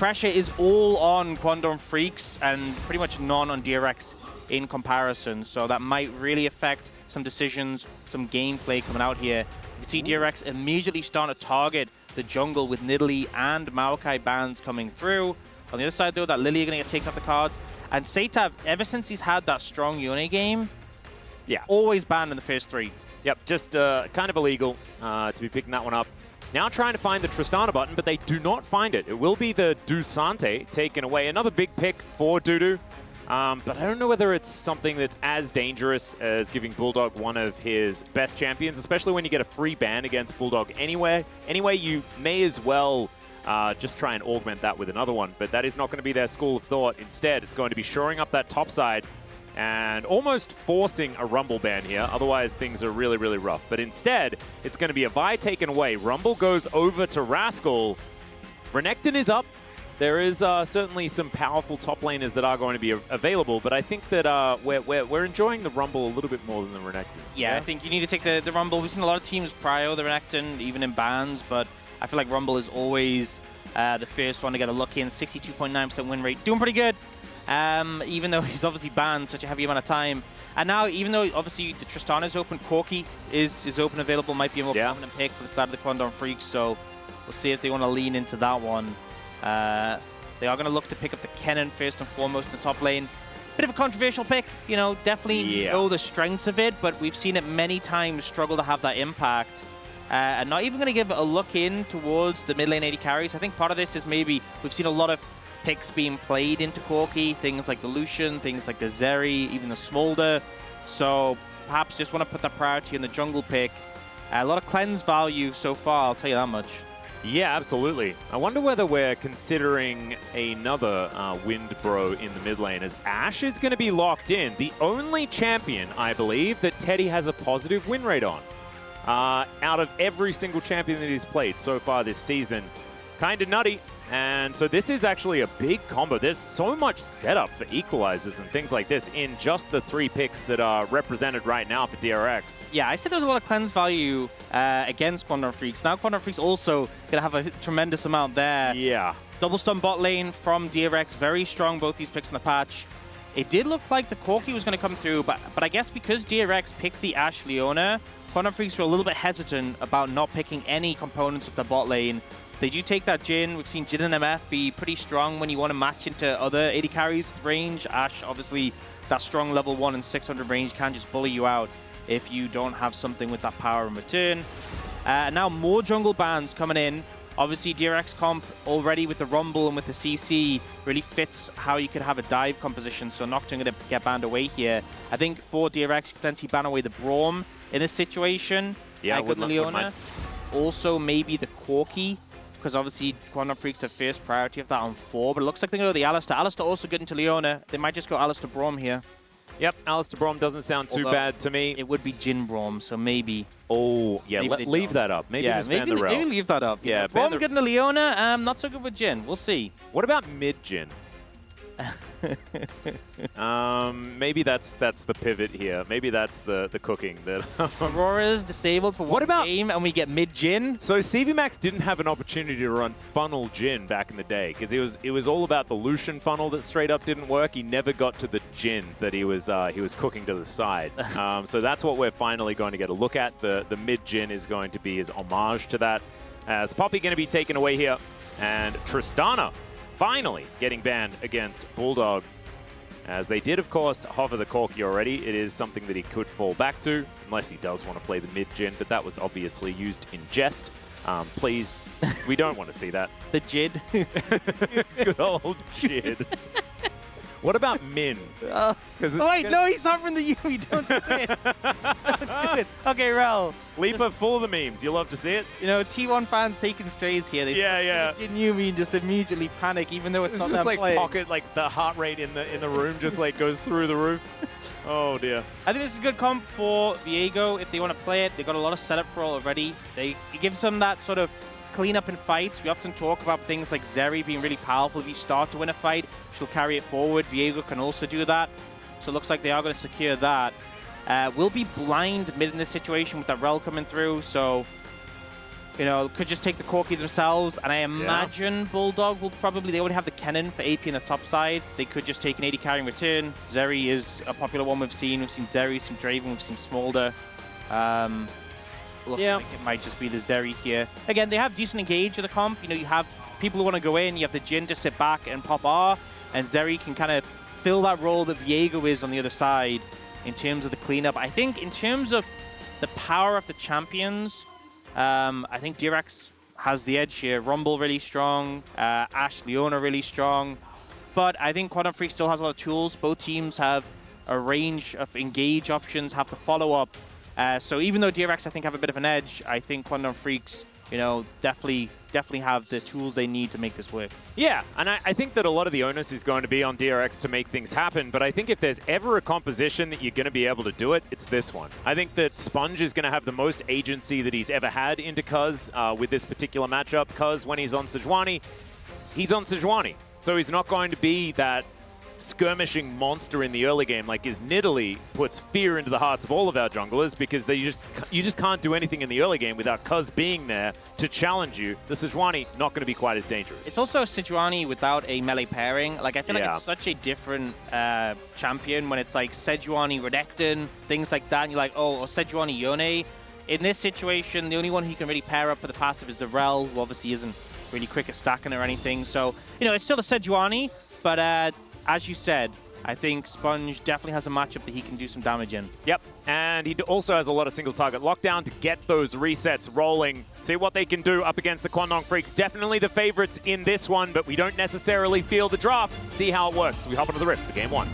pressure is all on Quandong Freaks and pretty much none on DRX in comparison. So that might really affect some decisions, some gameplay coming out here. You can see DRX immediately starting to target the jungle with Nidalee and Maokai bans coming through. On the other side, though, that Lily are going to get taken off the cards. And Seitab, ever since he's had that strong Yone game, always banned in the first 3. Yep, just kind of illegal to be picking that one up. Now trying to find the Tristana button, but they do not find it. It will be the Dusante taken away. Another big pick for Dudu. But I don't know whether it's something that's as dangerous as giving Bulldog one of his best champions, especially when you get a free ban against Bulldog anyway. Anyway, you may as well just try and augment that with another one. But that is not going to be their school of thought. Instead, it's going to be shoring up that top side and almost forcing a Rumble ban here. Otherwise, things are really, really rough. But instead, it's going to be a Vi taken away. Rumble goes over to Rascal. Renekton is up. There is certainly some powerful top laners that are going to be available, but I think that we're enjoying the Rumble a little bit more than the Renekton. Yeah, I think you need to take the Rumble. We've seen a lot of teams prio the Renekton, even in bans, but I feel like Rumble is always the first one to get a look in. 62.9% win rate. Doing pretty good. Even though he's obviously banned such a heavy amount of time. And now, even though obviously the Tristana is open, Corki is open available, might be a more prominent pick for the side of the Quandong Freaks, so we'll see if they want to lean into that one. They are going to look to pick up the Kennen first and foremost in the top lane. Bit of a controversial pick, you know, definitely know the strengths of it, but we've seen it many times struggle to have that impact. And not even going to give a look in towards the mid lane AD carries. I think part of this is maybe we've seen a lot of picks being played into Corki, things like the Lucian, things like the Zeri, even the Smolder. So perhaps just want to put that priority in the jungle pick. A lot of cleanse value so far, I'll tell you that much. Yeah, absolutely. I wonder whether we're considering another Wind Bro in the mid lane, as Ashe is going to be locked in. The only champion, I believe, that Teddy has a positive win rate on. Out of every single champion that he's played so far this season. Kind of nutty. And so this is actually a big combo. There's so much setup for equalizers and things like this in just the 3 picks that are represented right now for DRX. Yeah, I said there's a lot of cleanse value against Quandong Freaks. Now Quandong Freaks also going to have a tremendous amount there. Yeah. Double stun bot lane from DRX. Very strong, both these picks in the patch. It did look like the Corki was going to come through, but I guess because DRX picked the Ashe Leona, Quandong Freaks were a little bit hesitant about not picking any components of the bot lane. They do take that Jhin. We've seen Jhin and MF be pretty strong when you want to match into other AD carries with range. Ashe, obviously, that strong level 1 and 600 range can just bully you out if you don't have something with that power in return. Now more jungle bans coming in. Obviously, DRX comp already with the Rumble and with the CC really fits how you could have a dive composition. So Nocturne going to get banned away here. I think for DRX, you could potentially ban away the Braum in this situation. Yeah, good Leona. Also, maybe the Corki, because obviously Quandong Freaks have first priority of that on 4, but it looks like they're going to go the Alistar. Alistar also good into Leona. They might just go Alistar Braum here. Yep, Alistar Braum doesn't sound too bad to me. It would be Jhin Braum, so maybe. Oh, yeah, leave that up. Maybe just ban the Rel. Maybe leave that up. Yeah, Braum good into Leona, not so good with Jhin. We'll see. What about mid Jhin? Maybe that's the pivot here. Maybe that's the cooking that Aurora's disabled for one game and we get mid Jhin. So CV Max didn't have an opportunity to run funnel Jhin back in the day because it was all about the Lucian funnel that straight up didn't work. He never got to the Jhin that he was cooking to the side. So that's what we're finally going to get a look at. The mid Jhin is going to be his homage to that. As Poppy going to be taken away here, and Tristana finally getting banned against Bulldog. As they did, of course, hover the Corki already. It is something that he could fall back to, unless he does want to play the mid Jhin, but that was obviously used in jest. Please, we don't want to see that. The Jid. Good old Jid. What about Min? Wait, no, he's hovering the Yumi. Don't do it. Don't do it. Okay, Rel. Leaper full of the memes. You love to see it. You know, T1 fans taking strays here. They yeah. Jin Yumi and just immediately panic, even though it's not just them like playing. pocket, like the heart rate in the room just like goes through the roof. Oh dear. I think this is a good comp for Viego if they want to play it. They've got a lot of setup for all already. It gives them that sort of clean up in fights. We often talk about things like Zeri being really powerful. If you start to win a fight, she'll carry it forward. Viego can also do that. So it looks like they are going to secure that. We'll be blind mid in this situation with that Rel coming through. So you know, could just take the Corki themselves, and I imagine Bulldog will probably, they already have the Kennen for AP in the top side. They could just take an AD carry in return. Zeri is a popular one we've seen. We've seen Zeri, we've seen Draven, we've seen Smolder. Look, I think it might just be the Zeri here. Again, they have decent engage with the comp. You know, you have people who want to go in, you have the Jhin to sit back and pop R, and Zeri can kind of fill that role that Viego is on the other side in terms of the cleanup. I think in terms of the power of the champions, I think DRX has the edge here. Rumble really strong, Ashe, Leona really strong, but I think Quantum Freak still has a lot of tools. Both teams have a range of engage options, have to follow up. So even though DRX, I think, have a bit of an edge, I think Quantum Freaks, you know, definitely have the tools they need to make this work. Yeah, and I think that a lot of the onus is going to be on DRX to make things happen, but I think if there's ever a composition that you're going to be able to do it, it's this one. I think that Sponge is going to have the most agency that he's ever had into Cuz with this particular matchup. Cuz, when he's on Sejuani, he's on Sejuani. So he's not going to be that skirmishing monster in the early game like his Nidalee puts fear into the hearts of all of our junglers, because you just can't do anything in the early game without Cuz being there to challenge you. The Sejuani not going to be quite as dangerous. It's also Sejuani without a melee pairing. Like, I feel like it's such a different champion when it's like Sejuani Renekton, things like that, and you're like, oh, or Sejuani Yone. In this situation, the only one who can really pair up for the passive is the Rel, who obviously isn't really quick at stacking or anything. So, you know, it's still a Sejuani, but as you said, I think Sponge definitely has a matchup that he can do some damage in. Yep, and he also has a lot of single target lockdown to get those resets rolling. See what they can do up against the Quandong Freaks. Definitely the favorites in this one, but we don't necessarily feel the draft. See how it works. We hop into the Rift for game 1.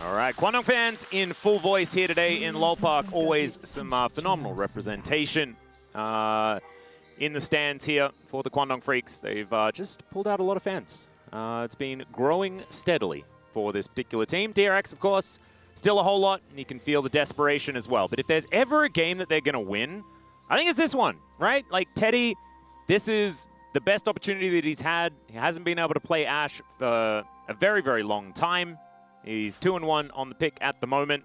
All right, Quandong fans in full voice here today in Lol Park. Always some phenomenal representation in the stands here for the Quandong Freaks. They've just pulled out a lot of fans. It's been growing steadily for this particular team. DRX, of course, still a whole lot, and you can feel the desperation as well. But if there's ever a game that they're going to win, I think it's this one, right? Like, Teddy, this is the best opportunity that he's had. He hasn't been able to play Ashe for a very, very long time. He's 2-1 on the pick at the moment,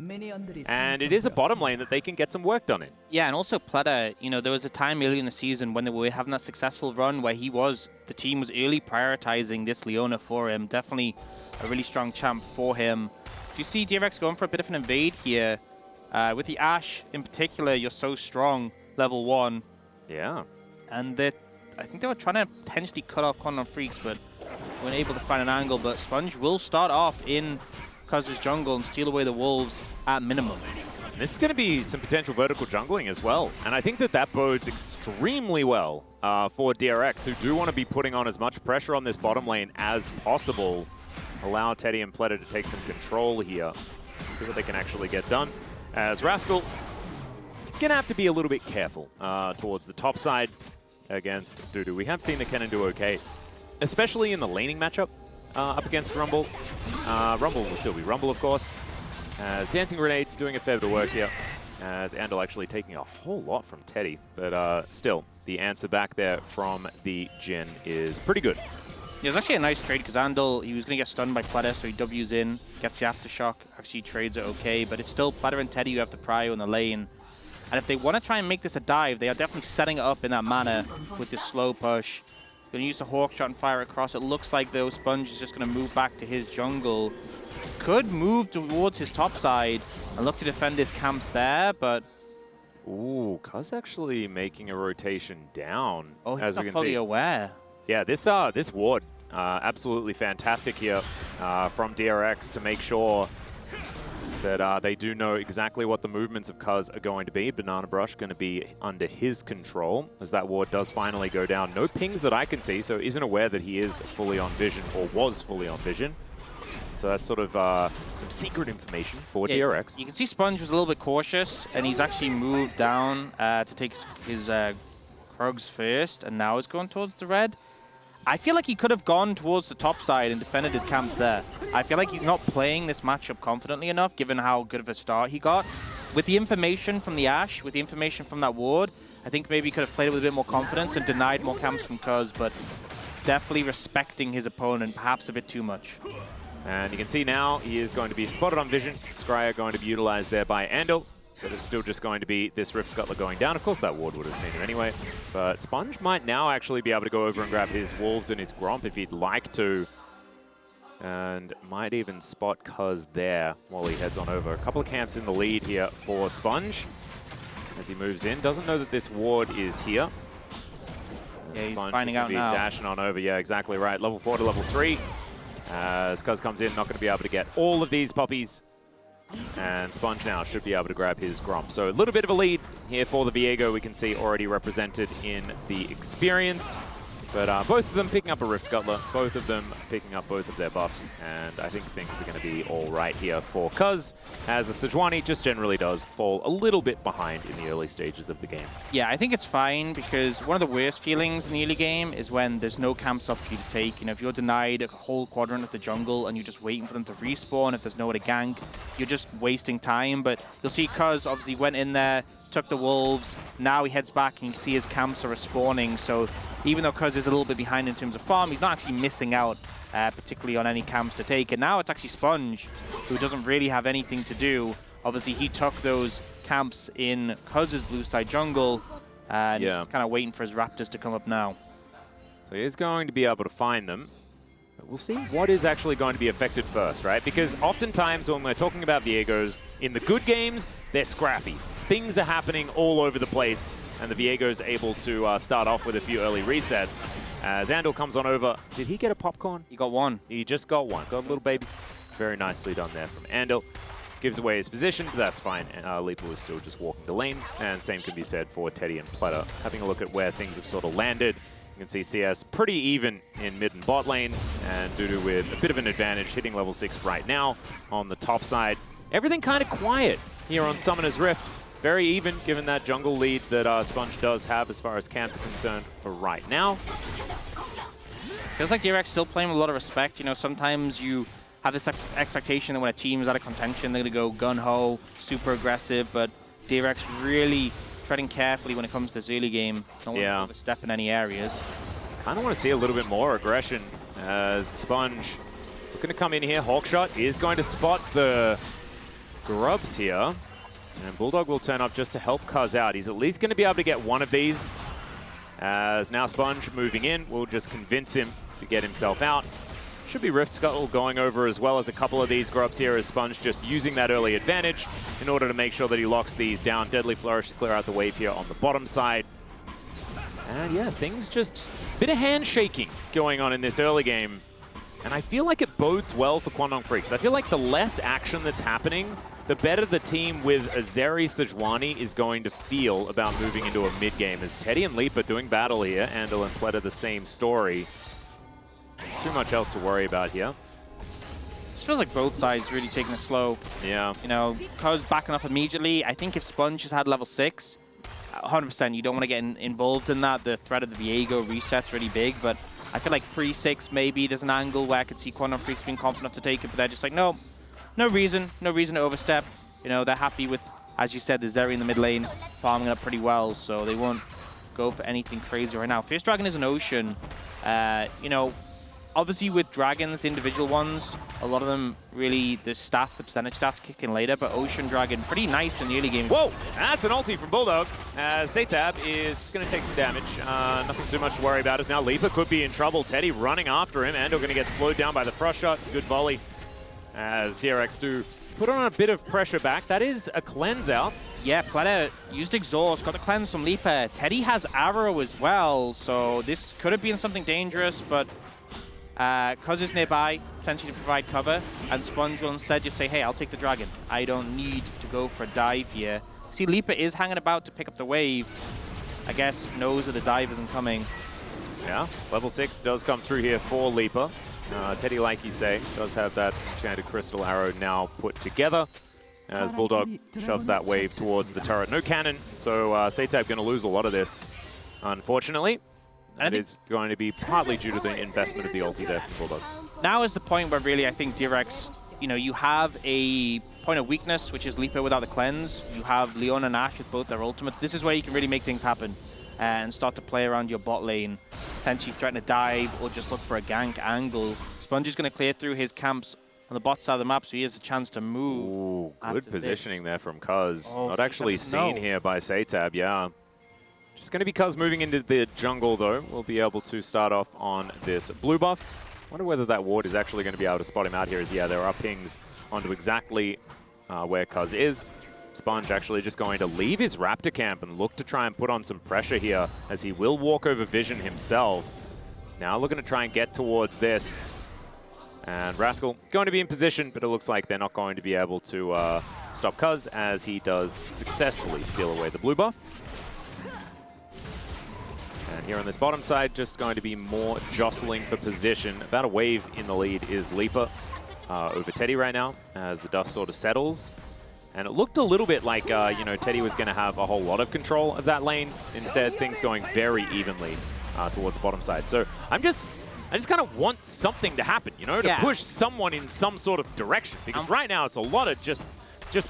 and it is a bottom lane that they can get some work done in. Yeah, and also Pleta, you know, there was a time early in the season when they were having that successful run where the team was early prioritizing this Leona for him. Definitely a really strong champ for him. Do you see DRX going for a bit of an invade here? With the Ashe in particular, you're so strong, level 1. Yeah. And I think they were trying to potentially cut off Quandong Freaks, but weren't able to find an angle. But Sponge will start off in Cuz's jungle and steal away the wolves at minimum. And this is going to be some potential vertical jungling as well. And I think that bodes extremely well for DRX, who do want to be putting on as much pressure on this bottom lane as possible. Allow Teddy and Pleta to take some control here. See what they can actually get done. As Rascal, going to have to be a little bit careful towards the top side against Dudu. We have seen the Kennen do okay, especially in the laning matchup up against Rumble. Rumble will still be Rumble, of course. As Dancing Grenade doing a fair bit of work here, as Andal actually taking a whole lot from Teddy, but still, the answer back there from the Jhin is pretty good. Yeah, it was actually a nice trade because Andal, he was going to get stunned by Pleta, so he W's in, gets the Aftershock, actually trades it okay, but it's still Pleta and Teddy who have the prio in the lane. And if they want to try and make this a dive, they are definitely setting it up in that manner with this slow push. Going to use the Hawk Shot and fire across. It looks like, though, Sponge is just going to move back to his jungle. Could move towards his top side and look to defend his camps there, but... Ooh, Cuz actually making a rotation down. Oh, he's not fully aware. Yeah, this ward, absolutely fantastic here from DRX to make sure that they do know exactly what the movements of Cuz are going to be. Banana Brush going to be under his control as that ward does finally go down. No pings that I can see, so isn't aware that he is fully on vision or was fully on vision. So that's sort of some secret information for DRX. You can see Sponge was a little bit cautious, and he's actually moved down to take his Krugs first, and now is going towards the red. I feel like he could have gone towards the top side and defended his camps there. I feel like he's not playing this matchup confidently enough, given how good of a start he got. With the information from the Ashe, with the information from that ward, I think maybe he could have played it with a bit more confidence and denied more camps from Cuz, but definitely respecting his opponent, perhaps a bit too much. And you can see now he is going to be spotted on vision. Scryer going to be utilized there by Andal. But it's still just going to be this Rift Scuttler going down. Of course, that ward would have seen him anyway. But Sponge might now actually be able to go over and grab his Wolves and his Gromp if he'd like to. And might even spot Cuz there while he heads on over. A couple of camps in the lead here for Sponge as he moves in. Doesn't know that this ward is here. Yeah, he's Sponge finding is out be now. Dashing on over. Yeah, exactly right. Level 4 to level 3. As Cuz comes in, not going to be able to get all of these puppies. And Sponge now should be able to grab his Gromp. So a little bit of a lead here for the Viego, we can see already represented in the experience. But both of them picking up a Rift Scuttler, both of them picking up both of their buffs, and I think things are going to be all right here for Cuz, as the Sejuani just generally does fall a little bit behind in the early stages of the game. Yeah, I think it's fine because one of the worst feelings in the early game is when there's no camps up for you to take. You know, if you're denied a whole quadrant of the jungle and you're just waiting for them to respawn, if there's nowhere to gank, you're just wasting time. But you'll see Cuz obviously went in there, took the Wolves, now he heads back and you can see his camps are respawning. So even though Cuz is a little bit behind in terms of farm, he's not actually missing out particularly on any camps to take. And now it's actually Sponge, who doesn't really have anything to do. Obviously he took those camps in Cuz's blue side jungle and he's kind of waiting for his Raptors to come up now. So he is going to be able to find them. But we'll see what is actually going to be affected first, right? Because oftentimes when we're talking about Viegos, in the good games, they're scrappy. Things are happening all over the place, and the Viego's able to start off with a few early resets. As Andal comes on over. Did he get a popcorn? He got one. He just got one. Got a little baby. Very nicely done there from Andal. Gives away his position, but that's fine. Leepa was still just walking the lane, and same can be said for Teddy and Pleta. Having a look at where things have sort of landed, you can see CS pretty even in mid and bot lane, and Dudu with a bit of an advantage, hitting level 6 right now on the top side. Everything kind of quiet here on Summoner's Rift. Very even, given that jungle lead that Sponge does have as far as camps are concerned for right now. Feels like DRX still playing with a lot of respect. You know, sometimes you have this expectation that when a team is out of contention, they're going to go gun-ho, super aggressive, but DRX really treading carefully when it comes to this early game. Don't want to overstep in any areas. Kind of want to see a little bit more aggression as Sponge looking to come in here. Hawkshot is going to spot the grubs here. And Bulldog will turn up just to help Cuz out. He's at least going to be able to get one of these. As now Sponge moving in will just convince him to get himself out. Should be Rift Scuttle going over as well as a couple of these grubs here as Sponge just using that early advantage in order to make sure that he locks these down. Deadly Flourish to clear out the wave here on the bottom side. And yeah, things just a bit of handshaking going on in this early game. And I feel like it bodes well for Quandong Freaks. I feel like the less action that's happening, the better the team with Azeri Sejuani is going to feel about moving into a mid-game. As Teddy and Leepa doing battle here, Andal and Pleta the same story. Too much else to worry about here. It feels like both sides really taking it slow. Yeah. You know, Cuz backing up immediately. I think if Sponge has had level 6, 100%, you don't want to get involved in that. The threat of the Viego reset's really big, but I feel like pre-6 maybe there's an angle where I could see Quandong Freaks being confident enough to take it, but they're just like, no reason to overstep. You know, they're happy with, as you said, the Zeri in the mid lane farming up pretty well, so they won't go for anything crazy right now. Fierce Dragon is an Ocean. You know, obviously with Dragons, the individual ones, a lot of them really, the stats, the percentage stats kick in later, but Ocean Dragon, pretty nice in the early game. Whoa, that's an ulti from Bulldog. Satab is just going to take some damage. Nothing too much to worry about as now Leepa could be in trouble. Teddy running after him. Andal going to get slowed down by the frost shot. Good volley as DRX do put on a bit of pressure back. That is a cleanse out. Yeah, Pleta used Exhaust, got the cleanse from Leepa. Teddy has Arrow as well, so this could have been something dangerous, but Cuz is nearby, potentially to provide cover, and Sponge will instead just say, hey, I'll take the Dragon. I don't need to go for a dive here. See, Leepa is hanging about to pick up the wave. I guess knows that the dive isn't coming. Yeah, level 6 does come through here for Leepa. Teddy, like you say, does have that enchanted crystal arrow now put together as Bulldog shoves that wave towards the turret. No cannon, so Satab going to lose a lot of this, unfortunately. And it is going to be partly due to the investment of the ulti there from Bulldog. Now is the point where really I think DRX you know, you have a point of weakness, which is Lipa without the cleanse. You have Leon and Ashe with both their ultimates. This is where you can really make things happen and start to play around your bot lane. Potentially threaten a dive or just look for a gank angle. Sponge is going to clear through his camps on the bot side of the map, so he has a chance to move. Ooh, good positioning there from Cuz. Oh, Not actually seen here by Satab, yeah. Just going to be Cuz moving into the jungle, though. We'll be able to start off on this blue buff. Wonder whether that ward is actually going to be able to spot him out here. As yeah, there are pings onto exactly where Cuz is. Sponge actually just going to leave his Raptor camp and look to try and put on some pressure here, as he will walk over Vision himself. Now looking to try and get towards this. And Rascal going to be in position, but it looks like they're not going to be able to stop Cuz, as he does successfully steal away the blue buff. And here on this bottom side, just going to be more jostling for position. About a wave in the lead is Lipa over Teddy right now, as the dust sort of settles. And it looked a little bit like, you know, Teddy was going to have a whole lot of control of that lane. Instead, things going very evenly towards the bottom side. So I just kind of want something to happen, you know, to push someone in some sort of direction. Because right now, it's a lot of just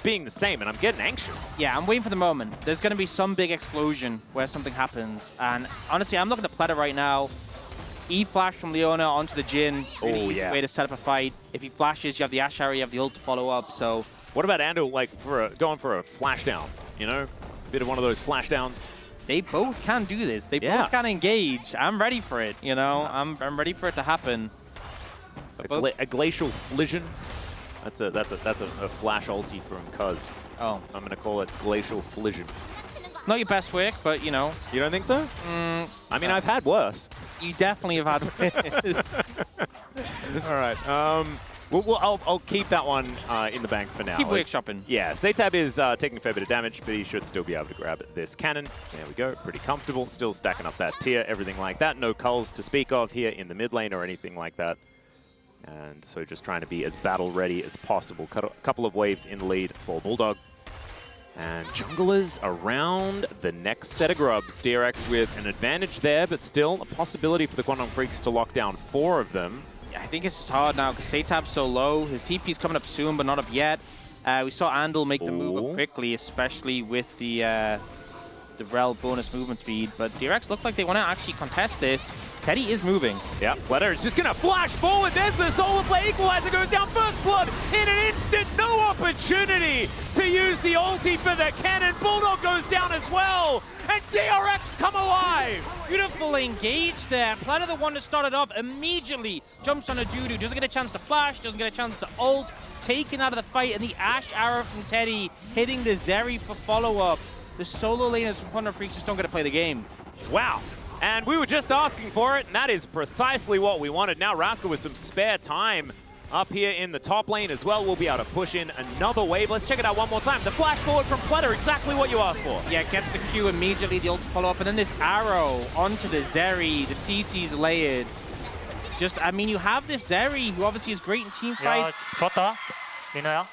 being the same, and I'm getting anxious. Yeah, I'm waiting for the moment. There's going to be some big explosion where something happens. And honestly, I'm looking at Platter right now. E-flash from Leona onto the Jhin. Really easy way to set up a fight. If he flashes, you have the Ashe arrow, you have the ult to follow up, so... What about Ando, like, going for a flash down, you know? Bit of one of those flash downs. They both can do this. They both can engage. I'm ready for it, you know? I'm ready for it to happen. A glacial flission. That's a flash ulti from Cuz. Oh. I'm going to call it glacial flission. Not your best work, but, you know. You don't think so? I mean, I've had worse. You definitely have had worse. All right. I'll keep that one in the bank for now. Keep workshopping. Yeah, Satab is taking a fair bit of damage, but he should still be able to grab this cannon. There we go. Pretty comfortable. Still stacking up that tier, everything like that. No culls to speak of here in the mid lane or anything like that. And so just trying to be as battle ready as possible. Cut a couple of waves in the lead for Bulldog. And junglers around the next set of grubs. DRX with an advantage there, but still a possibility for the Quantum Freaks to lock down 4 of them. I think it's just hard now because Satab's so low. His TP's coming up soon, but not up yet. We saw Andal make the move up quickly, especially with the Rel bonus movement speed. But DRX look like they want to actually contest this. Teddy is moving. Yeah, Flutter is just going to flash forward. There's the solar play. Equalizer goes down. First blood in an instant. No opportunity to use the ulti for the cannon. Bulldog goes down as well. And DRX come alive. Beautiful engage there. Platter, the one that started off, immediately jumps on a Dudu. Doesn't get a chance to flash. Doesn't get a chance to ult. Taken out of the fight. And the Ashe arrow from Teddy hitting the Zeri for follow-up. The solo laners from Quantum Freaks just don't get to play the game. Wow. And we were just asking for it, and that is precisely what we wanted. Now Rascal with some spare time up here in the top lane as well. We'll be able to push in another wave. Let's check it out one more time. The flash forward from Platter, exactly what you asked for. Yeah, gets the Q immediately, the ult follow-up, and then this arrow onto the Zeri. The CC's layered. Just, I mean, you have this Zeri, who obviously is great in team fights. 좋았다, 민호야.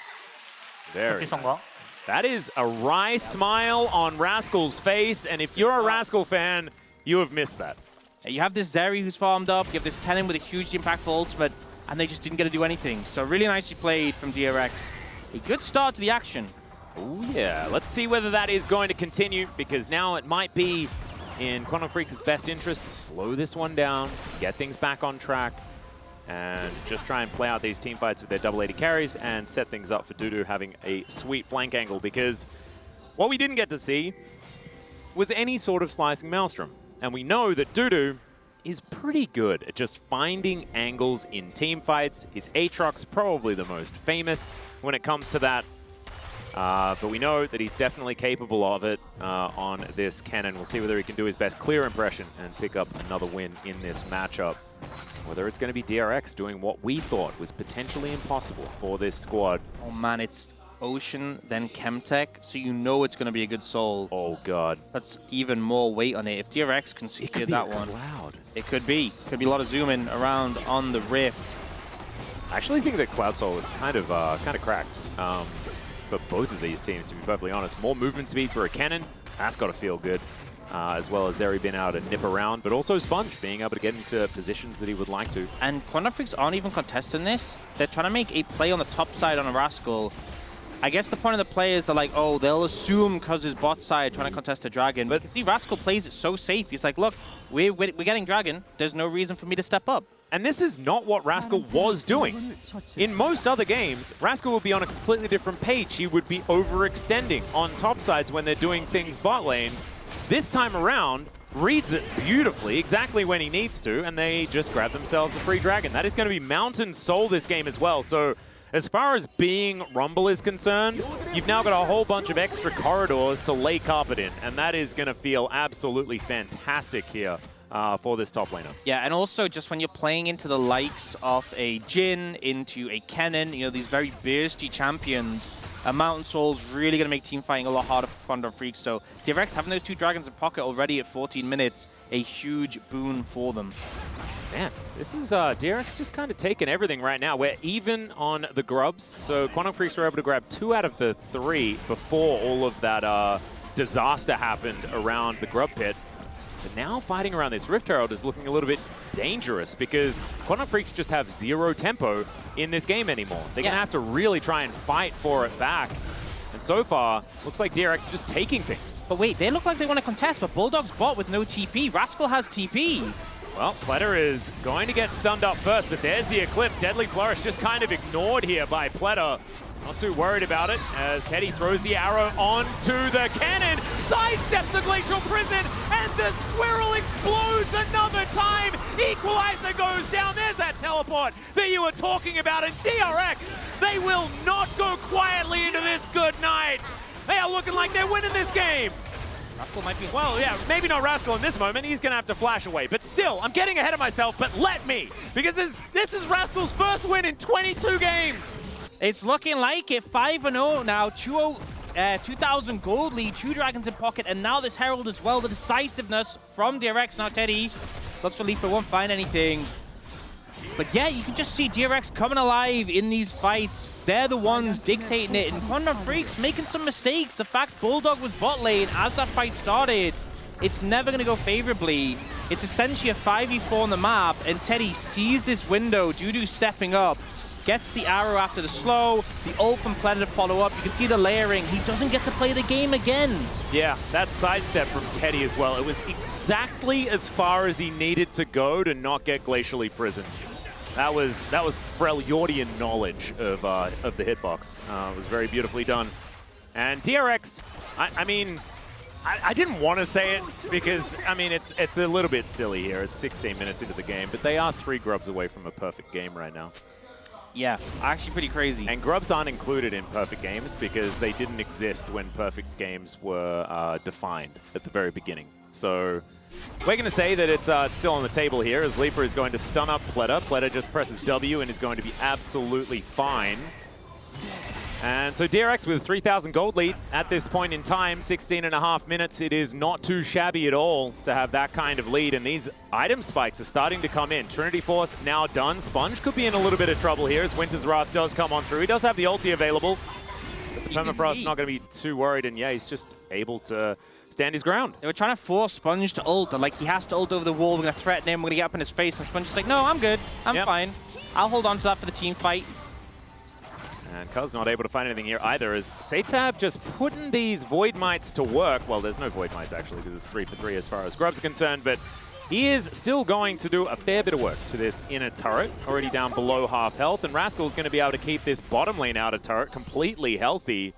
Very nice. That is a wry smile on Rascal's face, and if you're a Rascal fan, you have missed that. You have this Zeri who's farmed up, you have this cannon with a hugely impactful ultimate, and they just didn't get to do anything. So really nicely played from DRX. A good start to the action. Oh yeah, let's see whether that is going to continue, because now it might be in Quantum Freaks' best interest to slow this one down, get things back on track, and just try and play out these team fights with their double AD carries and set things up for Dudu having a sweet flank angle, because what we didn't get to see was any sort of slicing Maelstrom. And we know that Dudu is pretty good at just finding angles in team fights. His Aatrox probably the most famous when it comes to that. But we know that he's definitely capable of it on this cannon. We'll see whether he can do his best clear impression and pick up another win in this matchup. Whether it's going to be DRX doing what we thought was potentially impossible for this squad. Oh man, it's Ocean, then Chemtech, so you know it's going to be a good soul. Oh god. That's even more weight on it. If DRX can secure that one, it could be. Could be a lot of zooming around on the Rift. I actually think that Cloud Soul is kind of cracked for both of these teams, to be perfectly honest. More movement speed for a cannon, that's got to feel good. as well as Zeri being able to nip around, but also Sponge being able to get into positions that he would like to. And Quantum Freaks aren't even contesting this. They're trying to make a play on the top side on a Rascal. I guess the point of the play is they're like, oh, they'll assume because his bot side trying to contest a Dragon. But you can see Rascal plays it so safe. He's like, look, we're getting Dragon. There's no reason for me to step up. And this is not what Rascal was doing. In most other games, Rascal would be on a completely different page. He would be overextending on top sides when they're doing things bot lane. This time around, reads it beautifully, exactly when he needs to, and they just grab themselves a free Dragon. That is going to be Mountain Soul this game as well. So as far as being Rumble is concerned, you've now got a whole bunch of extra corridors to lay carpet in, and that is going to feel absolutely fantastic here for this top laner. Yeah, and also just when you're playing into the likes of a Jhin, into a Kennen, you know, these very bursty champions, a Mountain Soul's really going to make team fighting a lot harder for Quantum Freaks. So DRX having those 2 Dragons in pocket already at 14 minutes, a huge boon for them. Man, this is DRX just kind of taking everything right now. We're even on the grubs. So Quantum Freaks were able to grab 2 out of the 3 before all of that disaster happened around the grub pit. But now fighting around this Rift Herald is looking a little bit dangerous because Quantum Freaks just have 0 tempo in this game anymore. They're going to have to really try and fight for it back. And so far, looks like DRX are just taking things. But wait, they look like they want to contest, but Bulldog's bot with no TP. Rascal has TP. Well, Pleta is going to get stunned up first, but there's the Eclipse. Deadly Flourish just kind of ignored here by Pleta. Not too worried about it as Teddy throws the arrow onto the cannon, sidesteps the Glacial Prison, and the Squirrel explodes another time. Equalizer goes down. There's that teleport that you were talking about. And DRX, they will not go quietly into this good night. They are looking like they're winning this game. Rascal might be... Well, yeah, maybe not Rascal in this moment. He's going to have to flash away. But still, I'm getting ahead of myself, but let me. Because this is Rascal's first win in 22 games. It's looking like it. 5-0 now. 2,000 gold lead, 2 Dragons in pocket, and now this Herald as well. The decisiveness from DRX. Now Teddy looks for Leaper, won't find anything. But yeah, you can just see DRX coming alive in these fights. They're the ones dictating it, and Quantum Freaks making some mistakes. The fact Bulldog was bot lane as that fight started, it's never going to go favorably. It's essentially a 5v4 on the map, and Teddy sees this window. Dudu stepping up, gets the arrow after the slow, the ult from Pleta to follow up. You can see the layering. He doesn't get to play the game again. Yeah, that sidestep from Teddy as well. It was exactly as far as he needed to go to not get glacially prisoned. That was Freljordian knowledge of the hitbox. It was very beautifully done. And DRX, I mean, I didn't want to say it because, I mean, it's a little bit silly here. It's 16 minutes into the game, but they are 3 grubs away from a perfect game right now. Yeah, actually pretty crazy. And grubs aren't included in perfect games because they didn't exist when perfect games were defined at the very beginning. So we're going to say that it's still on the table here as Leaper is going to stun up Pleta. Pleta just presses W and is going to be absolutely fine. And so DRX with a 3,000 gold lead at this point in time, 16.5 minutes. It is not too shabby at all to have that kind of lead, and these item spikes are starting to come in. Trinity Force now done. Sponge could be in a little bit of trouble here as Winter's Wrath does come on through. He does have the ulti available. But the Permafrost not going to be too worried, and yeah, he's just able to stand his ground. They were trying to force Sponge to ult, like he has to ult over the wall, we're going to threaten him, we're going to get up in his face, and Sponge is like, no, I'm good, I'm fine. I'll hold on to that for the team fight. And Cuz not able to find anything here either as Satab just putting these Void Mites to work. Well, there's no Void Mites actually because it's 3 for 3 as far as Grub's concerned, but he is still going to do a fair bit of work to this inner turret, already down below half health, and Rascal's going to be able to keep this bottom lane outer turret completely healthy.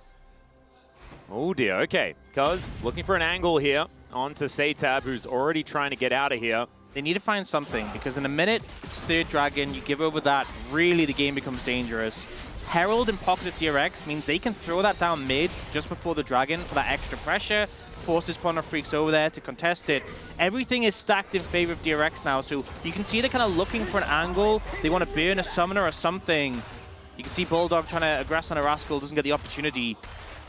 Oh dear, okay. Cuz looking for an angle here onto Satab, who's already trying to get out of here. They need to find something, because in a minute, it's 3rd Dragon, you give over that, really the game becomes dangerous. Herald in pocket of DRX means they can throw that down mid just before the Dragon for that extra pressure, forces Quantum Freaks over there to contest it. Everything is stacked in favor of DRX now, so you can see they're kind of looking for an angle. They want to burn a summoner or something. You can see Bulldog trying to aggress on a Rascal, doesn't get the opportunity.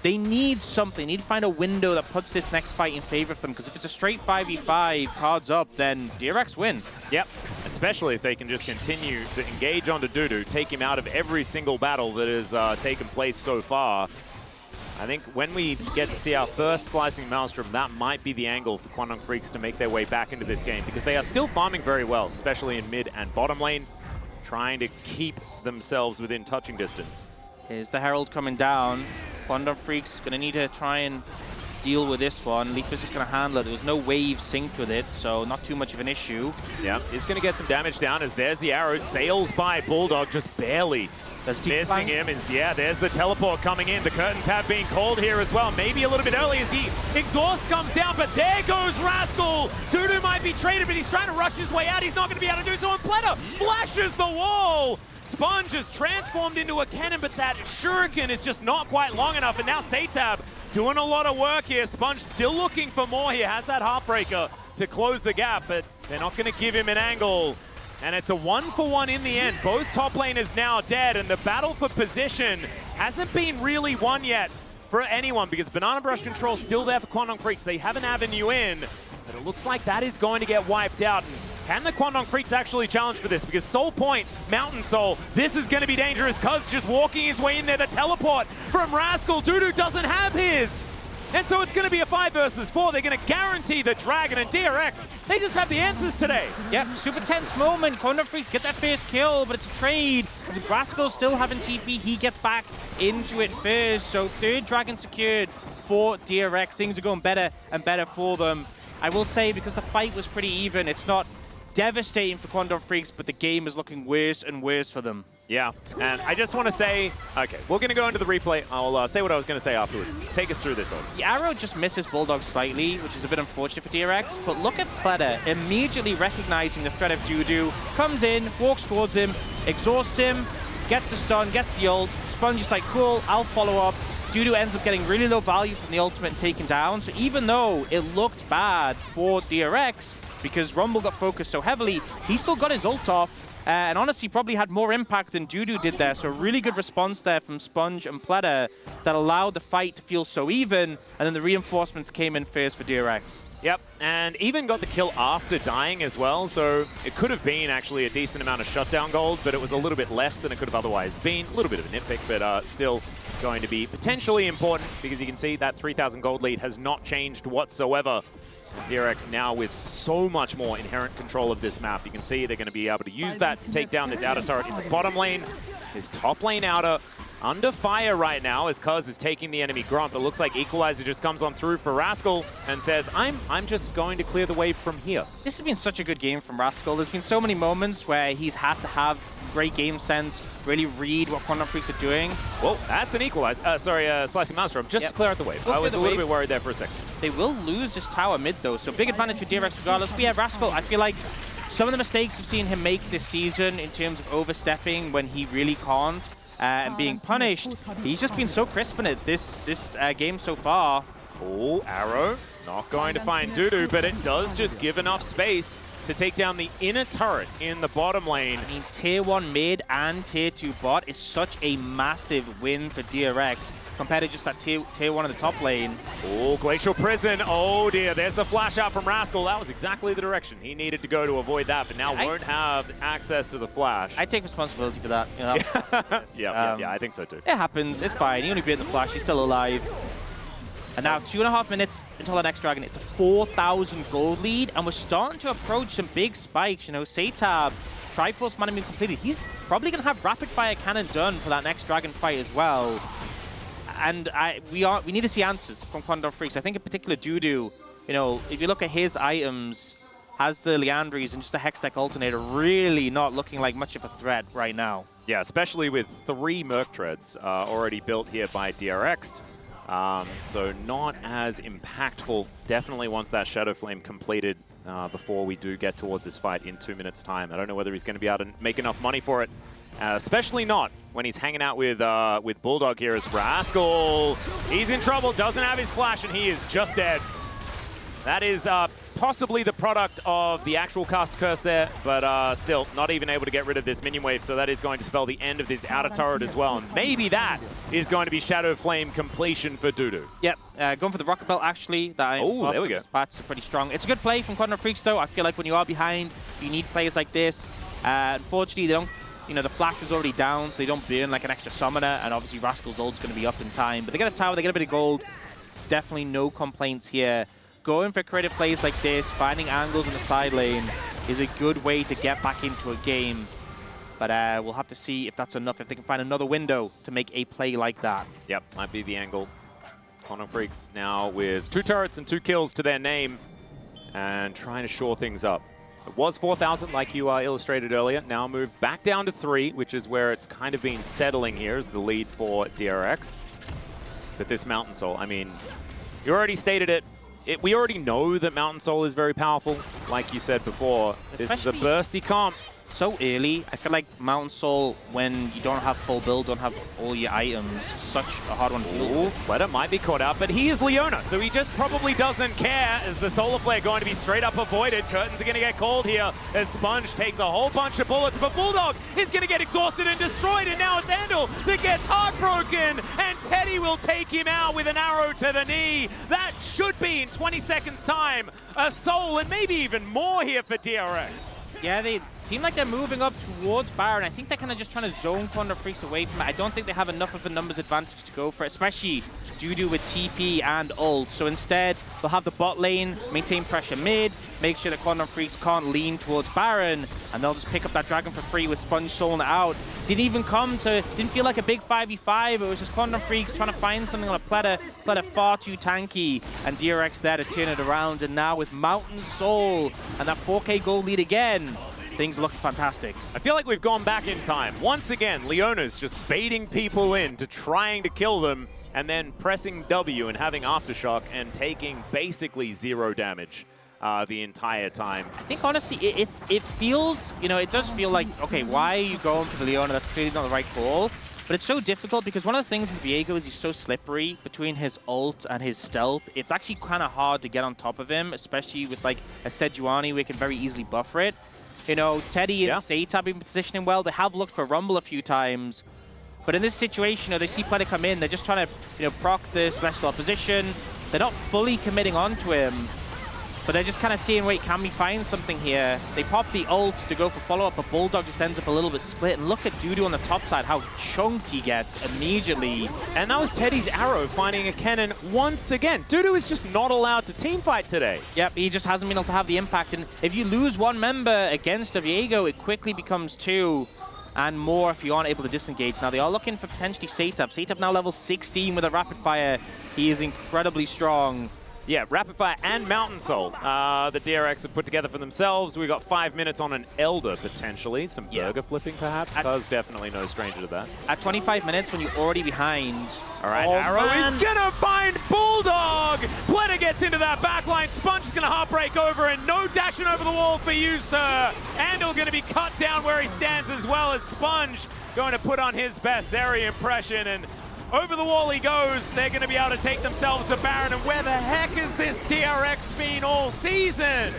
They need something. They need to find a window that puts this next fight in favor of them, because if it's a straight 5v5, cards up, then DRX wins. Yep, especially if they can just continue to engage onto Dudu, take him out of every single battle that has taken place so far. I think when we get to see our first Slicing Maelstrom, that might be the angle for Quandong Freaks to make their way back into this game, because they are still farming very well, especially in mid and bottom lane, trying to keep themselves within touching distance. Here's the Herald coming down. Quandong Freaks going to need to try and deal with this one. Leaf is just going to handle it. There was no wave synced with it, so not too much of an issue. Yeah, he's going to get some damage down as there's the arrow. Sails by Bulldog, just barely missing him. And yeah, there's the teleport coming in. The curtains have been called here as well. Maybe a little bit early as the exhaust comes down, but there goes Rascal. Dudu might be traded, but he's trying to rush his way out. He's not going to be able to do so, and Pleta flashes the wall. Sponge is transformed into a cannon, but that shuriken is just not quite long enough. And now Satab doing a lot of work here. Sponge still looking for more here. Has that Heartbreaker to close the gap, but they're not going to give him an angle. And it's a 1-for-1 in the end. Both top laners now dead, and the battle for position hasn't been really won yet for anyone, because Banana Brush Control still there for Quandong Freaks. They have an avenue in, but it looks like that is going to get wiped out. And can the Quandong Freaks actually challenge for this? Because Soul Point, Mountain Soul, this is going to be dangerous. Cuz just walking his way in there. The teleport from Rascal. Dudu doesn't have his. And so it's going to be a 5 versus 4. They're going to guarantee the Dragon, and DRX, they just have the answers today. Yep, super tense moment. Quandong Freaks get that first kill, but it's a trade. With Rascal still having TP, he gets back into it first. So third Dragon secured for DRX. Things are going better and better for them. I will say, because the fight was pretty even, it's not devastating for Quandong Freaks, but the game is looking worse and worse for them. Yeah, and I just want to say, okay, we're going to go into the replay. I'll say what I was going to say afterwards. Take us through this, Oz. The arrow just misses Bulldog slightly, which is a bit unfortunate for DRX, but look at Pleta immediately recognizing the threat of Dudu, comes in, walks towards him, exhausts him, gets the stun, gets the ult. Sponge is like, cool, I'll follow up. Dudu ends up getting really low value from the ultimate and taken down, so even though it looked bad for DRX, because Rumble got focused so heavily, he still got his ult off. And honestly, probably had more impact than Dudu did there. So a really good response there from Sponge and Pleta that allowed the fight to feel so even. And then the reinforcements came in first for DRX. Yep, and even got the kill after dying as well. So it could have been actually a decent amount of shutdown gold, but it was a little bit less than it could have otherwise been. A little bit of a nitpick, but still going to be potentially important, because you can see that 3,000 gold lead has not changed whatsoever. DRX now with so much more inherent control of this map. You can see they're going to be able to use that to take down this outer turret in the bottom lane. His top lane outer under fire right now as Cuz is taking the enemy Grump. It looks like Equalizer just comes on through for Rascal and says, I'm just going to clear the wave from here. This has been such a good game from Rascal. There's been so many moments where he's had to have great game sense, really read what Quandong Freaks are doing. Whoa, that's an Equalizer. Slicing Maelstrom, just to clear out the wave. I was a little bit worried there for a second. They will lose this tower mid though, so big advantage for DRX regardless. But yeah, Rascal, I feel like some of the mistakes we've seen him make this season in terms of overstepping when he really can't and being punished, he's just been so crisp in it this game so far. Oh, arrow. Not going to find Dudu, but it does just give enough space to take down the inner turret in the bottom lane. I mean, tier 1 mid and tier 2 bot is such a massive win for DRX compared to just that tier 1 in the top lane. Oh, Glacial Prison. Oh dear, there's the flash out from Rascal. That was exactly the direction he needed to go to avoid that, but now won't have access to the flash. I take responsibility for that. You know, yeah, I think so too. It happens, it's fine. He only beat the flash, he's still alive. And now 2.5 minutes until the next Dragon. It's a 4,000 gold lead, and we're starting to approach some big spikes. You know, Satab, Triforce Management completed. He's probably going to have Rapid Fire Cannon done for that next Dragon fight as well. And we need to see answers from Quandong Freaks. I think in particular Dudu, you know, if you look at his items, has the Leandries and just the Hextech Alternator really not looking like much of a threat right now. Yeah, especially with 3 Merc Treads already built here by DRX. So not as impactful. Definitely wants that Shadow Flame completed before we do get towards this fight in 2 minutes' time. I don't know whether he's going to be able to make enough money for it. Especially not when he's hanging out with Bulldog here as Rascal. He's in trouble, doesn't have his flash, and he is just dead. That is possibly the product of the actual cast curse there, but still not even able to get rid of this minion wave, so that is going to spell the end of this outer turret as well. And maybe that is going to be Shadow Flame completion for Dudu. Yep, going for the Rocket Belt actually. Oh, there we go. Dispatch is pretty strong. It's a good play from Quandong Freaks though. I feel like when you are behind, you need players like this. Unfortunately, they don't you know, the flash was already down, so they don't burn like an extra summoner, and obviously Rascal's ult's going to be up in time. But they get a tower, they get a bit of gold. Definitely no complaints here. Going for creative plays like this, finding angles in the side lane is a good way to get back into a game. But we'll have to see if that's enough, if they can find another window to make a play like that. Yep, might be the angle. Quantum Freaks now with 2 turrets and 2 kills to their name and trying to shore things up. It was 4,000 like you illustrated earlier, now moved back down to 3, which is where it's kind of been settling here as the lead for DRX. But this Mountain Soul, I mean, you already stated it. We already know that Mountain Soul is very powerful, like you said before. This is a bursty comp. So early, I feel like Mountain Soul, when you don't have full build, don't have all your items, such a hard one to deal. Fleta might be caught out, but he is Leona, so he just probably doesn't care as the solar flare going to be straight up avoided. Curtains are going to get called here as Sponge takes a whole bunch of bullets, but Bulldog is going to get exhausted and destroyed, and now it's Andal that gets heartbroken, and Teddy will take him out with an arrow to the knee. That should be, in 20 seconds time, a soul, and maybe even more here for DRX. Yeah, they seem like they're moving up towards Baron. I think they're kind of just trying to zone Quantum Freaks away from it. I don't think they have enough of a numbers advantage to go for it, especially Judo with TP and ult. So instead, they'll have the bot lane, maintain pressure mid, make sure that Quantum Freaks can't lean towards Baron, and they'll just pick up that dragon for free with Sponge Soul out. Didn't feel like a big 5v5. It was just Quantum Freaks trying to find something on a Pleta. Pleta far too tanky, and DRX there to turn it around. And now with Mountain Soul and that 4K gold lead again, things look fantastic. I feel like we've gone back in time. Once again, Leona's just baiting people into trying to kill them and then pressing W and having Aftershock and taking basically 0 damage the entire time. I think honestly, it feels, you know, it does feel like, okay, why are you going for the Leona? That's clearly not the right call. But it's so difficult because one of the things with Viego is he's so slippery between his ult and his stealth. It's actually kind of hard to get on top of him, especially with like a Sejuani where he can very easily buffer it. You know, Teddy and Sate have been positioning well. They have looked for Rumble a few times. But in this situation, you know, they see Pleta come in. They're just trying to, you know, proc the Celestial opposition. They're not fully committing onto him. But they're just kind of seeing, wait, can we find something here? They pop the ult to go for follow-up, but Bulldog just ends up a little bit split. And look at Dudu on the top side, how chunked he gets immediately. And that was Teddy's arrow finding a cannon once again. Dudu is just not allowed to teamfight today. Yep, he just hasn't been able to have the impact. And if you lose one member against a Viego, it quickly becomes 2 and more if you aren't able to disengage. Now, they are looking for potentially Satap. Satap now level 16 with a Rapid Fire. He is incredibly strong. Yeah, Rapid Fire and Mountain Soul the DRX have put together for themselves. We've got 5 minutes on an Elder, potentially. Some burger flipping, perhaps. Cuz definitely no stranger to that. At 25 minutes, when you're already behind. All right, Arrow is going to find Bulldog. Pleta gets into that backline. Sponge is going to heartbreak over, and no dashing over the wall for you, sir. Andal going to be cut down where he stands as well as Sponge going to put on his best area impression, and over the wall he goes. They're going to be able to take themselves to Baron. And where the heck is this DRX been all season?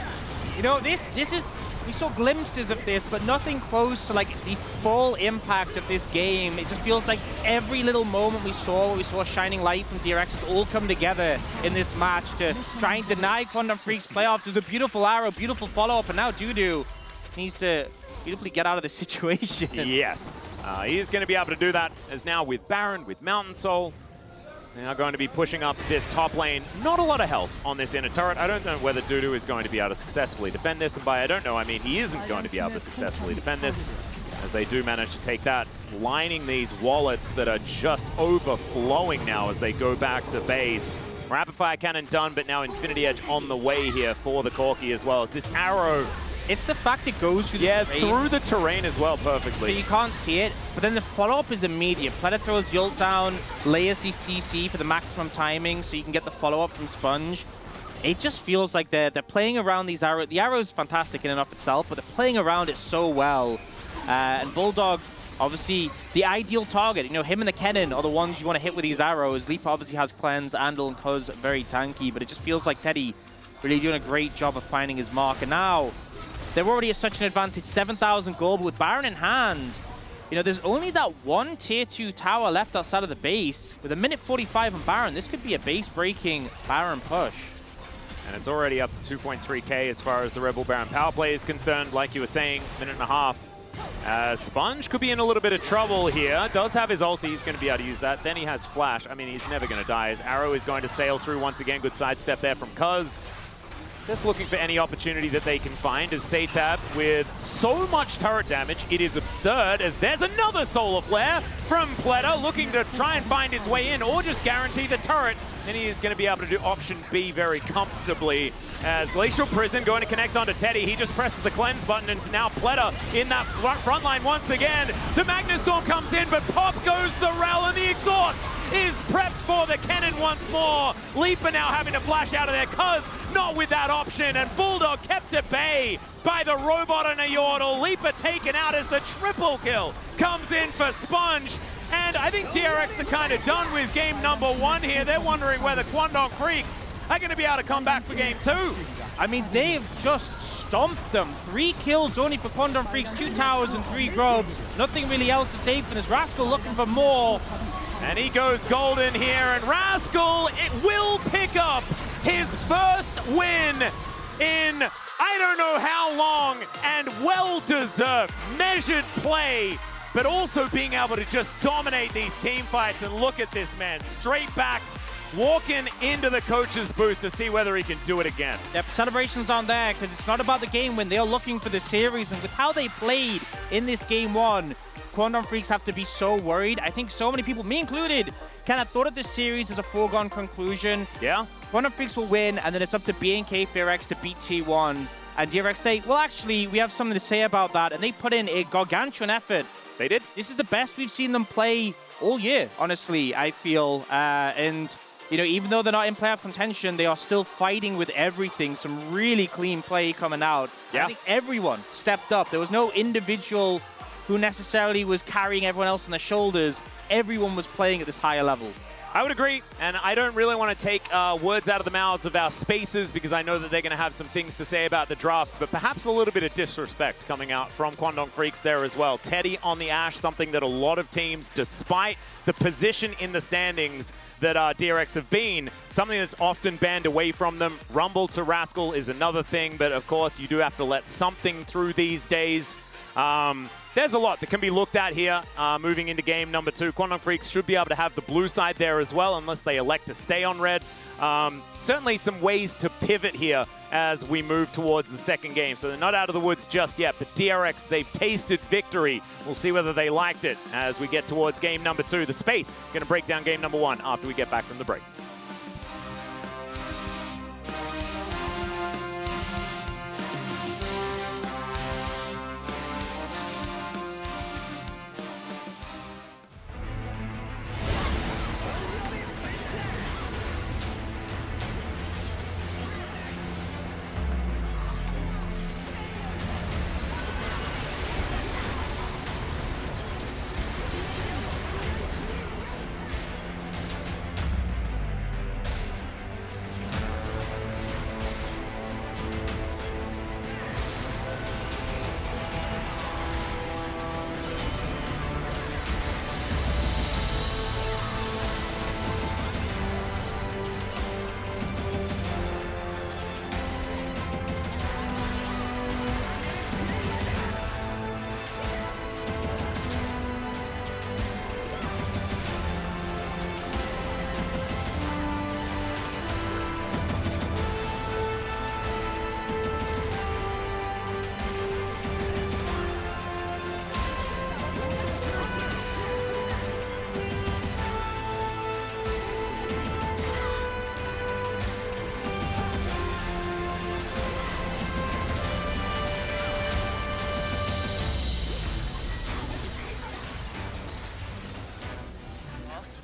You know, this is, we saw glimpses of this, but nothing close to like the full impact of this game. It just feels like every little moment we saw shining light from DRX has all come together in this match to try and deny Quantum Freaks playoffs. It was a beautiful arrow, beautiful follow-up, and now Dudu needs to beautifully get out of this situation. Yes. He's going to be able to do that as now with Baron, with Mountain Soul. Now going to be pushing up this top lane. Not a lot of health on this inner turret. I don't know whether Dudu is going to be able to successfully defend this. And by I don't know, I mean he isn't going to be able to successfully defend this, as they do manage to take that, lining these wallets that are just overflowing now as they go back to base. Rapid Fire Cannon done, but now Infinity Edge on the way here for the Corki as well as this arrow. It's the fact it goes through the terrain. Through the terrain as well, perfectly. So you can't see it, but then the follow-up is immediate. Pleta throws the ult down, layers the CC for the maximum timing so you can get the follow-up from Sponge. It just feels like they're playing around these arrows. The arrow is fantastic in and of itself, but they're playing around it so well. And Bulldog, obviously, the ideal target. You know, him and the Kennen are the ones you want to hit with these arrows. Leap obviously has Cleanse, Andal and Cuz very tanky, but it just feels like Teddy really doing a great job of finding his mark. And now, they're already at such an advantage, 7,000 gold, but with Baron in hand, you know, there's only that one tier 2 tower left outside of the base. With a minute 45 on Baron, this could be a base-breaking Baron push. And it's already up to 2.3k as far as the Rebel Baron power play is concerned. Like you were saying, minute and a half Sponge could be in a little bit of trouble here. Does have his ulti. He's going to be able to use that. Then he has flash. I mean, he's never going to die. His arrow is going to sail through once again. Good sidestep there from Cuz. Just looking for any opportunity that they can find as Satab with so much turret damage. It is absurd as there's another Solar Flare from Pleta looking to try and find his way in or just guarantee the turret. And he is going to be able to do option B very comfortably as Glacial Prison going to connect onto Teddy. He just presses the cleanse button and now Pleta in that front line once again. The Magnustorm comes in, but pop goes the Rel and the exhaust is prepped for the cannon once more. Leaper now having to flash out of there, Cuz not with that option, and Bulldog kept at bay by the robot and a Yordle. Leaper taken out as the triple kill comes in for Sponge. And I think DRX are kind of done with game number 1 here. They're wondering whether Kwangdong Freaks are going to be able to come back for game 2. I mean, they've just stomped them. 3 kills only for Kwangdong Freaks, 2 towers and 3 grubs. Nothing really else to say for this. Rascal looking for more. And he goes golden here, and Rascal, it will pick up his first win in I don't know how long, and well-deserved, measured play, but also being able to just dominate these team fights. And look at this man, straight backed, walking into the coach's booth to see whether he can do it again. Yep, celebrations on there, because it's not about the game win. They're looking for the series, and with how they played in this game 1, Kwangdong Freaks have to be so worried. I think so many people, me included, kind of thought of this series as a foregone conclusion. Yeah. Kwangdong Freaks will win, and then it's up to BNK DRX to beat T1. And DRX say, well, actually, we have something to say about that, and they put in a gargantuan effort. They did. This is the best we've seen them play all year, honestly, I feel. And, you know, even though they're not in playoff contention, they are still fighting with everything. Some really clean play coming out. Yeah. I think everyone stepped up. There was no individual who necessarily was carrying everyone else on their shoulders. Everyone was playing at this higher level. I would agree, and I don't really want to take words out of the mouths of our spacers because I know that they're going to have some things to say about the draft, but perhaps a little bit of disrespect coming out from Kwangdong Freaks there as well. Teddy on the Ashe, something that a lot of teams, despite the position in the standings that DRX have been, something that's often banned away from them. Rumble to Rascal is another thing, but of course you do have to let something through these days. There's a lot that can be looked at here moving into game number 2. Kwangdong Freaks should be able to have the blue side there as well, unless they elect to stay on red. Certainly some ways to pivot here as we move towards the second game. So they're not out of the woods just yet, but DRX, they've tasted victory. We'll see whether they liked it as we get towards game number 2. The Space going to break down game number 1 after we get back from the break.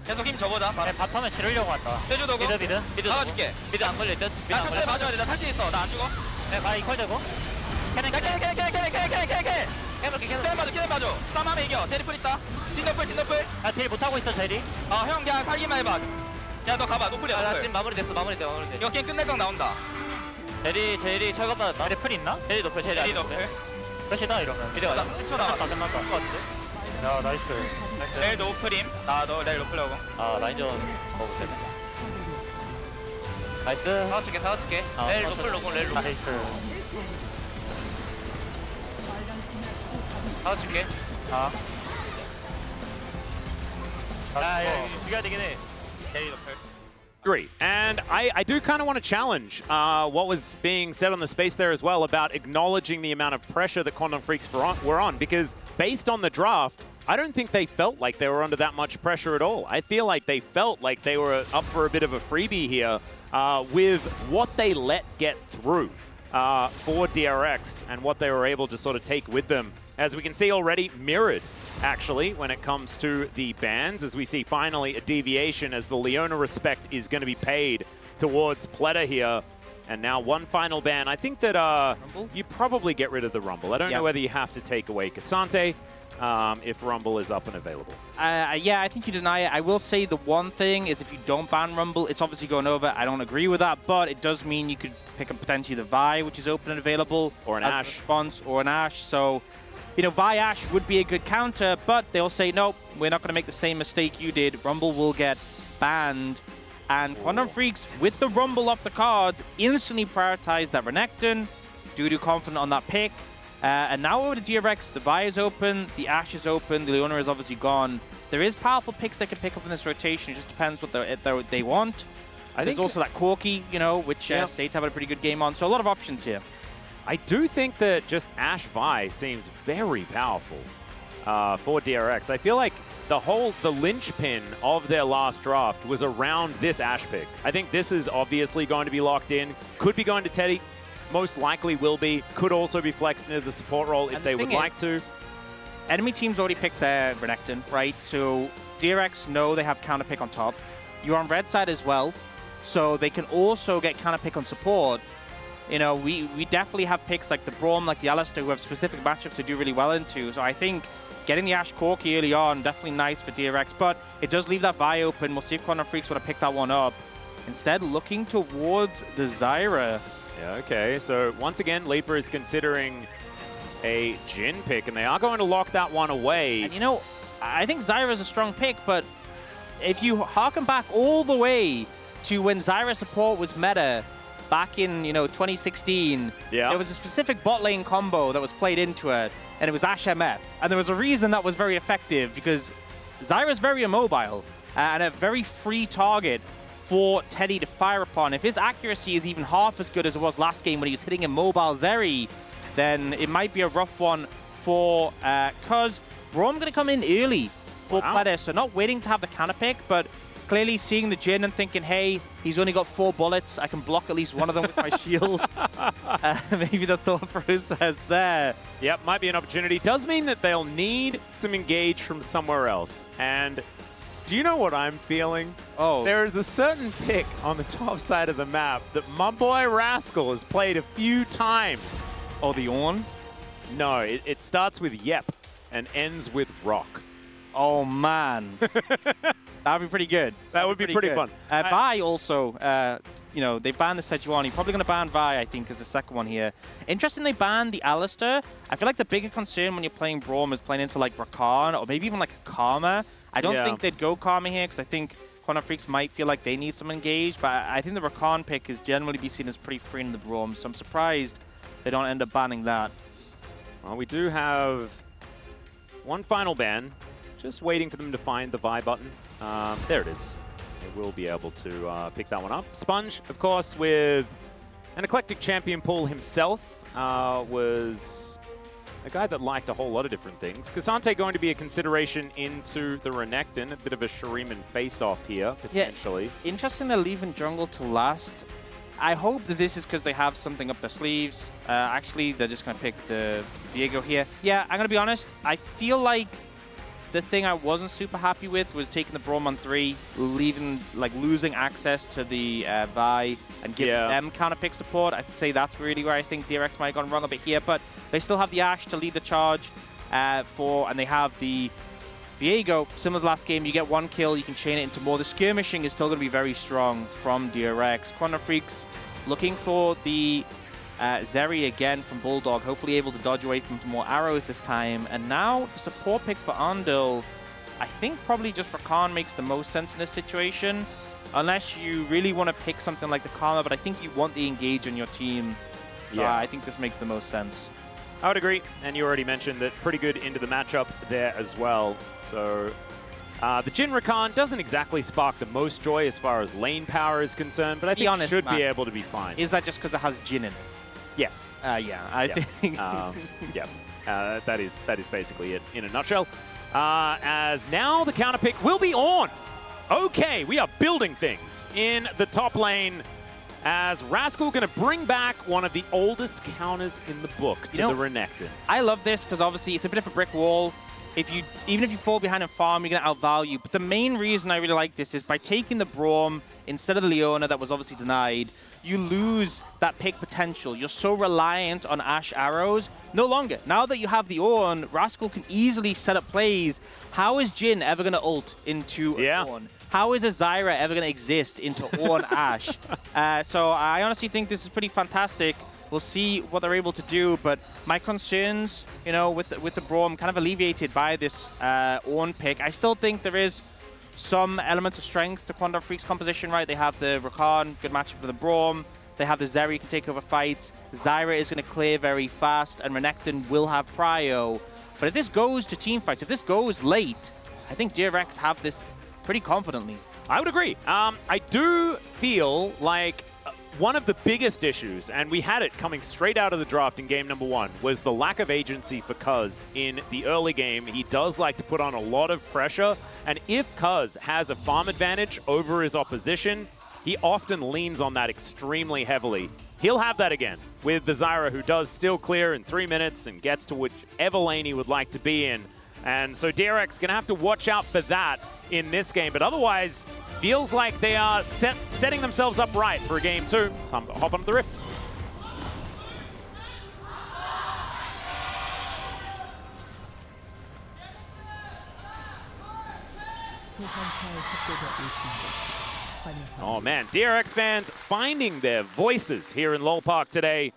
계속 힘 줘보자. 네, 바텀을 지르려고 한다. 세주 도구. 미드 잡아줄게. 미드 안 걸릴 듯. 미드 나 안 끝에 걸릴 맞아야 돼. 나 탈진 있어. 나 안 죽어. 네, 바로 이퀄 되고. 캐넨 캐 맞아. 캐 맞아. 싸움하면 이겨. 제리 풀 있다. 진노풀. 딜 못하고 있어, 제리. 형 그냥 살기만 해봐. 야 너 가봐. 노플이야. 나 노플. 지금 마무리됐어. 이거 게임 끝낼 건 나온다. 제리 철거 받았다. 제리 풀 있나? 제리 노플. 제리 노플. 끝이다, 이러면. 미드 가자. 10초 남았다. 끝났다. 야, 나이스. 레일 노플임. 나너 레일 노플려고. 아, 라인전 먹으세요. 나이스. 사와줄게. 레일 노플 로고 레일 노플. 나이스. 잡아줄게. 아. 야, 죽여야 되긴 해. 대리 높을. Agree. And I do kind of want to challenge what was being said on the space there as well about acknowledging the amount of pressure that Quantum Freaks were on, because based on the draft, I don't think they felt like they were under that much pressure at all. I feel like they felt like they were up for a bit of a freebie here with what they let get through for DRX and what they were able to sort of take with them. As we can see already, mirrored, actually, when it comes to the bans, as we see finally a deviation as the Leona respect is going to be paid towards Pleta here. And now one final ban. I think that you probably get rid of the Rumble. I don't know whether you have to take away Cassante if Rumble is up and available. Yeah, I think you deny it. I will say the one thing is if you don't ban Rumble, it's obviously going over. I don't agree with that, but it does mean you could pick up potentially the Vi, which is open and available. Or an Ashe. Response, or an Ashe. So, you know, Vi Ashe would be a good counter, but they'll say, nope, we're not going to make the same mistake you did. Rumble will get banned. And Quantum Freaks, with the Rumble off the cards, instantly prioritize that Renekton. Dudu confident on that pick. And now over to DRX, the Vi is open, the Ashe is open, the Leona is obviously gone. There is powerful picks they can pick up in this rotation. It just depends what they want. There's also that Corki, you know, which Sate have a pretty good game on. So a lot of options here. I do think that just Ashe Vi seems very powerful for DRX. I feel like the linchpin of their last draft was around this Ashe pick. I think this is obviously going to be locked in. Could be going to Teddy. Most likely will be. Could also be flexed into the support role if they would like to. Enemy teams already picked their Renekton, right? So DRX know they have counter pick on top. You're on red side as well, so they can also get counter pick on support. You know, we definitely have picks like the Braum, like the Alistar, who have specific matchups to do really well into. So I think getting the Ashe Corki early on, definitely nice for DRX, but it does leave that Vi open. We'll see if Quantum Freaks want to pick that one up. Instead, looking towards the Zyra. Yeah, okay. So once again, Leaper is considering a Jhin pick, and they are going to lock that one away. And you know, I think Zyra is a strong pick, but if you harken back all the way to when Zyra support was meta, back in, 2016, there was a specific bot lane combo that was played into it, and it was Ashe MF. And there was a reason that was very effective, because Zyra is very immobile and a very free target for Teddy to fire upon. If his accuracy is even half as good as it was last game when he was hitting immobile Zeri, then it might be a rough one for Cuz. Braum going to come in early for Pleta, so not waiting to have the counter pick, but clearly seeing the Jhin and thinking, hey, he's only got 4 bullets. I can block at least one of them with my shield. Maybe the thought process there. Yep, might be an opportunity. Does mean that they'll need some engage from somewhere else. And do you know what I'm feeling? Oh. There is a certain pick on the top side of the map that my boy Rascal has played a few times. Oh, the Ornn? No, it starts with Yep and ends with Rock. Oh, man. That would be pretty good. That would be pretty fun. Vi also, they banned the Sejuani. Probably going to ban Vi, I think, as the second one here. Interesting, they banned the Alistar. I feel like the bigger concern when you're playing Braum is playing into like Rakan or maybe even like a Karma. I don't think they'd go Karma here because I think Quantum Freaks might feel like they need some engage. But I think the Rakan pick is generally be seen as pretty free in the Braum. So I'm surprised they don't end up banning that. Well, we do have one final ban. Just waiting for them to find the Vi button. There it is. They will be able to pick that one up. Sponge, of course, with an eclectic champion pool himself, was a guy that liked a whole lot of different things. Cassante going to be a consideration into the Renekton. A bit of a Shuriman face-off here, potentially. Yeah, interesting they're leaving jungle to last. I hope that this is because they have something up their sleeves. Actually, they're just going to pick the Viego here. Yeah, I'm going to be honest. I feel like the thing I wasn't super happy with was taking the Braum on 3, losing access to the Vi and giving them counter pick support. I'd say that's really where I think DRX might have gone wrong a bit here, but they still have the Ashe to lead the charge and they have the Viego. Similar to last game, you get 1 kill, you can chain it into more. The skirmishing is still going to be very strong from DRX. Quantum Freaks looking for the Zeri again from Bulldog, hopefully able to dodge away from some more arrows this time. And now the support pick for Andil, I think probably just Rakan makes the most sense in this situation. Unless you really want to pick something like the Karma, but I think you want the engage on your team. So I think this makes the most sense. I would agree, and you already mentioned that pretty good into the matchup there as well. So the Jhin Rakan doesn't exactly spark the most joy as far as lane power is concerned, but I think it should be able to be fine. Is that just because it has Jhin in it? Yes. Yeah, I think. That is basically it in a nutshell. As now the counter pick will be on. Okay, we are building things in the top lane. As Rascal going to bring back one of the oldest counters in the book to the Renekton. I love this because obviously it's a bit of a brick wall. Even if you fall behind and farm, you're going to outvalue. But the main reason I really like this is by taking the Braum instead of the Leona that was obviously denied, you lose that pick potential. You're so reliant on Ashe arrows. No longer. Now that you have the Ornn, Rascal can easily set up plays. How is Jhin ever going to ult into Ornn? How is a Zyra ever going to exist into Ornn Ashe? So I honestly think this is pretty fantastic. We'll see what they're able to do, but my concerns, you know, with the Braum kind of alleviated by this Ornn pick. I still think there is some elements of strength to Quantum Freak's composition, right? They have the Rakan, good matchup for the Braum. They have the Zeri, can take over fights. Zyra is going to clear very fast, and Renekton will have prio. But if this goes to team fights, if this goes late, I think DRX have this pretty confidently. I would agree. I do feel like one of the biggest issues, and we had it coming straight out of the draft in game number 1, was the lack of agency for Cuz in the early game. He does like to put on a lot of pressure, and if Cuz has a farm advantage over his opposition, he often leans on that extremely heavily. He'll have that again with the Zyra, who does still clear in 3 minutes and gets to whichever lane he would like to be in. And so DRX going to have to watch out for that in this game, but otherwise, feels like they are setting themselves up right for game 2. So I'm hop onto the Rift. Oh man, DRX fans finding their voices here in LoL Park today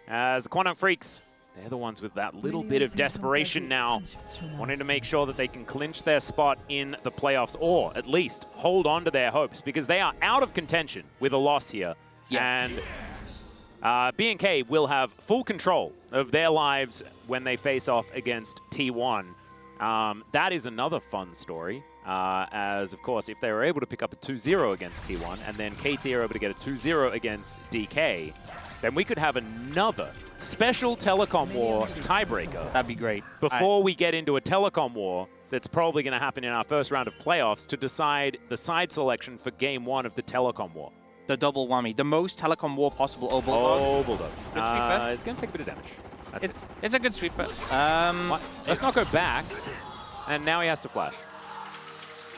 as the Quantum Freaks, they're the ones with that little bit of desperation now, wanting to make sure that they can clinch their spot in the playoffs, or at least hold on to their hopes, because they are out of contention with a loss here. Yeah. And B&K will have full control of their lives when they face off against T1. That is another fun story, as of course, if they were able to pick up a 2-0 against T1, and then KT are able to get a 2-0 against DK, then we could have another special telecom war tiebreaker. That'd be great. Before we get into a telecom war that's probably going to happen in our first round of playoffs to decide the side selection for game 1 of the telecom war. The double whammy. The most telecom war possible. Oh, Bulldog. Oh, Bulldog. It's going to take a bit of damage. It's a good sweeper. Let's not go back. And now he has to flash.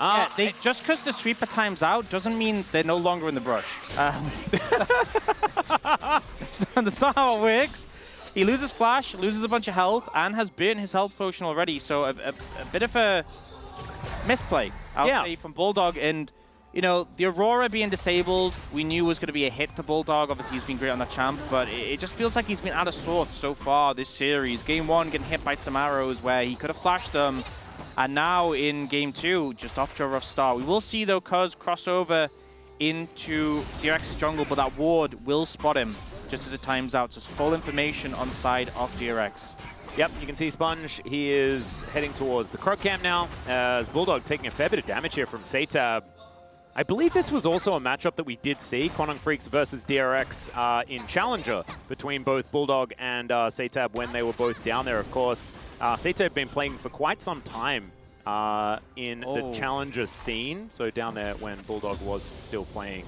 Yeah, just because the sweeper times out doesn't mean they're no longer in the brush. That's not how it works. He loses flash, loses a bunch of health, and has burnt his health potion already. So a bit of a misplay, I'll say, from Bulldog. And, you know, the Aurora being disabled, we knew was going to be a hit to Bulldog. Obviously, he's been great on the champ, but it just feels like he's been out of sorts so far this series. Game 1, getting hit by some arrows where he could have flashed them. And now in game 2, just off to a rough start. We will see, though, Cuz cross over into DRX's jungle, but that ward will spot him just as it times out. So it's full information on side of DRX. Yep, you can see Sponge. He is heading towards the Croc camp now, as Bulldog taking a fair bit of damage here from Satab. I believe this was also a matchup that we did see, Quantum Freaks versus DRX in Challenger, between both Bulldog and Satab when they were both down there, of course. Satab had been playing for quite some time in the Challenger scene, so down there when Bulldog was still playing.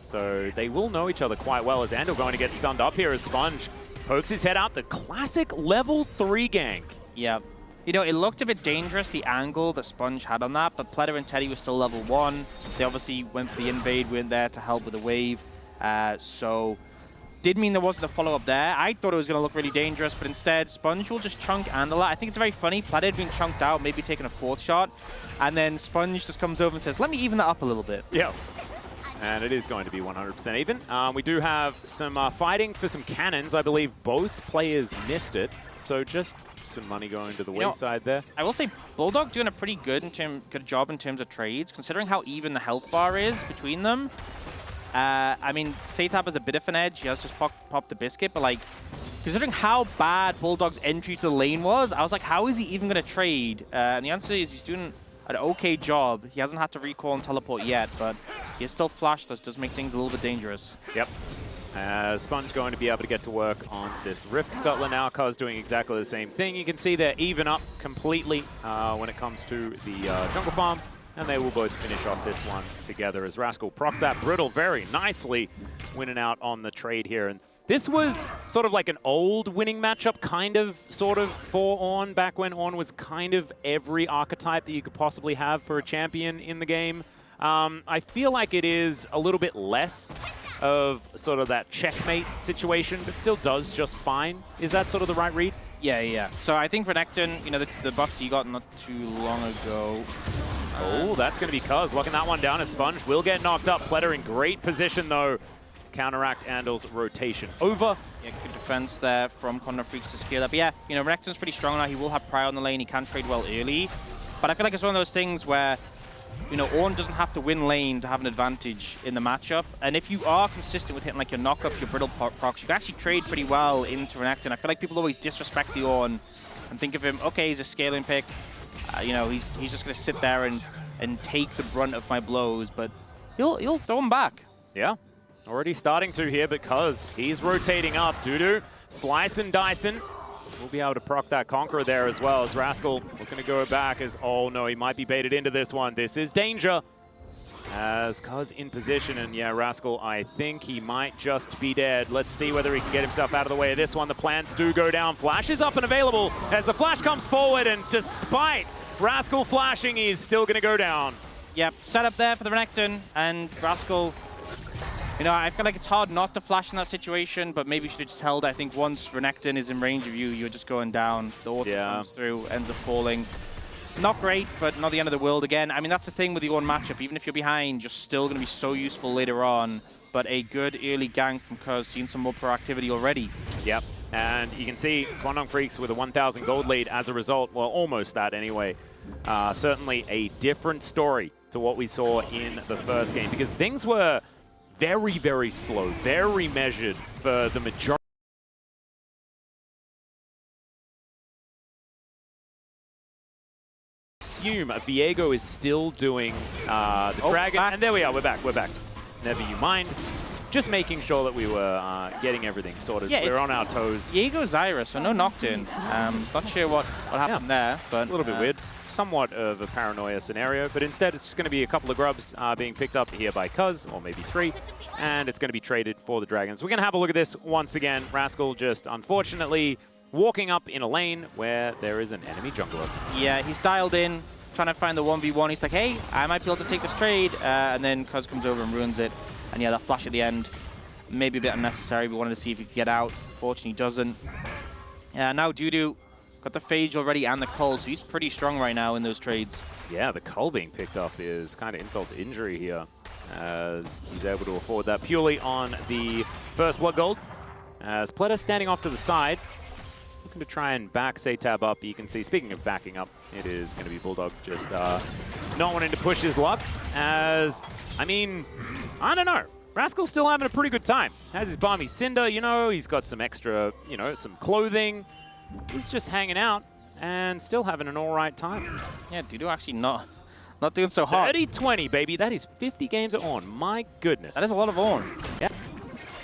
So they will know each other quite well, as Andal going to get stunned up here as Sponge pokes his head out. The classic level 3 gank. Yeah. You know, it looked a bit dangerous, the angle that Sponge had on that, but Pletter and Teddy were still level 1. They obviously went for the invade, went there to help with the wave. So did mean there wasn't a follow-up there. I thought it was going to look really dangerous, but instead, Sponge will just chunk Andala. I think it's very funny. Pletter had been chunked out, maybe taking a 4th shot, and then Sponge just comes over and says, let me even that up a little bit. Yeah. And it is going to be 100% even. We do have some fighting for some cannons. I believe both players missed it. So just some money going to the wayside there. I will say Bulldog doing a pretty good job in terms of trades, considering how even the health bar is between them. I mean, Satab has a bit of an edge. He has just popped the biscuit, but like considering how bad Bulldog's entry to the lane was, I was like, how is he even going to trade? And the answer is he's doing an okay job. He hasn't had to recall and teleport yet, but he has still flashed. That does make things a little bit dangerous. Yep. Sponge going to be able to get to work on this Rift Scuttler now. Cuz doing exactly the same thing. You can see they're even up completely when it comes to the jungle farm. And they will both finish off this one together as Rascal procs that Brittle very nicely, winning out on the trade here. And this was sort of like an old winning matchup, kind of, sort of, for Ornn, back when Ornn was kind of every archetype that you could possibly have for a champion in the game. I feel like it is a little bit less of sort of that checkmate situation, but still does just fine. Is that sort of the right read? Yeah. So I think Renekton, you know, the buffs he got not too long ago. Oh, that's going to be Cuz locking that one down as Sponge will get knocked up. Pletter in great position, though. Counteract Andel's rotation over. Yeah, good defense there from Condor Freaks to secure that. But yeah, you know, Renekton's pretty strong now. He will have Pry on the lane. He can trade well early. But I feel like it's one of those things where, you know, Ornn doesn't have to win lane to have an advantage in the matchup. And if you are consistent with hitting like your knockups, your Brittle procs, you can actually trade pretty well into Renekton. I feel like people always disrespect the Ornn and think of him, okay, he's a scaling pick. You know, he's just going to sit there and take the brunt of my blows, but he'll throw him back. Yeah, already starting to here because he's rotating up. Dudu, slice and dicing. We'll be able to proc that Conqueror there as well as Rascal looking to go back as, oh no, he might be baited into this one. This is danger. As Cuz in position, and yeah, Rascal, I think he might just be dead. Let's see whether he can get himself out of the way of this one. The plants do go down. Flash is up and available as the flash comes forward, and despite Rascal flashing, he's still going to go down. Yep, set up there for the Renekton, and Rascal, you know, I feel like it's hard not to flash in that situation, but maybe you should have just held. I think once Renekton is in range of you, you're just going down. The auto comes through, ends up falling. Not great, but not the end of the world again. I mean, that's the thing with the Ornn matchup. Even if you're behind, you're still going to be so useful later on. But a good early gank from Cuz, seeing some more proactivity already. Yep, and you can see Kwangdong Freaks with a 1,000 gold lead as a result. Well, almost that anyway. Certainly a different story to what we saw in the first game, because things were very, very slow, very measured for the majority. Assume Viego is still doing the dragon, and there we are, we're back. Never you mind. Just making sure that we were getting everything sorted. Yeah, we're on our toes. Viego's Iris, so no Nocturne. Not sure what happened there, but a little bit weird. Somewhat of a paranoia scenario, but instead it's just going to be a couple of grubs being picked up here by Cuz, or maybe 3, and it's going to be traded for the dragons. We're going to have a look at this once again. Rascal just unfortunately walking up in a lane where there is an enemy jungler. Yeah, he's dialed in, trying to find the 1v1. He's like, hey, I might be able to take this trade, and then Cuz comes over and ruins it. And yeah, that flash at the end, maybe a bit unnecessary. We wanted to see if he could get out. Fortunately, he doesn't. Now Dudu got the Phage already and the Cull, so he's pretty strong right now in those trades. Yeah, the Cull being picked up is kind of insult to injury here, as he's able to afford that purely on the first blood gold. As Pletter standing off to the side, looking to try and back Satab up. You can see, speaking of backing up, it is going to be Bulldog just not wanting to push his luck, as, I mean, I don't know. Rascal's still having a pretty good time. Has his Balmy Cinder, you know, he's got some extra, you know, some clothing. He's just hanging out and still having an all right time. Yeah, Dudu actually not doing so hard. 30-20, baby. That is 50 games of Ornn. My goodness. That is a lot of Ornn. Yeah.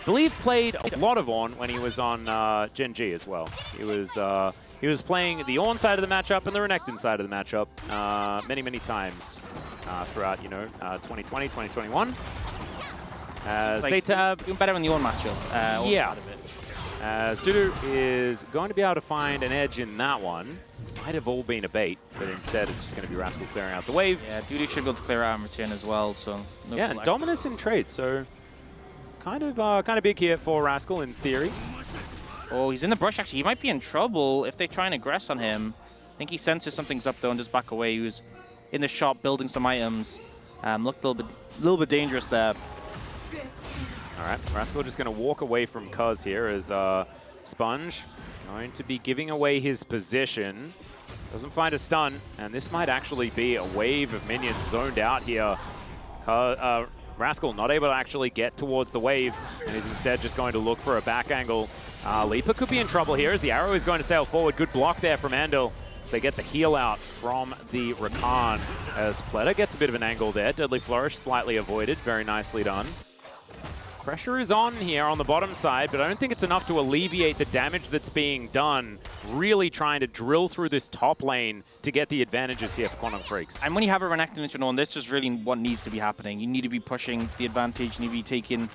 Believe played a lot of Ornn when he was on Gen G as well. He was playing the Ornn side of the matchup and the Renekton side of the matchup many, many times throughout, you know, 2020, 2021. Like, Satab doing better in the Ornn matchup. Yeah. As Dudu is going to be able to find an edge in that one. Might have all been a bait, but instead it's just going to be Rascal clearing out the wave. Yeah, Dudu should be able to clear out in return as well. So no yeah, and Dominus in trade, so kind of big here for Rascal in theory. Oh, he's in the brush actually. He might be in trouble if they try and aggress on him. I think he senses something's up though and just back away. He was in the shop building some items. Looked a little bit dangerous there. All right, Rascal just going to walk away from Cuz here as Sponge going to be giving away his position. Doesn't find a stun, and this might actually be a wave of minions zoned out here. Rascal not able to actually get towards the wave, and is instead just going to look for a back angle Leaper could be in trouble here as the arrow is going to sail forward. Good block there from Andal as they get the heal out from the Rakan. As Pleta gets a bit of an angle there. Deadly Flourish slightly avoided. Very nicely done. Pressure is on here on the bottom side, but I don't think it's enough to alleviate the damage that's being done. Really trying to drill through this top lane to get the advantages here for Quantum Freaks. And when you have a Renekton into known, this is really what needs to be happening. You need to be pushing the advantage, you need to be taking,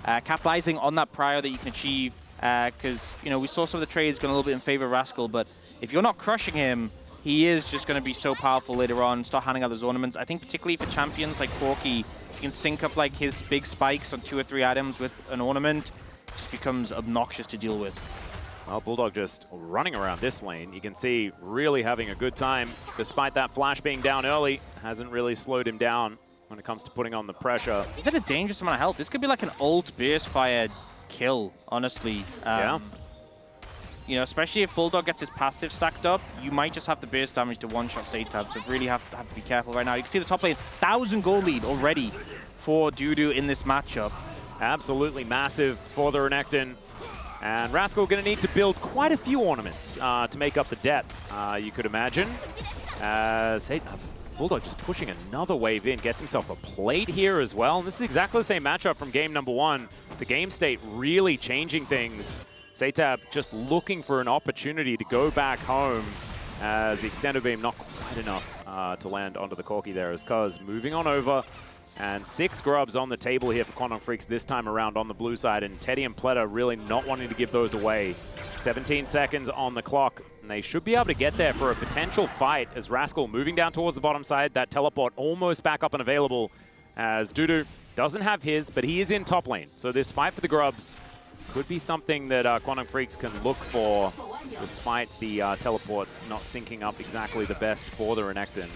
capitalizing on that prior that you can achieve. Because, you know, we saw some of the trades going a little bit in favor of Rascal, but if you're not crushing him, he is just going to be so powerful later on, start handing out those ornaments. I think particularly for champions like Corki, you can sync up like his big spikes on 2 or 3 items with an ornament. It just becomes obnoxious to deal with. Well, Bulldog just running around this lane. You can see really having a good time. Despite that flash being down early, hasn't really slowed him down when it comes to putting on the pressure. He's at a dangerous amount of health. This could be like an ult burst fire kill, honestly. Yeah. You know, especially if Bulldog gets his passive stacked up, you might just have to burst damage to one-shot Satab, so really have to be careful right now. You can see the top lane, 1,000 gold lead already for Dudu in this matchup. Absolutely massive for the Renekton. And Rascal going to need to build quite a few ornaments to make up the debt, you could imagine. As Bulldog just pushing another wave in, gets himself a plate here as well. And this is exactly the same matchup from game number 1. The game state really changing things. Satab just looking for an opportunity to go back home as the extended beam not quite enough to land onto the Corki there as Cuz moving on over. And 6 grubs on the table here for Quantum Freaks this time around on the blue side, and Teddy and Pleta really not wanting to give those away. 17 seconds on the clock, and they should be able to get there for a potential fight as Rascal moving down towards the bottom side. That teleport almost back up and available as Dudu doesn't have his, but he is in top lane. So this fight for the grubs could be something that Quantum Freaks can look for, despite the teleports not syncing up exactly the best for the Renekton.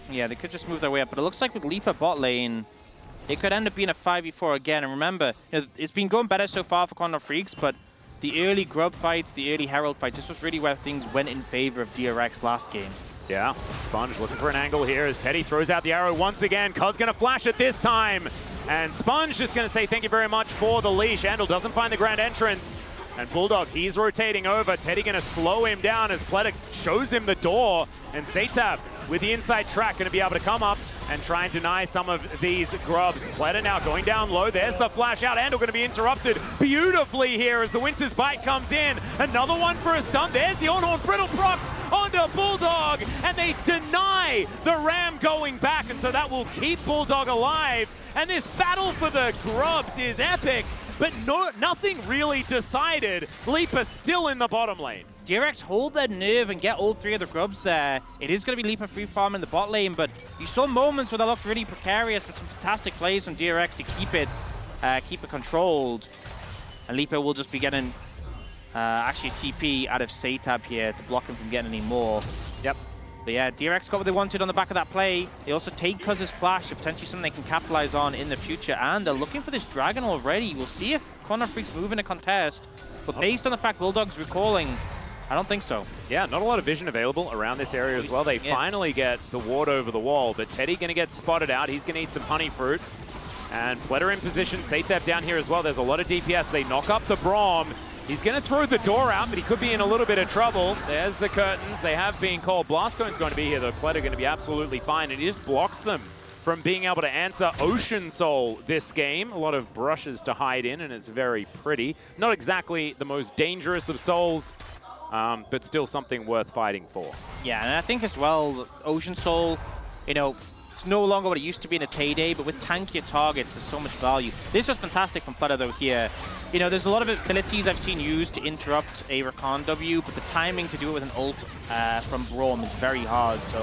Yeah, they could just move their way up, but it looks like with Leaper bot lane, it could end up being a 5v4 again. And remember, you know, it's been going better so far for Quantum Freaks, but the early Grub fights, the early Herald fights, this was really where things went in favor of DRX last game. Yeah, Sponge looking for an angle here as Teddy throws out the arrow once again. Cuz going to flash it this time. And Sponge just going to say thank you very much for the leash. Andal doesn't find the grand entrance. And Bulldog, he's rotating over. Teddy going to slow him down as Pleta shows him the door. And Satab with the inside track going to be able to come up and try and deny some of these grubs. Pleta now going down low. There's the flash out. Andal going to be interrupted beautifully here as the Winter's Bite comes in. Another one for a stun. There's the on-horn brittle proc onto Bulldog. And they deny the Ram going back. And so that will keep Bulldog alive. And this battle for the grubs is epic. But nothing really decided. Leaper still in the bottom lane. DRX hold their nerve and get all 3 of the grubs there. It is going to be Leaper free farm in the bot lane, but you saw moments where that looked really precarious, but some fantastic plays from DRX to keep it controlled. And Leaper will just be getting actually a TP out of Satab here to block him from getting any more. Yep. But yeah, DRX got what they wanted on the back of that play. They also take Cuz's flash, so potentially something they can capitalize on in the future. And they're looking for this dragon already. We'll see if Quantum Freaks move in a contest. But based on the fact Bulldog's recalling, I don't think so. Yeah, not a lot of vision available around this area as well. They finally get the ward over the wall, but Teddy going to get spotted out. He's going to eat some honey fruit. And Pleta in position. Satab down here as well. There's a lot of DPS. They knock up the Braum. He's going to throw the door out, but he could be in a little bit of trouble. There's the curtains. They have been called. Blastcone's going to be here, though. Pleta going to be absolutely fine, and he just blocks them from being able to answer Ocean Soul this game. A lot of brushes to hide in, and it's very pretty. Not exactly the most dangerous of souls, but still something worth fighting for. Yeah, and I think as well, Ocean Soul, you know, it's no longer what it used to be in its heyday, but with tankier targets, there's so much value. This was fantastic from Pleta, though, here. You know, there's a lot of abilities I've seen used to interrupt a Rakan W, but the timing to do it with an ult from Braum is very hard, so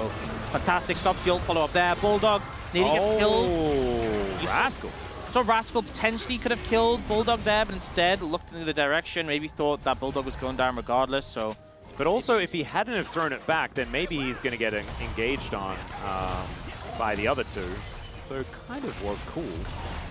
fantastic. Stops the ult follow-up there. Bulldog nearly gets killed. Rascal. So Rascal potentially could have killed Bulldog there, but instead looked in the direction, maybe thought that Bulldog was going down regardless, so... But also, if he hadn't have thrown it back, then maybe he's going to get engaged on by the other 2. So it kind of was cool.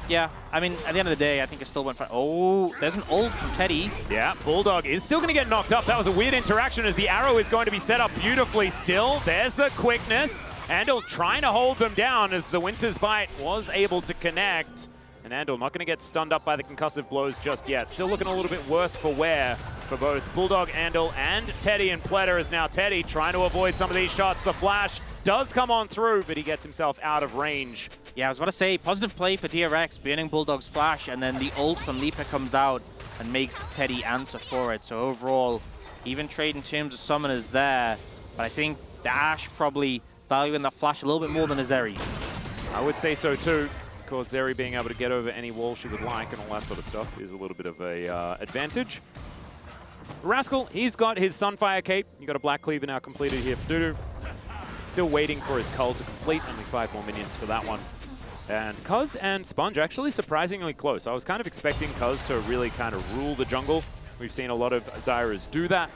Yeah, I mean, at the end of the day, I think it still went for... Oh, there's an ult from Teddy. Yeah, Bulldog is still going to get knocked up. That was a weird interaction as the arrow is going to be set up beautifully still. There's the quickness. Andal trying to hold them down as the Winter's Bite was able to connect. And Andal not going to get stunned up by the concussive blows just yet. Still looking a little bit worse for wear for both Bulldog, Andal, and Teddy. And Pletter is now Teddy trying to avoid some of these shots. The flash does come on through, but he gets himself out of range. Yeah, I was about to say, positive play for DRX, burning Bulldog's flash, and then the ult from Leaper comes out and makes Teddy answer for it. So overall, even trade in terms of summoners there, but I think the Ashe probably valuing that flash a little bit more than a Zeri. I would say so too. Of course, Zeri being able to get over any wall she would like and all that sort of stuff is a little bit of a advantage. Rascal, he's got his Sunfire cape. You got a Black Cleaver now completed here for Dudu. Still waiting for his cull to complete. Only 5 more minions for that one. And Cuz and Sponge actually surprisingly close. I was kind of expecting Cuz to really kind of rule the jungle. We've seen a lot of Zyras do that.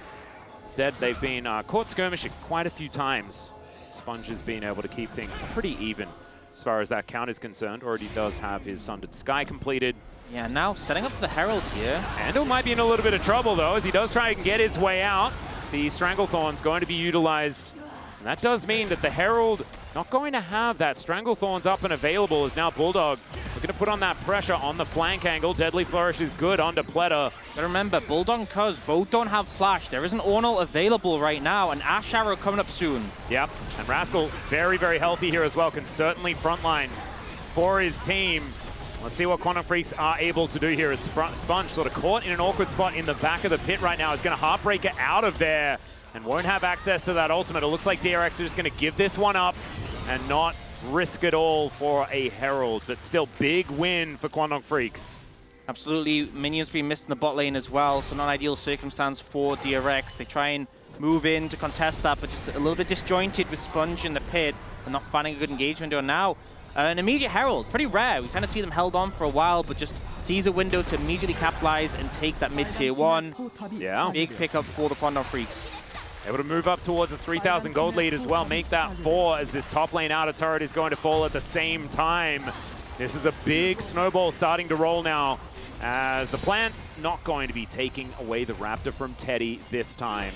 Instead, they've been caught skirmishing quite a few times. Sponge has been able to keep things pretty even as far as that count is concerned. Already does have his Sundered Sky completed. Yeah, now setting up the Herald here. Andal might be in a little bit of trouble though, as he does try and get his way out. The Stranglethorn's going to be utilized. And that does mean that the Herald not going to have that. Stranglethorn's up and available as now Bulldog looking to put on that pressure on the flank angle. Deadly Flourish is good onto Pletter. But remember, Bulldog and Cuz both don't have flash. There is an Ornal available right now, and Ashe Arrow coming up soon. Yep, and Rascal very, very healthy here as well. Can certainly frontline for his team. Let's see what Quantum Freaks are able to do here as Sponge sort of caught in an awkward spot in the back of the pit right now. Is going to Heartbreaker out of there and won't have access to that ultimate. It looks like DRX are just going to give this one up and not risk it all for a Herald, but still big win for Quantum Freaks. Absolutely, minions being missed in the bot lane as well, so not ideal circumstance for DRX. They try and move in to contest that, but just a little bit disjointed with Sponge in the pit and not finding a good engagement. And now, an immediate Herald, pretty rare. We tend to see them held on for a while, but just sees a window to immediately capitalize and take that mid-tier 1. Yeah. Big pickup for the Quantum Freaks. Able to move up towards a 3,000 gold lead as well, make that 4 as this top lane outer turret is going to fall at the same time. This is a big snowball starting to roll now, as the plant's not going to be taking away the Raptor from Teddy this time.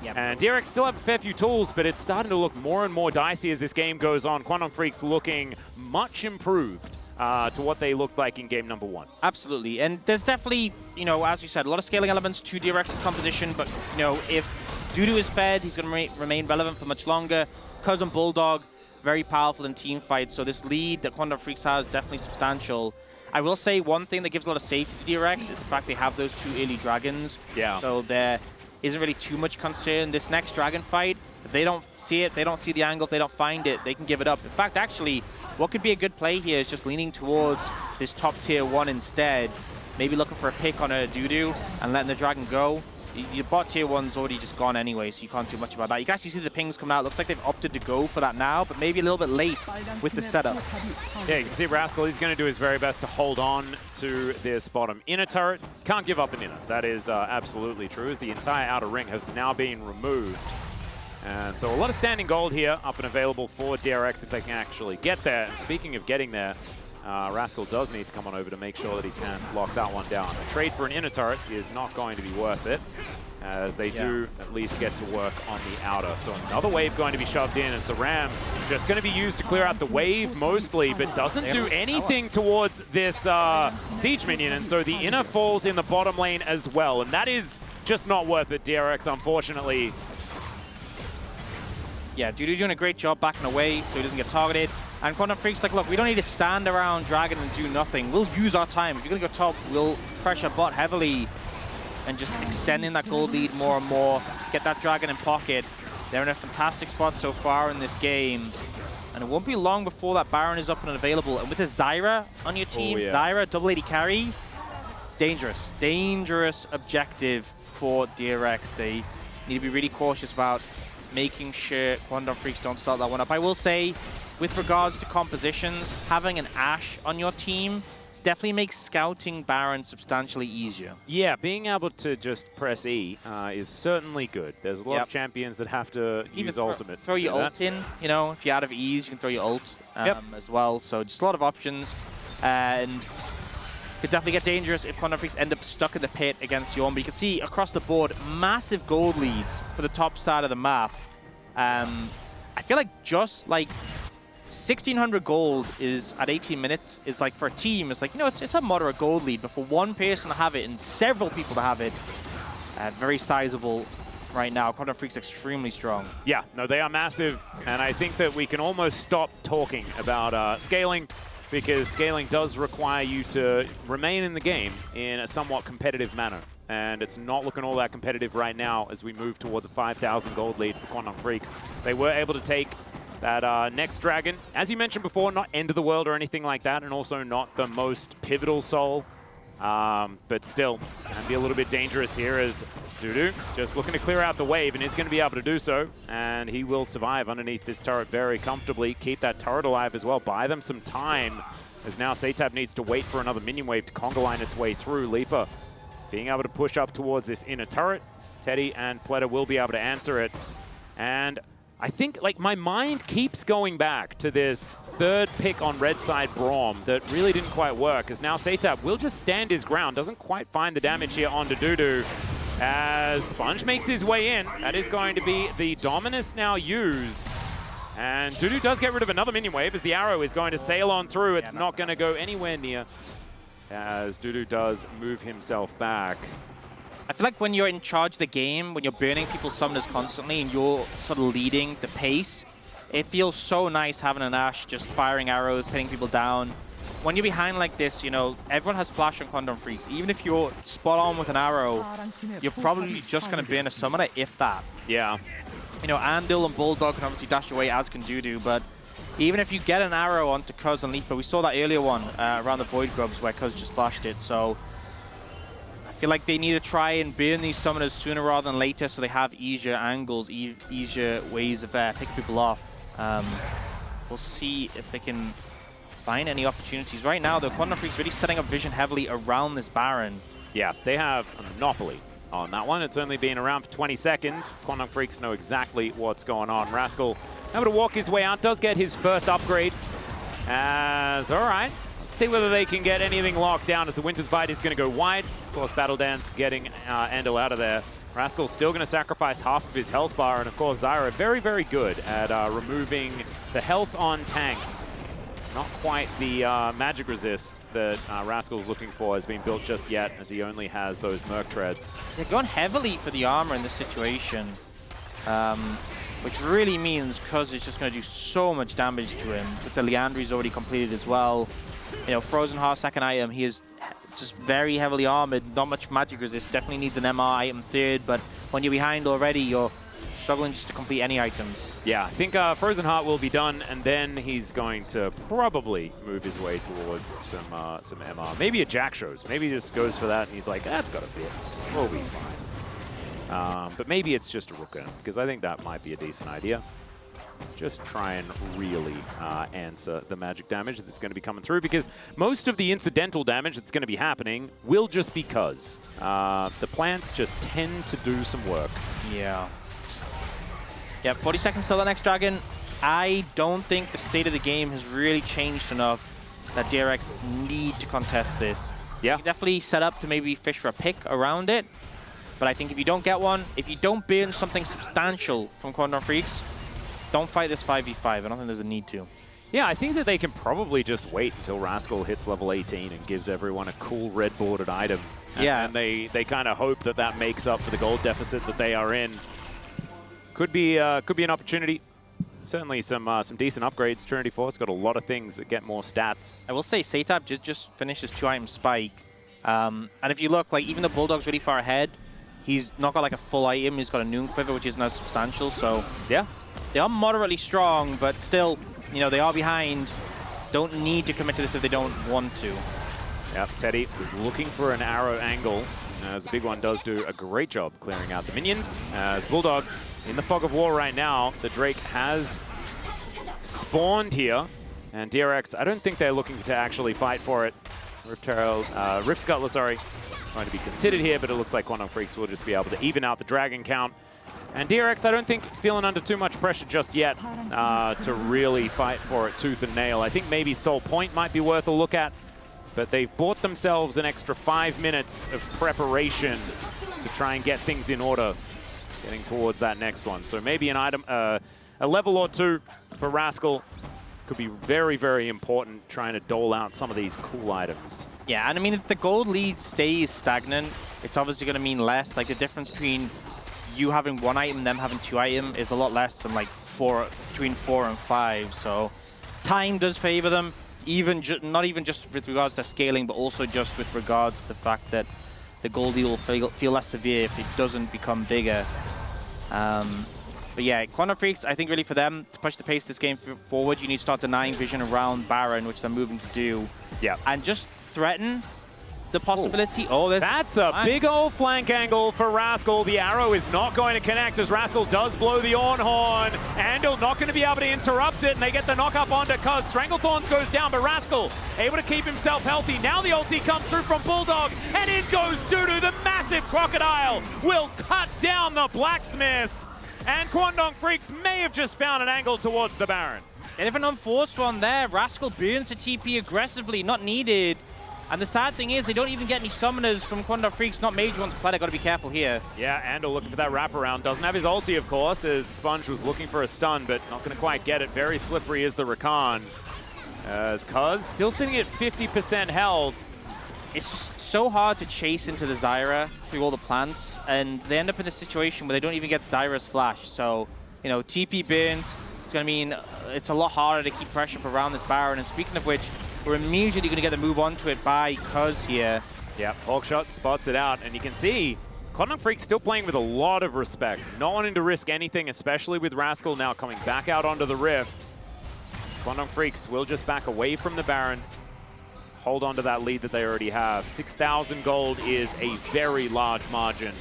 Yep. And DRX still have a fair few tools, but it's starting to look more and more dicey as this game goes on. Quantum Freaks looking much improved to what they looked like in game number 1. Absolutely, and there's definitely, you know, as you said, a lot of scaling elements to DRX's composition, but, you know, if Dudu is fed, he's going to remain relevant for much longer. Cuz and Bulldog, very powerful in team fights, so this lead that Quantum Freaks has is definitely substantial. I will say one thing that gives a lot of safety to DRX is the fact they have those 2 early dragons. Yeah. So there isn't really too much concern. This next dragon fight, if they don't see it, they don't see the angle, if they don't find it, they can give it up. In fact, actually, what could be a good play here is just leaning towards this top tier 1 instead. Maybe looking for a pick on a Dudu and letting the dragon go. Your bot tier 1's already just gone anyway, so you can't do much about that. You guys, you see the pings coming out. Looks like they've opted to go for that now, but maybe a little bit late with the setup. Yeah, you can see Rascal, he's going to do his very best to hold on to this bottom inner turret. Can't give up an inner. That is absolutely true, as the entire outer ring has now been removed. And so a lot of standing gold here up and available for DRX if they can actually get there. And speaking of getting there, Rascal does need to come on over to make sure that he can lock that one down. A trade for an inner turret is not going to be worth it, as they do at least get to work on the outer. So another wave going to be shoved in as the Ram just going to be used to clear out the wave mostly, but doesn't do anything towards this siege minion. And so the inner falls in the bottom lane as well. And that is just not worth it, DRX, unfortunately. Yeah, Dudu doing a great job backing away so he doesn't get targeted. And Quantum Freaks like, look, we don't need to stand around Dragon and do nothing. We'll use our time. If you're going to go top, we'll pressure bot heavily and just extending that gold lead more and more. Get that Dragon in pocket. They're in a fantastic spot so far in this game. And it won't be long before that Baron is up and available. And with a Zyra on your team, Zyra, double AD carry, dangerous. Dangerous objective for DRX. They need to be really cautious about making sure Quantum Freaks don't start that one up. I will say, with regards to compositions, having an Ashe on your team definitely makes scouting Baron substantially easier. Yeah, being able to just press E is certainly good. There's a lot of champions that have to use ultimates. Throw your ult in, you know, if you're out of ease, you can throw your ult as well. So just a lot of options. And could definitely get dangerous if Quantum Freaks end up stuck in the pit against Yorn. But you can see across the board, massive gold leads for the top side of the map. I feel like just like 1600 gold is at 18 minutes is like for a team, it's like, you know, it's a moderate gold lead, but for one person to have it and several people to have it, very sizable right now. Quantum Freak's extremely strong. Yeah, no, they are massive, and I think that we can almost stop talking about scaling, because scaling does require you to remain in the game in a somewhat competitive manner. And it's not looking all that competitive right now as we move towards a 5,000 gold lead for Quantum Freaks. They were able to take that next dragon. As you mentioned before, not end of the world or anything like that, and also not the most pivotal soul. But still, can be a little bit dangerous here as Dudu just looking to clear out the wave and is going to be able to do so. And he will survive underneath this turret very comfortably. Keep that turret alive as well. Buy them some time, as now Satab needs to wait for another minion wave to conga line its way through. Leaper being able to push up towards this inner turret. Teddy and Pleta will be able to answer it. And I think, like, my mind keeps going back to this third pick on red side Braum that really didn't quite work, as now Satab will just stand his ground, doesn't quite find the damage here onto Dudu, as Sponge makes his way in. That is going to be the Dominus now used. And Dudu does get rid of another minion wave as the arrow is going to sail on through. It's not going to go anywhere near, as Dudu does move himself back. I feel like when you're in charge of the game, when you're burning people's summoners constantly and you're sort of leading the pace, it feels so nice having an Ashe just firing arrows, pinning people down. When you're behind like this, you know, everyone has flash on Quantum Freaks. Even if you're spot on with an arrow, you're probably just going to burn a summoner, if that. Yeah. You know, Andil and Bulldog can obviously dash away, as can Dudu, but even if you get an arrow onto Cuz and Leaper, we saw that earlier one around the Void Grubs where Cuz just flashed it, so I feel like they need to try and burn these summoners sooner rather than later so they have easier angles, easier ways of picking people off. We'll see if they can find any opportunities. Right now, the Quantum Freaks really setting up vision heavily around this Baron. Yeah, they have a monopoly on that one. It's only been around for 20 seconds. Quantum Freaks know exactly what's going on. Rascal able to walk his way out, does get his first upgrade. As, all right, let's see whether they can get anything locked down as the Winter's Bite is going to go wide. Of course, Battle Dance getting Andal out of there. Rascal still going to sacrifice half of his health bar, and of course Zyra very, very good at removing the health on tanks. Not quite the magic resist that Rascal's looking for has been built just yet, as he only has those Merc Treads. They're going heavily for the armor in this situation, which really means Cuz is just going to do so much damage to him. With the Liandry's already completed as well. You know, Frozen Heart second item, he is just very heavily armored, not much magic resist, definitely needs an MR item third, but when you're behind already, you're struggling just to complete any items. Yeah, I think Frozen Heart will be done, and then he's going to probably move his way towards some MR. Maybe a Jack shows. Maybe he just goes for that, and he's like, that's got to be it. We'll be fine. But maybe it's just a Rook Earn, because I think that might be a decent idea. Just try and really answer the magic damage that's going to be coming through, because most of the incidental damage that's going to be happening will just be Cuz. The plants just tend to do some work. Yeah. Yeah, 40 seconds till the next dragon. I don't think the state of the game has really changed enough that DRX need to contest this. Yeah. You definitely set up to maybe fish for a pick around it, but I think if you don't get one, if you don't burn something substantial from Quantum Freaks, don't fight this 5v5. I don't think there's a need to. Yeah, I think that they can probably just wait until Rascal hits level 18 and gives everyone a cool red bordered item. Yeah. And they kind of hope that that makes up for the gold deficit that they are in. Could be an opportunity. Certainly some decent upgrades. Trinity Force got a lot of things that get more stats. I will say Satab just finished his 2-item spike. And if you look, like, even the Bulldog's really far ahead. He's not got like a full item. He's got a Noon Quiver, which isn't as substantial. So yeah, they are moderately strong, but still, you know, they are behind. Don't need to commit to this if they don't want to. Yep, Teddy was looking for an arrow angle, as the big one does do a great job clearing out the minions. As Bulldog in the fog of war right now, the Drake has spawned here, and DRX, I don't think they're looking to actually fight for it. Rift Scuttler, sorry, going to be considered here, but it looks like Quantum Freaks will just be able to even out the dragon count. And DRX, I don't think feeling under too much pressure just yet to really fight for it tooth and nail. I think maybe Soul Point might be worth a look at, but they've bought themselves an extra 5 minutes of preparation to try and get things in order, getting towards that next one. So maybe an item, a level or two for Rascal. could be very, very important trying to dole out some of these cool items. Yeah, and I mean, if the gold lead stays stagnant, it's obviously going to mean less. Like, the difference between you having 1 item and them having 2 items is a lot less than, like, between 4 and 5. So time does favor them, not even just with regards to scaling, but also just with regards to the fact that the gold lead will feel less severe if it doesn't become bigger. But yeah, Quantum Freaks, I think really for them to push the pace of this game forward, you need to start denying vision around Baron, which they're moving to do. Yeah. And just threaten the possibility. Oh, that's a big old flank angle for Rascal. The arrow is not going to connect as Rascal does blow the on horn. Andal not going to be able to interrupt it, and they get the knock up onto Cuz. Stranglethorns goes down, but Rascal able to keep himself healthy. Now the ulti comes through from Bulldog, and in goes Dudu. The massive crocodile will cut down the blacksmith. And Quantum Freaks may have just found an angle towards the Baron. And if an unforced one there, Rascal burns the TP aggressively, not needed. And the sad thing is, they don't even get any summoners from Quantum Freaks, not major ones played. I got to be careful here. Yeah, Andal looking for that wraparound. Doesn't have his ulti, of course, as Sponge was looking for a stun, but not going to quite get it. Very slippery is the Rakan. As Cuz still sitting at 50% health. It's so hard to chase into the Zyra through all the plants, and they end up in a situation where they don't even get Zyra's flash. So, you know, TP burned. It's going to mean it's a lot harder to keep pressure up around this Baron. And speaking of which, we're immediately going to get a move onto it by Cuz here. Yeah, Hawkshot spots it out, and you can see Quantum Freak still playing with a lot of respect, not wanting to risk anything, especially with Rascal now coming back out onto the Rift. Quantum Freaks will just back away from the Baron, hold on to that lead that they already have. 6,000 gold is a very large margin.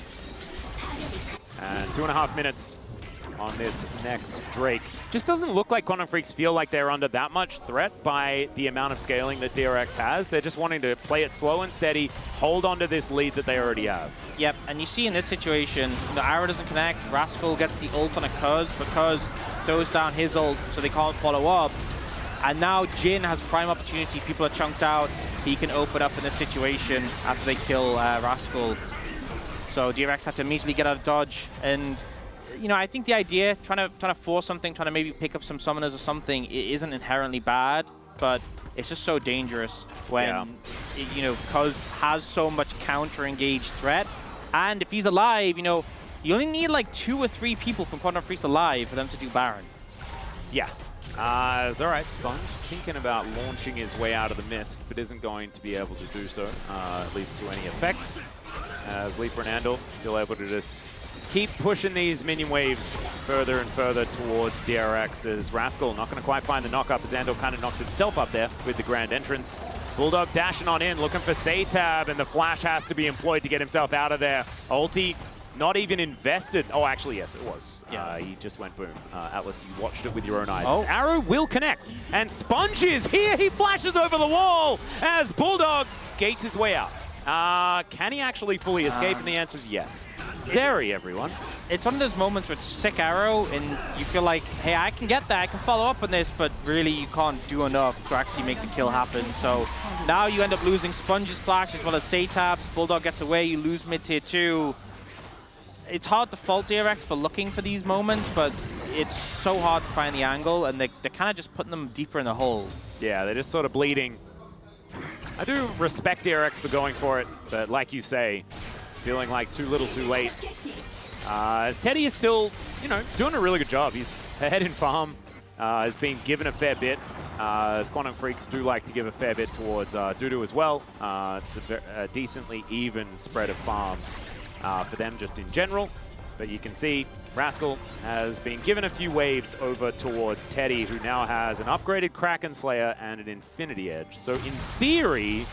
And 2.5 minutes on this next Drake. Just doesn't look like Quantum Freaks feel like they're under that much threat by the amount of scaling that DRX has. They're just wanting to play it slow and steady, hold on to this lead that they already have. Yep, and you see in this situation, the arrow doesn't connect, Rascal gets the ult on a Cuz, but Cuz throws down his ult so they can't follow up. And now Jin has prime opportunity, people are chunked out, he can open up in this situation after they kill Rascal. So DRX have to immediately get out of dodge, and you know, I think the idea, trying to force something, trying to maybe pick up some summoners or something, it isn't inherently bad, but it's just so dangerous when, you know, Cuz has so much counter-engaged threat. And if he's alive, you know, you only need like 2 or 3 people from Quantum Freaks alive for them to do Baron. Yeah. It's all right. Sponge thinking about launching his way out of the mist, but isn't going to be able to do so, at least to any effect. As Leaper and Andal still able to just keep pushing these minion waves further and further towards DRX, as Rascal not going to quite find the knock-up as Andal kind of knocks himself up there with the grand entrance. Bulldog dashing on in, looking for Satab, and the flash has to be employed to get himself out of there. Ulti not even invested. Oh, actually, yes, it was. Yeah. He just went boom. Atlas, you watched it with your own eyes. Oh. Arrow will connect, and Sponge is here. He flashes over the wall as Bulldog skates his way out. Can he actually fully escape? And the answer is yes. Zeri, everyone. It's one of those moments where it's sick arrow, and you feel like, hey, I can get that, I can follow up on this, but really you can't do enough to actually make the kill happen. So now you end up losing Sponge's flash as well as Satab's. Bulldog gets away, you lose mid-tier 2. It's hard to fault DRX for looking for these moments, but it's so hard to find the angle, and they're kind of just putting them deeper in the hole. Yeah, they're just sort of bleeding. I do respect DRX for going for it, but like you say, it's feeling like too little too late. As Teddy is still, you know, doing a really good job. He's ahead in farm, has been given a fair bit. As Quantum Freaks do like to give a fair bit towards Dudu as well. It's a decently even spread of farm for them just in general. But you can see Rascal has been given a few waves over towards Teddy, who now has an upgraded Kraken Slayer and an Infinity Edge. So in theory,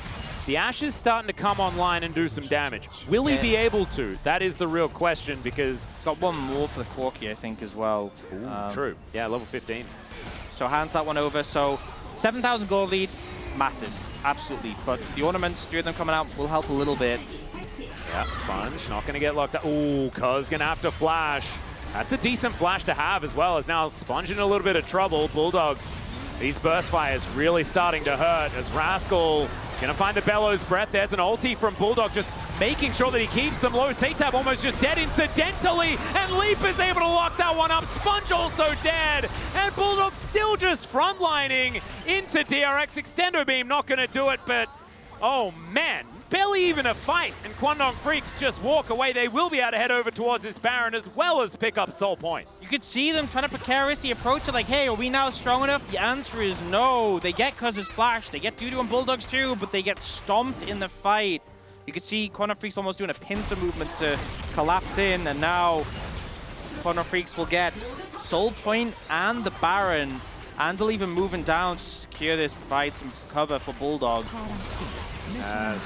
the Ashe is starting to come online and do some damage. Will he be able to? That is the real question, because it's got one more for the Corki, I think, as well. Ooh, true. Yeah, level 15. So hands that one over. So 7,000 gold lead, massive, absolutely. But the ornaments, 3 of them coming out, will help a little bit. Yeah, Sponge not going to get locked up. Ooh, Cuz going to have to flash. That's a decent flash to have as well, as now Sponge in a little bit of trouble. Bulldog, these burst fires really starting to hurt as Rascal going to find the Bellows Breath. There's an ulti from Bulldog, just making sure that he keeps them low. Satab almost just dead incidentally, and Leap is able to lock that one up. Sponge also dead, and Bulldog still just frontlining into DRX. Extendo Beam not going to do it, but oh man, barely even a fight, and Kwangdong Freaks just walk away. They will be able to head over towards this Baron as well as pick up Soul Point. You could see them trying to precariously approach it like, hey, are we now strong enough? The answer is no. They get Cuz's flash, they get Dudu and Bulldogs too, but they get stomped in the fight. You could see Kwangdong Freaks almost doing a pincer movement to collapse in, and now Kwangdong Freaks will get Soul Point and the Baron, and they'll even moving down to secure this, provide some cover for Bulldog.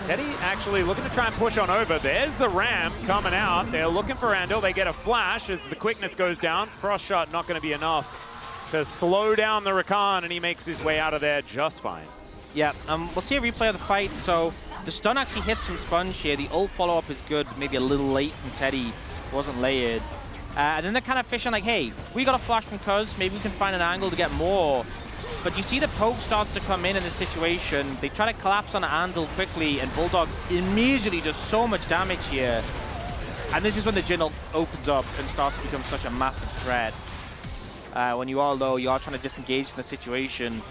Teddy actually looking to try and push on over. There's the Ram coming out. They're looking for Andal. They get a flash as the quickness goes down. Frost Shot not going to be enough to slow down the Rakan, and he makes his way out of there just fine. Yeah, we'll see a replay of the fight. So the stun actually hits from Sponge here. The ult follow-up is good, maybe a little late from Teddy. Wasn't layered. And then they're kind of fishing like, hey, we got a flash from Cuz. Maybe we can find an angle to get more. But you see the poke starts to come in this situation. They try to collapse on Andal quickly, and Bulldog immediately does so much damage here. And this is when the Jhin opens up and starts to become such a massive threat. When you are low, you are trying to disengage in the situation.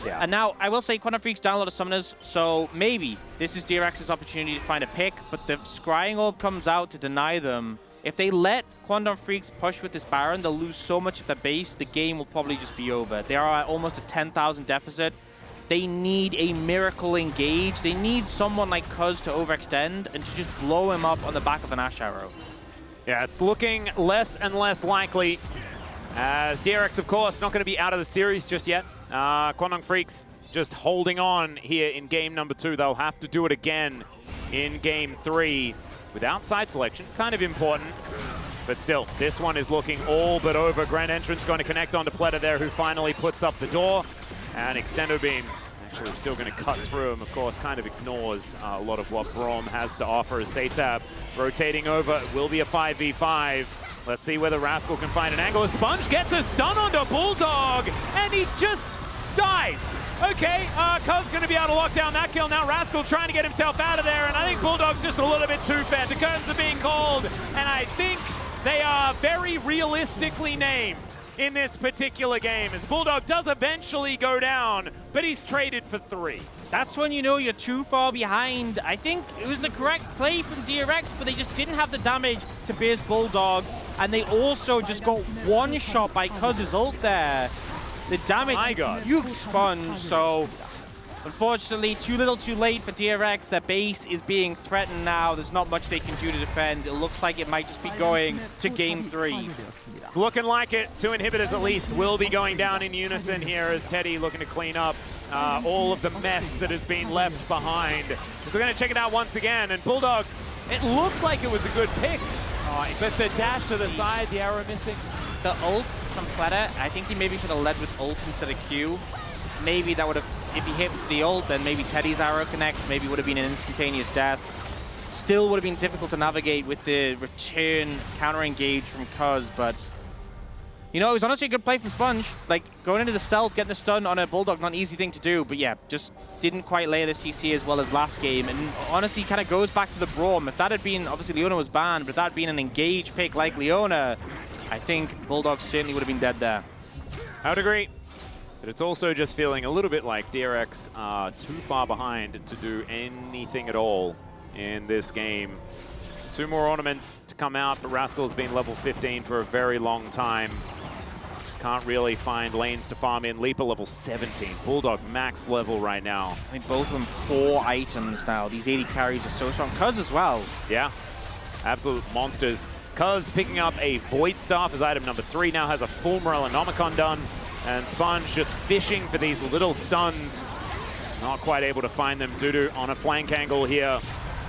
Yeah. And now, I will say, Kwangdong Freaks down a lot of summoners, so maybe this is DRX's opportunity to find a pick, but the Scrying Orb comes out to deny them. If they let Kwangdong Freaks push with this Baron, they'll lose so much of their base, the game will probably just be over. They are at almost a 10,000 deficit. They need a miracle engage. They need someone like Cuz to overextend and to just blow him up on the back of an Ash Arrow. Yeah, it's looking less and less likely, as DRX, of course, not going to be out of the series just yet. Kwangdong Freaks just holding on here in game number 2. They'll have to do it again in game 3. Without side selection, kind of important, but still, this one is looking all but over. Grand Entrance going to connect onto Pleta there, who finally puts up the door, and Extendo Beam actually still going to cut through him. Of course, kind of ignores a lot of what Braum has to offer as Satab rotating over. It will be a 5v5. Let's see whether Rascal can find an angle. Sponge gets a stun onto Bulldog, and he just dies. Okay, Cuz going to be able to lock down that kill. Now Rascal trying to get himself out of there, and I think Bulldog's just a little bit too fair. The curtains are being called, and I think they are very realistically named in this particular game, as Bulldog does eventually go down, but he's traded for 3. That's when you know you're too far behind. I think it was the correct play from DRX, but they just didn't have the damage to base Bulldog, and they also just got one shot by Cuz's ult there. The damage nuked Sponge, so unfortunately too little too late for DRX. Their base is being threatened now. There's not much they can do to defend. It looks like it might just be going to game 3. It's looking like it. 2 inhibitors at least will be going down in unison here, as Teddy looking to clean up all of the mess that has been left behind. So we're going to check it out once again, and Bulldog, it looked like it was a good pick, but the dash to the side, the arrow missing. The ult from Pleta, I think he maybe should have led with ult instead of Q. Maybe that would have, if he hit the ult, then maybe Teddy's arrow connects, maybe would have been an instantaneous death. Still would have been difficult to navigate with the return counter-engage from Cuz, but you know, it was honestly a good play from Sponge. Like, going into the stealth, getting a stun on a Bulldog, not an easy thing to do, but yeah, just didn't quite layer the CC as well as last game, and honestly kind of goes back to the Braum. If that had been, obviously Leona was banned, but if that had been an engage pick like Leona, I think Bulldog certainly would have been dead there. I would agree. But it's also just feeling a little bit like DRX are too far behind to do anything at all in this game. 2 more ornaments to come out, but Rascal's been level 15 for a very long time. Just can't really find lanes to farm in. Leaper level 17. Bulldog max level right now. I mean, both of them 4 items now. These 80 carries are so strong. Cuz as well. Yeah, absolute monsters. Cuz picking up a Void Staff as item number 3, now has a full Morellonomicon done, and Sponge just fishing for these little stuns. Not quite able to find them. Dudu on a flank angle here,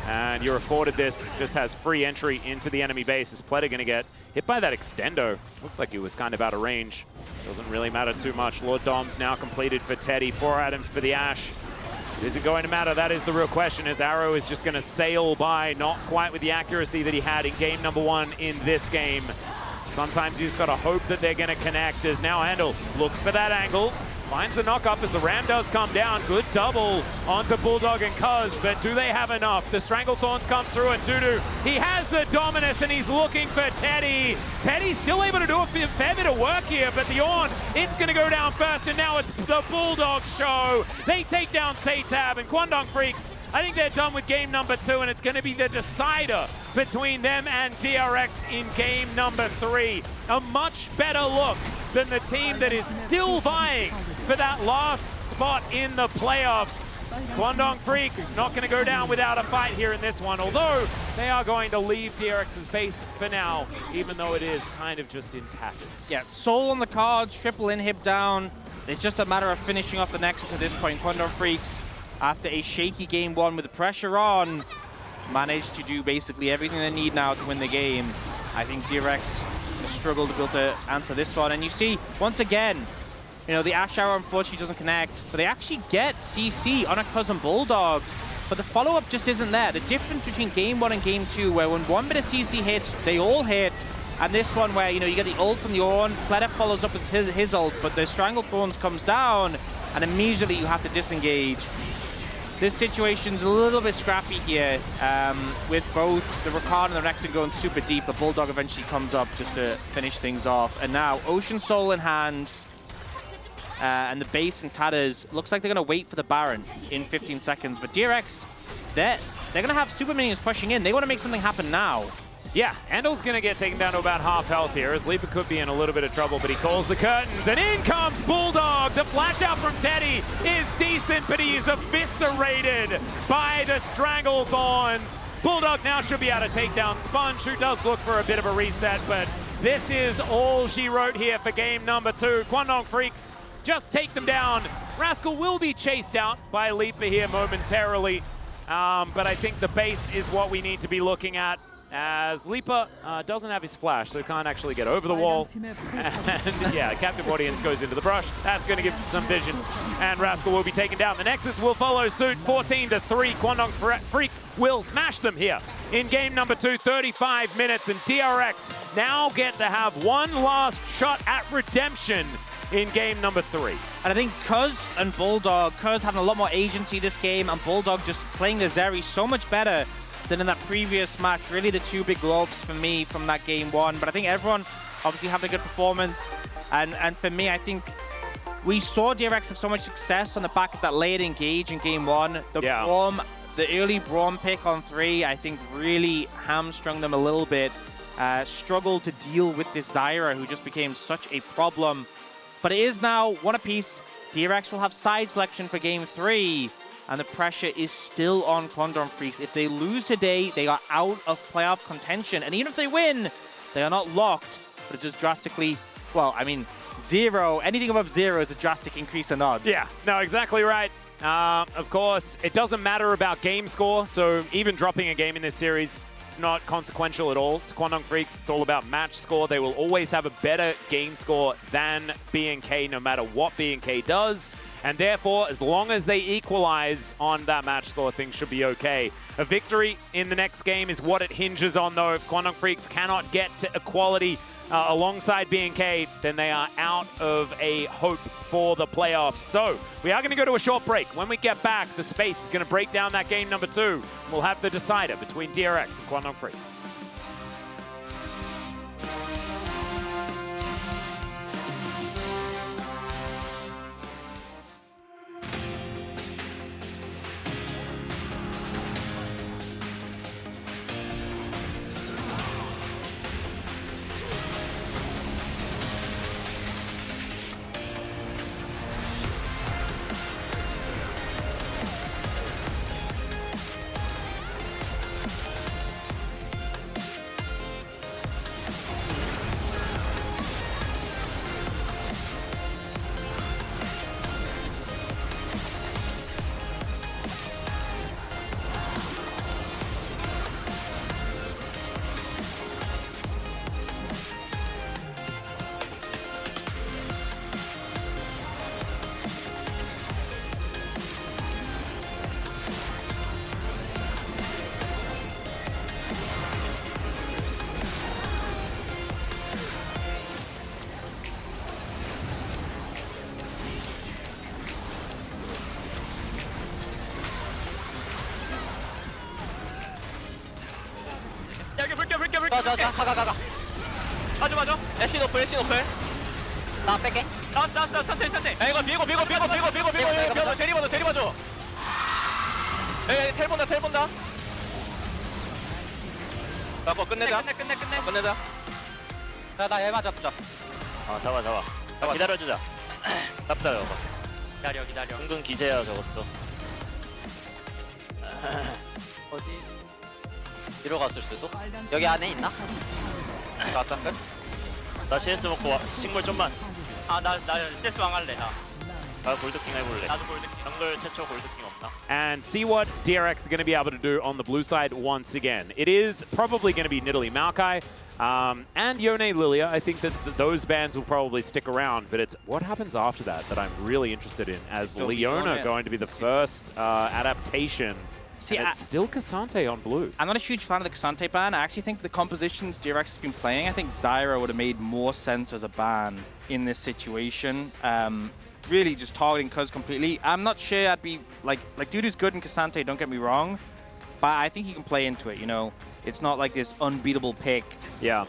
and you're afforded this. Just has free entry into the enemy base. Is Pleta going to get hit by that extendo? Looked like he was kind of out of range. Doesn't really matter too much. Lord Dom's now completed for Teddy. 4 items for the Ashe. Is it going to matter? That is the real question, as Arrow is just going to sail by, not quite with the accuracy that he had in game number 1 in this game. Sometimes you just got to hope that they're going to connect, as now Handel looks for that angle. Finds the knock up as the Ram does come down. Good double onto Bulldog and Cuz, but do they have enough? The Stranglethorns come through and Dudu, he has the Dominus and he's looking for Teddy. Teddy's still able to do a fair bit of work here, but the Ornn, it's going to go down first, and now it's the Bulldog show. They take down Satab, and Kwangdong Freaks, I think they're done with game number 2, and it's going to be the decider between them and DRX in game number 3. A much better look than the team that is still vying for that last spot in the playoffs. Kwangdong Freaks not going to go down without a fight here in this one, although they are going to leave DRX's base for now, even though it is kind of just in tatters. Yeah, Soul on the cards, triple inhib down. It's just a matter of finishing off the Nexus at this point. Kwangdong Freaks, after a shaky game 1 with the pressure on, managed to do basically everything they need now to win the game. I think DRX has struggled to be able to answer this one. And you see, once again, you know, the Ash Arrow unfortunately doesn't connect, but they actually get CC on a cousin Bulldog. But the follow-up just isn't there. The difference between game 1 and game 2, where when one bit of CC hits, they all hit, and this one where, you know, you get the ult from the Ornn, Pledef follows up with his ult, but the Stranglethorns comes down, and immediately you have to disengage. This situation's a little bit scrappy here, with both the Rakan and the Renekton going super deep, but Bulldog eventually comes up just to finish things off. And now, Ocean Soul in hand, and the base and tatters. Looks like they're going to wait for the Baron in 15 seconds, but DRX, they're going to have super minions pushing in. They want to make something happen now. Yeah, Endel's going to get taken down to about half health here, as Leaper could be in a little bit of trouble, but he calls the curtains, and in comes Bulldog! The flash out from Teddy is decent, but he is eviscerated by the Stranglethorns. Bulldog now should be able to take down Sponge, who does look for a bit of a reset, but this is all she wrote here for game number 2. Kwangdong Freaks just take them down. Rascal will be chased out by Leaper here momentarily, but I think the base is what we need to be looking at, as Leaper doesn't have his flash, so can't actually get over the wall. And yeah, Captive Audience goes into the brush. That's going to give some vision, and Rascal will be taken down. The Nexus will follow suit, 14-3. Kwangdong Freaks will smash them here in game number 2, 35 minutes, and DRX now get to have one last shot at redemption in game number 3. And I think Cuz and Bulldog, Cuz having a lot more agency this game, and Bulldog just playing the Zeri so much better than in that previous match. Really the two big globes for me from that game 1. But I think everyone obviously having a good performance. And for me, I think we saw DRX have so much success on the back of that late engage in game 1. The early Braum pick on 3, I think really hamstrung them a little bit. Struggled to deal with this Zyra, who just became such a problem. But it is now one apiece. DRX will have side selection for game 3. And the pressure is still on Kwangdong Freaks. If they lose today, they are out of playoff contention. And even if they win, they are not locked. But it just drastically, well, I mean, 0, anything above 0 is a drastic increase in odds. Yeah, no, exactly right. Of course, it doesn't matter about game score. So even dropping a game in this series, it's not consequential at all. To Kwangdong Freaks, it's all about match score. They will always have a better game score than BNK, no matter what BNK does. And therefore, as long as they equalize on that match score, things should be okay. A victory in the next game is what it hinges on, though. If Kwangdong Freaks cannot get to equality alongside BNK, then they are out of a hope for the playoffs. So, we are going to go to a short break. When we get back, the space is going to break down that game number 2. We'll have the decider between DRX and Kwangdong Freaks. 맞아. 가. 맞아. 애쉬 노플. 나 뺄게. 다운 천천히. 야 이거 밀고 데리봐줘. 텔 본다. 자, 그거 끝내자. 끝내자. 나 얘만 잡자. 잡아. 기다려주자. 잡자 저거. 기다려. 은근 기세야 저것도. 어디? 뒤로 갔을 수도? 여기 안에 있나? 나왔다. 나 CS 먹고 와. 식물 좀만. 나 CS 왕할래 나. 나 골드킹 해볼래. 나도 골드킹. 정글 최초 골드킹 없나? And see what DRX are going to be able to do on the blue side once again. It is probably going to be Nidalee Maokai and Yone Lilia. I think that those bans will probably stick around, but it's what happens after that that I'm really interested in, as Leona going to be the first adaptation. See, and it's still Cassante on blue. I'm not a huge fan of the Cassante ban. I actually think the compositions DRX has been playing, I think Zyra would have made more sense as a ban in this situation. Really just targeting Cuz completely. I'm not sure I'd be like Dudu's good in Cassante, don't get me wrong, but I think he can play into it, you know. It's not like this unbeatable pick. Yeah.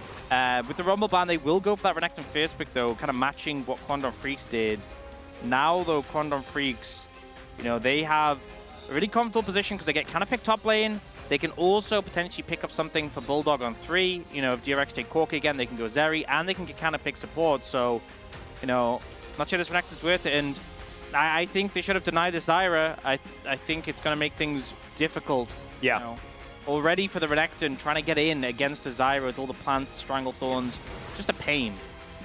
With the Rumble ban, they will go for that Renekton first pick though, kind of matching what Quandon Freaks did. Now though, Quandon Freaks, you know, they have a really comfortable position because they get kind of picked top lane. They can also potentially pick up something for Bulldog on 3. You know, if DRX take Corki again, they can go Zeri, and they can get kind of pick support. So, you know, not sure this Renekton's worth it, and I think they should have denied the Zyra. I think it's going to make things difficult. Yeah. You know. Already for the Renekton, trying to get in against a Zyra with all the plans to strangle Thorns, just a pain.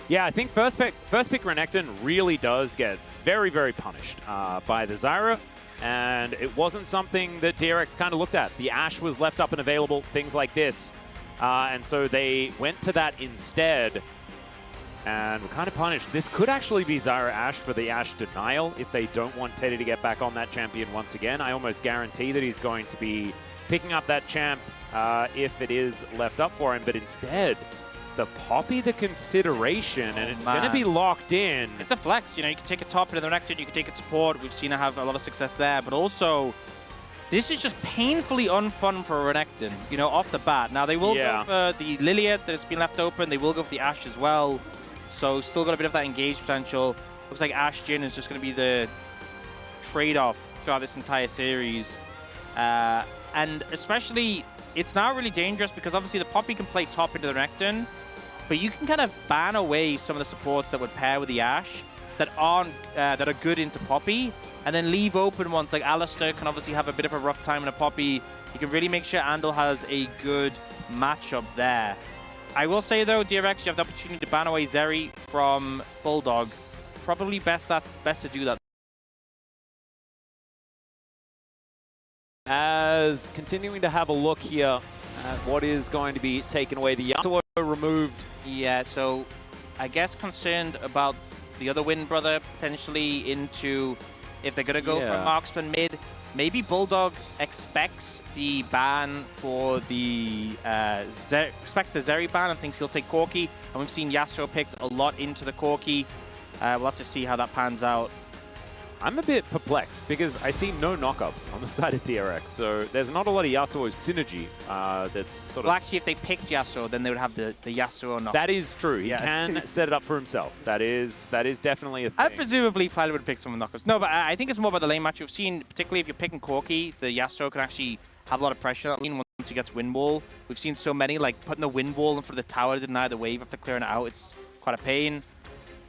Yeah, I think first pick Renekton really does get very, very punished by the Zyra. And it wasn't something that DRX kind of looked at. The Ashe was left up and available, things like this. And so they went to that instead and were kind of punished. This could actually be Zyra Ashe for the Ashe denial if they don't want Teddy to get back on that champion once again. I almost guarantee that he's going to be picking up that champ if it is left up for him. But instead, the Poppy the consideration, and it's going to be locked in. It's a flex, you know, you can take it top into the Renekton, you can take it support. We've seen her have a lot of success there, but also, this is just painfully unfun for a Renekton, you know, off the bat. Now, they will go for the Lilia that has been left open, they will go for the Ashe as well, so still got a bit of that engage potential. Looks like Ashe Jhin is just going to be the trade-off throughout this entire series. And especially, it's now really dangerous because obviously the Poppy can play top into the Renekton, but you can kind of ban away some of the supports that would pair with the Ashe that aren't that are good into Poppy, and then leave open ones like Alistar can obviously have a bit of a rough time in a Poppy. You can really make sure Andal has a good matchup there. I will say though, DRX, you have the opportunity to ban away Zeri from Bulldog. Probably best to do that. As continuing to have a look here at what is going to be taken away, the Yasuo removed. Yeah, so I guess concerned about the other Wind Brother potentially into if they're going to go for a marksman mid. Maybe Bulldog expects the ban for the expects the Zeri ban and thinks he'll take Corki. And we've seen Yasuo picked a lot into the Corki. We'll have to see how that pans out. I'm a bit perplexed because I see no knockups on the side of DRX, so there's not a lot of Yasuo synergy that's sort of... Well, actually, if they picked Yasuo, then they would have the Yasuo knock. That is true. He can set it up for himself. That is definitely a thing. Presumably, probably would pick some knockups. No, but I think it's more about the lane match. We've seen, particularly if you're picking Corki, the Yasuo can actually have a lot of pressure on that lane once he gets Wind Wall. We've seen so many, like, putting the Wind Wall in front of the tower to deny the wave after clearing it out. It's quite a pain.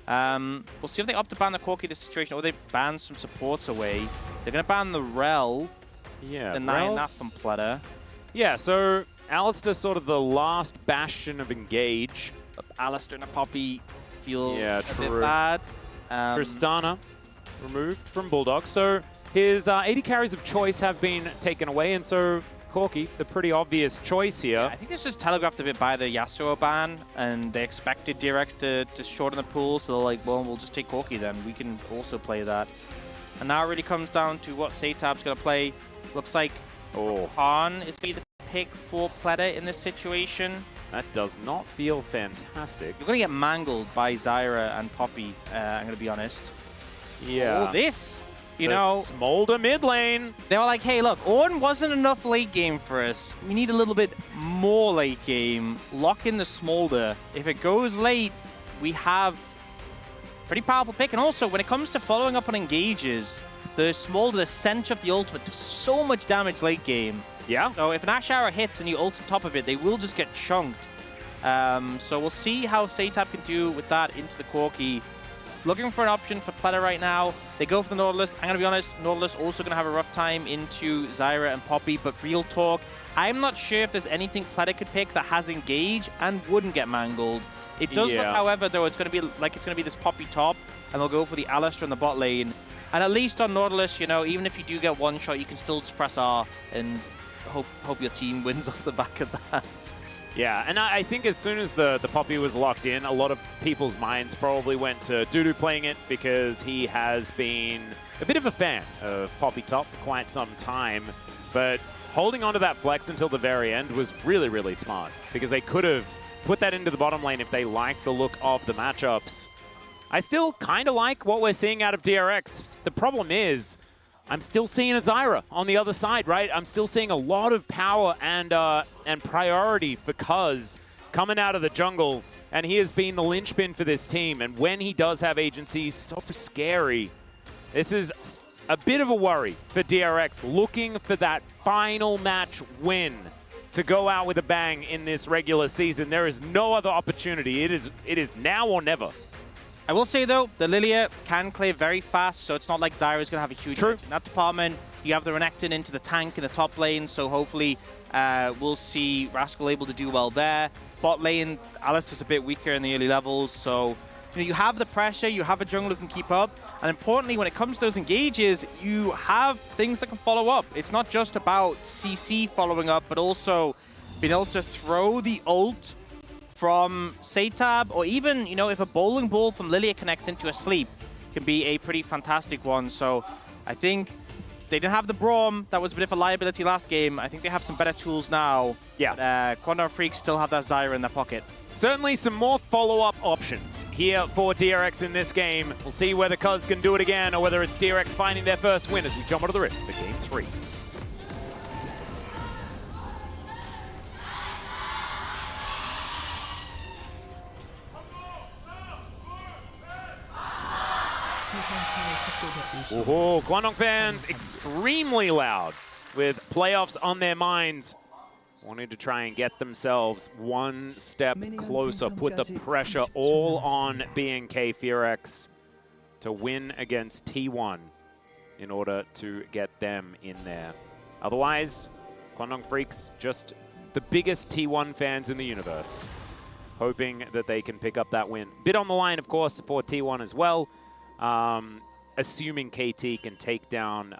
We'll see if they opt to ban the Corki this situation, or they ban some supports away. They're going to ban the Rel. Yeah, denying that from Pleta. Yeah, so Alistar sort of the last bastion of engage. Alistar and a Poppy feel a bit bad. Tristana removed from Bulldog. So his 80 carries of choice have been taken away, and so Corki, the pretty obvious choice here. Yeah, I think this was telegraphed a bit by the Yasuo ban, and they expected DRX to shorten the pool, so they're like, well, we'll just take Corki then. We can also play that. And now it really comes down to what Satab's going to play. Looks like Han is going to be the pick for Pleta in this situation. That does not feel fantastic. You're going to get mangled by Zyra and Poppy, I'm going to be honest. Yeah. Oh, this! You know, Smolder mid lane. they were like, hey, look, Ornn wasn't enough late game for us. We need a little bit more late game. Lock in the Smolder. If it goes late, we have pretty powerful pick. And also, when it comes to following up on engages, the Smolder, the center of the ultimate, does so much damage late game. Yeah. So if an Ash Arrow hits and you ult on top of it, they will just get chunked. So we'll see how Satab can do with that into the Corki. Looking for an option for Pleta right now. They go for the Nautilus. I'm going to be honest, Nautilus also going to have a rough time into Zyra and Poppy, but real talk, I'm not sure if there's anything Pleta could pick that has Engage and wouldn't get mangled. It does look, however, though, it's going to be like it's going to be this Poppy top, and they'll go for the Alistar in the bot lane. And at least on Nautilus, you know, even if you do get one shot, you can still just press R and hope your team wins off the back of that. Yeah, and I think as soon as the Poppy was locked in, a lot of people's minds probably went to Dudu playing it because he has been a bit of a fan of Poppy top for quite some time. But holding on to that flex until the very end was really, really smart because they could have put that into the bottom lane if they liked the look of the matchups. I still kind of like what we're seeing out of DRX. The problem is, I'm still seeing a Zyra on the other side, right? I'm still seeing a lot of power and priority for Cuz coming out of the jungle, and he has been the linchpin for this team. And when he does have agency, so scary. This is a bit of a worry for DRX, looking for that final match win to go out with a bang in this regular season. There is no other opportunity. It is now or never. I will say, though, the Lilia can clear very fast, so it's not like Zyra's going to have a huge edge in that department. You have the Renekton into the tank in the top lane, so hopefully we'll see Rascal able to do well there. Bot lane, Alistar's a bit weaker in the early levels, so you know, you have the pressure, you have a jungle who can keep up, and importantly, when it comes to those engages, you have things that can follow up. It's not just about CC following up, but also being able to throw the ult from Satab, or even, you know, if a bowling ball from Lilia connects into a sleep, can be a pretty fantastic one. So I think they didn't have the Braum. That was a bit of a liability last game. I think they have some better tools now. Yeah. Quandar Freaks still have that Zyra in their pocket. Certainly some more follow-up options here for DRX in this game. We'll see whether Cuz can do it again or whether it's DRX finding their first win as we jump onto the rift for Game 3. Oh, Guangdong fans extremely loud with playoffs on their minds, wanting to try and get themselves one step closer, put the pressure all on BNK Furex to win against T1 in order to get them in there. Otherwise, Guangdong Freaks, just the biggest T1 fans in the universe, hoping that they can pick up that win. Bit on the line, of course, for T1 as well. Assuming KT can take down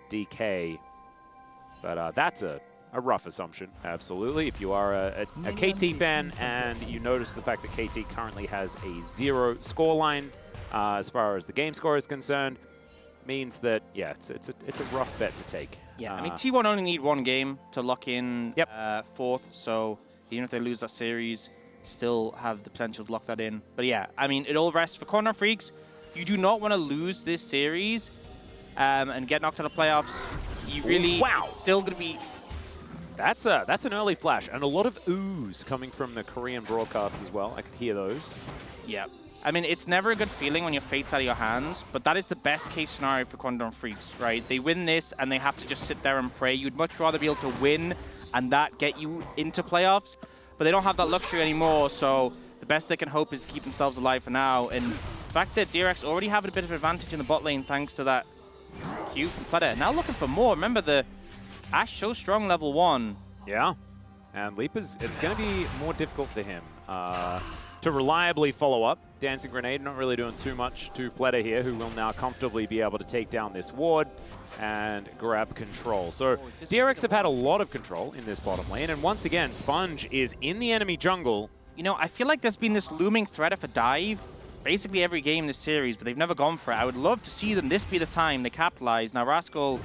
DK. But that's a rough assumption, absolutely. If you are a KT fan and you notice the fact that KT currently has a 0 scoreline as far as the game score is concerned, means that, yeah, it's a rough bet to take. Yeah, I mean, T1 only need one game to lock in fourth, so even if they lose that series, still have the potential to lock that in. But yeah, I mean, it all rests for Corner Freaks. You do not want to lose this series and get knocked out of playoffs. You really still going to be... That's an early flash, and a lot of oohs coming from the Korean broadcast as well. I could hear those. Yeah. I mean, it's never a good feeling when your fate's out of your hands, but that is the best case scenario for Quandong Freaks, right? They win this, and they have to just sit there and pray. You'd much rather be able to win and that get you into playoffs, but they don't have that luxury anymore, so the best they can hope is to keep themselves alive for now. And the fact that DRX already have a bit of advantage in the bot lane thanks to that Q from Pleta. Now looking for more. Remember, the Ashe so strong level 1. Yeah, and Leapers, it's going to be more difficult for him to reliably follow up. Dancing Grenade not really doing too much to Pleta here, who will now comfortably be able to take down this ward and grab control. So DRX have had a lot of control in this bottom lane, and once again, Sponge is in the enemy jungle. You know, I feel like there's been this looming threat of a dive basically every game this series, but they've never gone for it. I would love to see them, this be the time they capitalize. Now Rascal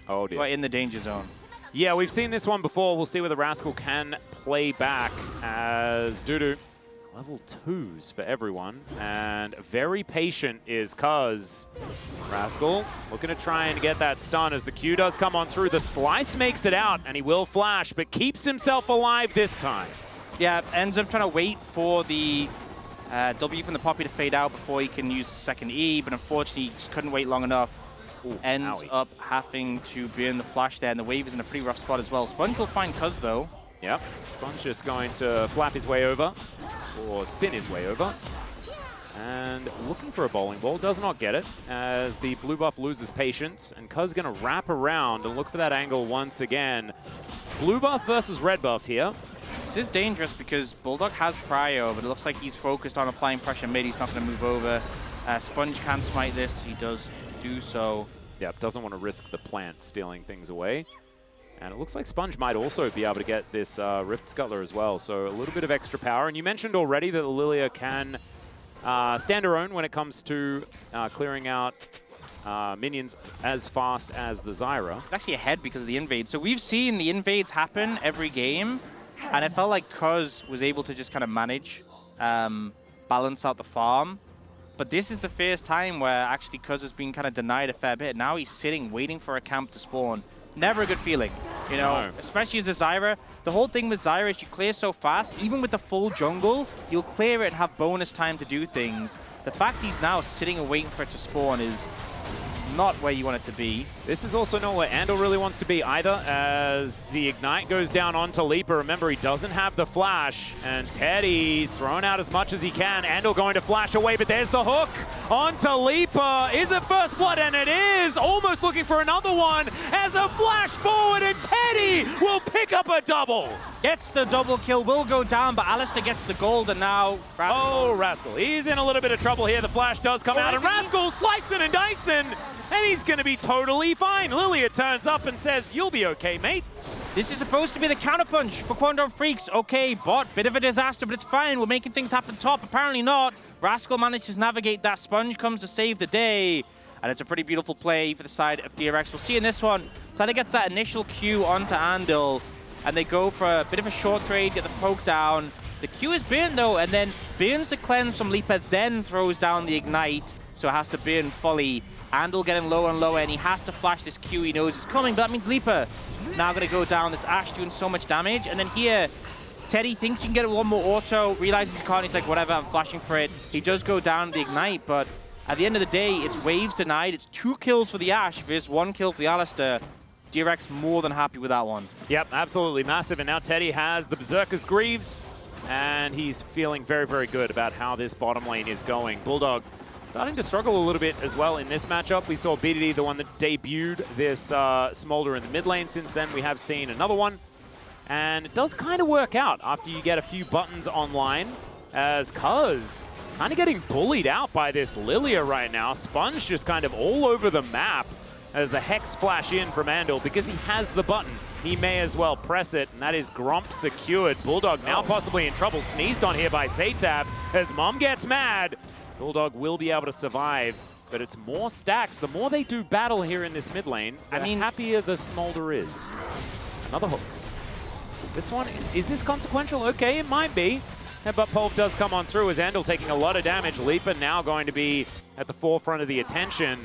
are in the danger zone. Yeah, we've seen this one before. We'll see whether Rascal can play back as Dudu level 2s for everyone. And very patient is Cuz. Rascal looking to try and get that stun as the Q does come on through. The slice makes it out, and he will flash, but keeps himself alive this time. Yeah, ends up trying to wait for the W from the Poppy to fade out before he can use the second E, but unfortunately he just couldn't wait long enough. Ooh, ends up having to burn the flash there, and the wave is in a pretty rough spot as well. Sponge will find Cuz though. Yep, Sponge just going to flap his way over, or spin his way over. And looking for a bowling ball, does not get it, as the blue buff loses patience, and Cuz going to wrap around and look for that angle once again. Blue buff versus red buff here. This is dangerous because Bulldog has prio, but it looks like he's focused on applying pressure mid. He's not going to move over. Sponge can smite this. He does do so. Yep, doesn't want to risk the plant stealing things away. And it looks like Sponge might also be able to get this Rift Scuttler as well, so a little bit of extra power. And you mentioned already that Lilia can stand her own when it comes to clearing out minions as fast as the Zyra. It's actually ahead because of the invade. So we've seen the invades happen every game, and it felt like Cuz was able to just kind of manage, balance out the farm. But this is the first time where actually Cuz has been kind of denied a fair bit. Now he's sitting, waiting for a camp to spawn. Never a good feeling, you know, No. especially as a Zyra. The whole thing with Zyra is you clear so fast, even with the full jungle, you'll clear it and have bonus time to do things. The fact he's now sitting and waiting for it to spawn is not where you want it to be. This is also not where Andal really wants to be either, as the Ignite goes down onto Leaper. Remember, he doesn't have the flash, and Teddy throwing out as much as he can. Andal going to flash away, but there's the hook onto Leaper. Is it first blood? And it is! Almost looking for another one as a flash forward, and Teddy will pick up a double. Gets the double kill, will go down, but Alistair gets the gold, and now Oh, Rascal. He's in a little bit of trouble here. The flash does come out, and Rascal slicing and dicing, and he's going to be totally fine. Lilia turns up and says, "You'll be okay, mate." This is supposed to be the counterpunch for Quandom Freaks. Okay, bot, bit of a disaster, but it's fine. We're making things happen top. Apparently not. Rascal manages to navigate that. Sponge comes to save the day. And it's a pretty beautiful play for the side of DRX. We'll see in this one. Planet gets that initial Q onto Andal, and they go for a bit of a short trade, get the poke down. The Q is burnt though, and then burns the cleanse from Leaper, then throws down the Ignite, so it has to burn fully. Andal getting lower and lower, and he has to flash this Q he knows is coming, but that means Leaper now going to go down. This Ashe doing so much damage, and then here, Teddy thinks he can get one more auto, realizes he can't, he's like, whatever, I'm flashing for it. He does go down the Ignite, but at the end of the day, it's waves denied. It's 2 kills for the Ashe versus 1 kill for the Alistair. DRX more than happy with that one. Yep, absolutely massive. And now Teddy has the Berserker's Greaves, and he's feeling very, very good about how this bottom lane is going. Bulldog starting to struggle a little bit as well in this matchup. We saw BDD, the one that debuted this Smolder in the mid lane. Since then, we have seen another one. And it does kind of work out after you get a few buttons online, as Cuz kind of getting bullied out by this Lilia right now. Sponge just kind of all over the map as the Hex flash in from Andal. Because he has the button, he may as well press it, and that is Gromp secured. Bulldog now possibly in trouble, sneezed on here by Satab as Mom gets mad. Bulldog will be able to survive, but it's more stacks. The more they do battle here in this mid lane, the happier the Smolder is. Another hook. This one, is this consequential? Okay, it might be. Headbutt Pulp does come on through as Andal taking a lot of damage. Leaper now going to be at the forefront of the attention.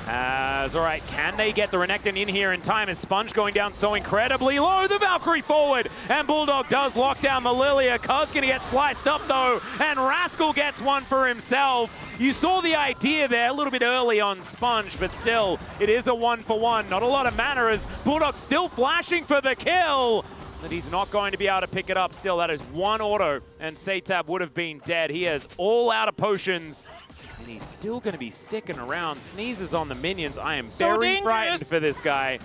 All right, can they get the Renekton in here in time? Is Sponge going down so incredibly low? The Valkyrie forward, and Bulldog does lock down the Lilia. Cuz gonna get sliced up though, and Rascal gets one for himself. You saw the idea there a little bit early on Sponge, but still, it is a 1-for-1. Not a lot of mana as Bulldog still flashing for the kill, but he's not going to be able to pick it up. Still, that is one auto, and Satab would have been dead. He is all out of potions. And he's still going to be sticking around. Sneezes on the minions. I am very frightened for this guy,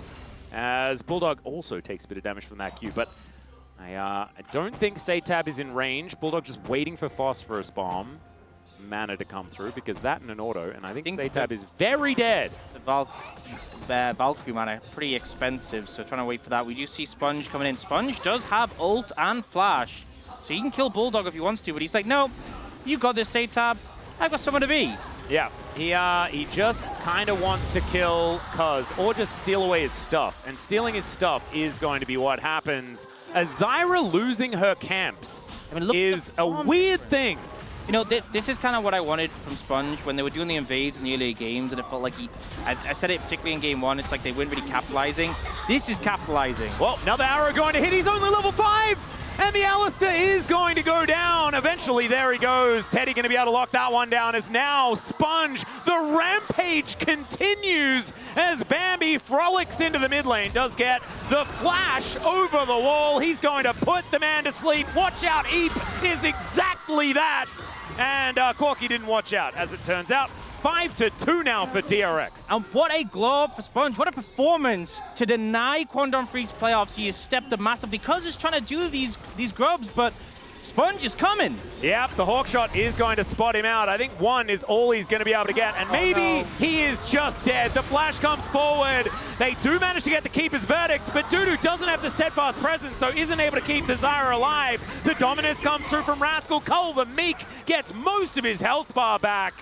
as Bulldog also takes a bit of damage from that Q. But I don't think Satab is in range. Bulldog just waiting for Phosphorus Bomb mana to come through, because that and an auto, and I think Satab is very dead. The Valkyrie mana, pretty expensive, so trying to wait for that. We do see Sponge coming in. Sponge does have ult and flash, so he can kill Bulldog if he wants to, but he's like, no, you got this, Satab. I've got someone to be. Yeah, He just kind of wants to kill Cuz or just steal away his stuff. And stealing his stuff is going to be what happens. Azira losing her camps is a weird thing. You know, this is kind of what I wanted from Sponge when they were doing the invades in the earlier games, and it felt like I said it particularly in game 1, it's like they weren't really capitalizing. This is capitalizing. Well, another arrow going to hit. He's only level 5! And the Alistair is going to go down. Eventually, there he goes. Teddy going to be able to lock that one down as now Sponge, the rampage continues as Bambi frolics into the mid lane. Does get the flash over the wall. He's going to put the man to sleep. Watch out, Eep is exactly that. And Corky didn't watch out, as it turns out. 5-2 now for DRX. And what a glow up for Sponge. What a performance to deny Quantum Freak's playoffs. He has stepped up massively because he's trying to do these grubs, but Sponge is coming. Yep, the Hawkshot is going to spot him out. I think 1 is all he's going to be able to get, and maybe he is just dead. The flash comes forward. They do manage to get the Keeper's Verdict, but Dudu doesn't have the steadfast presence, so isn't able to keep the Zyra alive. The Dominus comes through from Rascal. Cole, the Meek, gets most of his health bar back.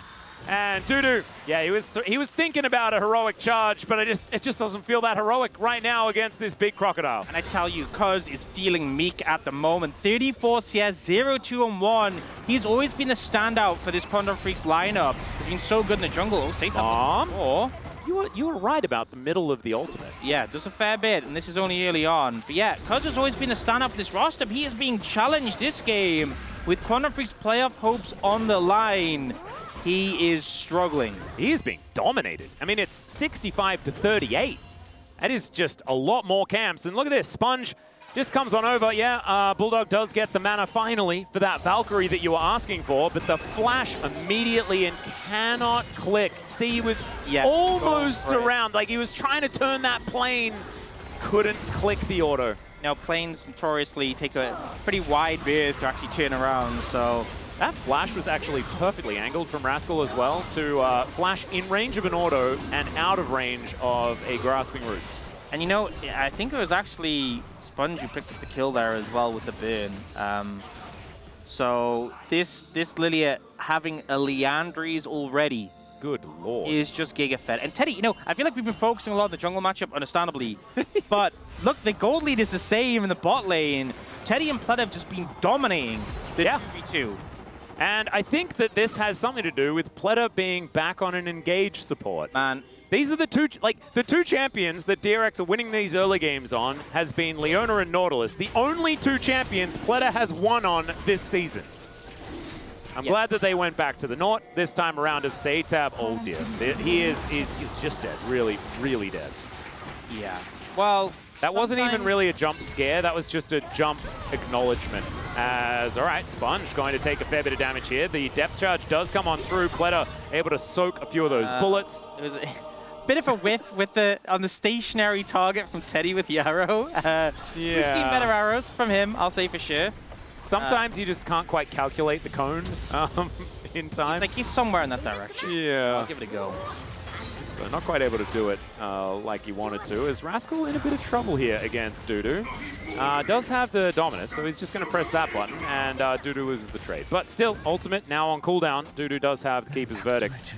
And Dudu, yeah, he was thinking about a heroic charge, but it just doesn't feel that heroic right now against this big crocodile. And I tell you, Cuz is feeling meek at the moment. 34 CS, 0, 2, and 1. He's always been the standout for this Quantum Freaks lineup. He's been so good in the jungle. Oh, Satan. You were right about the middle of the ultimate. Yeah, just a fair bit, and this is only early on. But yeah, Cuz has always been the standout for this roster, but he is being challenged this game with Quantum Freaks playoff hopes on the line. He is struggling. He is being dominated. I mean, it's 65-38. That is just a lot more camps. And look at this, Sponge just comes on over. Yeah, Bulldog does get the mana finally for that Valkyrie that you were asking for, but the flash immediately and cannot click. See, he was almost around. Like, he was trying to turn that plane, couldn't click the auto. Now, planes notoriously take a pretty wide berth to actually turn around, so... That flash was actually perfectly angled from Rascal as well to flash in range of an auto and out of range of a Grasping Roots. And you know, I think it was actually Sponge who picked up the kill there as well with the burn. So this Lilia having a Leandries already. Good lord. Is just giga-fed. And Teddy, you know, I feel like we've been focusing a lot on the jungle matchup, understandably. But look, the gold lead is the same in the bot lane. Teddy and Plet have just been dominating the 2v2. And I think that this has something to do with Pleta being back on an engage support. Man, these are the two champions that DRX are winning these early games on has been Leona and Nautilus. The only 2 champions Pleta has won on this season. I'm glad that they went back to the Nort this time around as Satab. Oh dear, he's just dead. Really, really dead. Yeah. Well, that wasn't even really a jump scare. That was just a jump acknowledgement. As, all right, Sponge going to take a fair bit of damage here. The depth charge does come on through. Pleta able to soak a few of those bullets. It was a bit of a whiff with on the stationary target from Teddy with the arrow. We've seen better arrows from him, I'll say for sure. Sometimes you just can't quite calculate the cone in time. He's somewhere in that direction. Yeah. I'll give it a go. So not quite able to do it like he wanted to. Is Rascal in a bit of trouble here against Dudu? Does have the Dominus, so he's just going to press that button, and Dudu loses the trade. But still, ultimate now on cooldown. Dudu does have the Keeper's Verdict.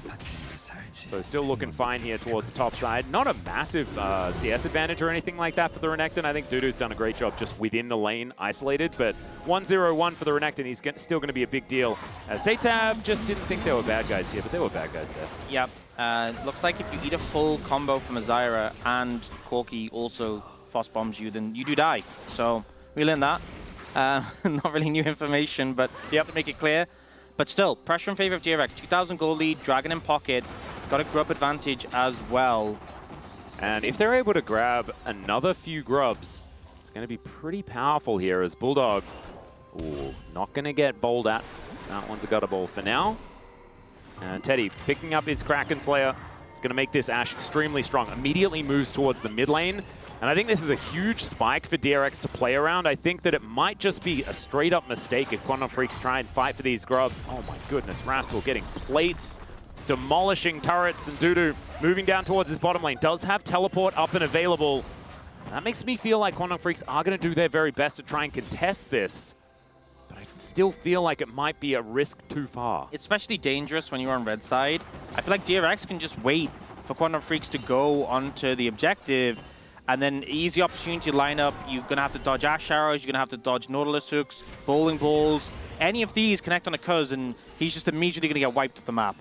So still looking fine here towards the top side. Not a massive CS advantage or anything like that for the Renekton. I think Dudu's done a great job just within the lane, isolated. But 1-0-1 for the Renekton, he's still going to be a big deal. Zatab just didn't think there were bad guys here, but there were bad guys there. Yep. Looks like if you eat a full combo from Azira and Corky also Foss bombs you, then you do die. So we learned that. Not really new information, but you have to make it clear. But still, pressure in favor of DRX. 2,000 gold lead, Dragon in pocket. Got a grub advantage as well. And if they're able to grab another few grubs, it's going to be pretty powerful here as Bulldog, not going to get bowled at. That one's a gutter ball for now. And Teddy picking up his Kraken Slayer. It's going to make this Ashe extremely strong. Immediately moves towards the mid lane. And I think this is a huge spike for DRX to play around. I think that it might just be a straight up mistake if Quantum Freaks try and fight for these grubs. Oh my goodness, Rascal getting plates, demolishing turrets, and Dudu moving down towards his bottom lane. Does have teleport up and available. That makes me feel like Quantum Freaks are going to do their very best to try and contest this. but I still feel like it might be a risk too far. Especially dangerous when you're on red side. I feel like DRX can just wait for Quantum Freaks to go onto the objective, and then easy opportunity to line up. You're going to have to dodge Ash Arrows, you're going to have to dodge Nautilus Hooks, Bowling Balls. Any of these connect on a Cuz, and he's just immediately going to get wiped off the map.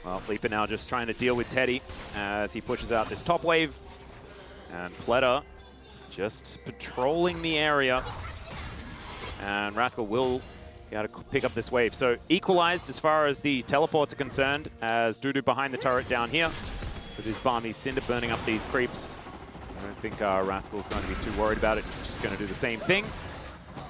Well, Leaper now just trying to deal with Teddy as he pushes out this top wave. And Pleta just patrolling the area. And Rascal will be able to pick up this wave. So equalized as far as the teleports are concerned, as Dudu behind the turret down here with his Barmy Cinder burning up these creeps. I don't think Rascal's going to be too worried about it. He's just going to do the same thing.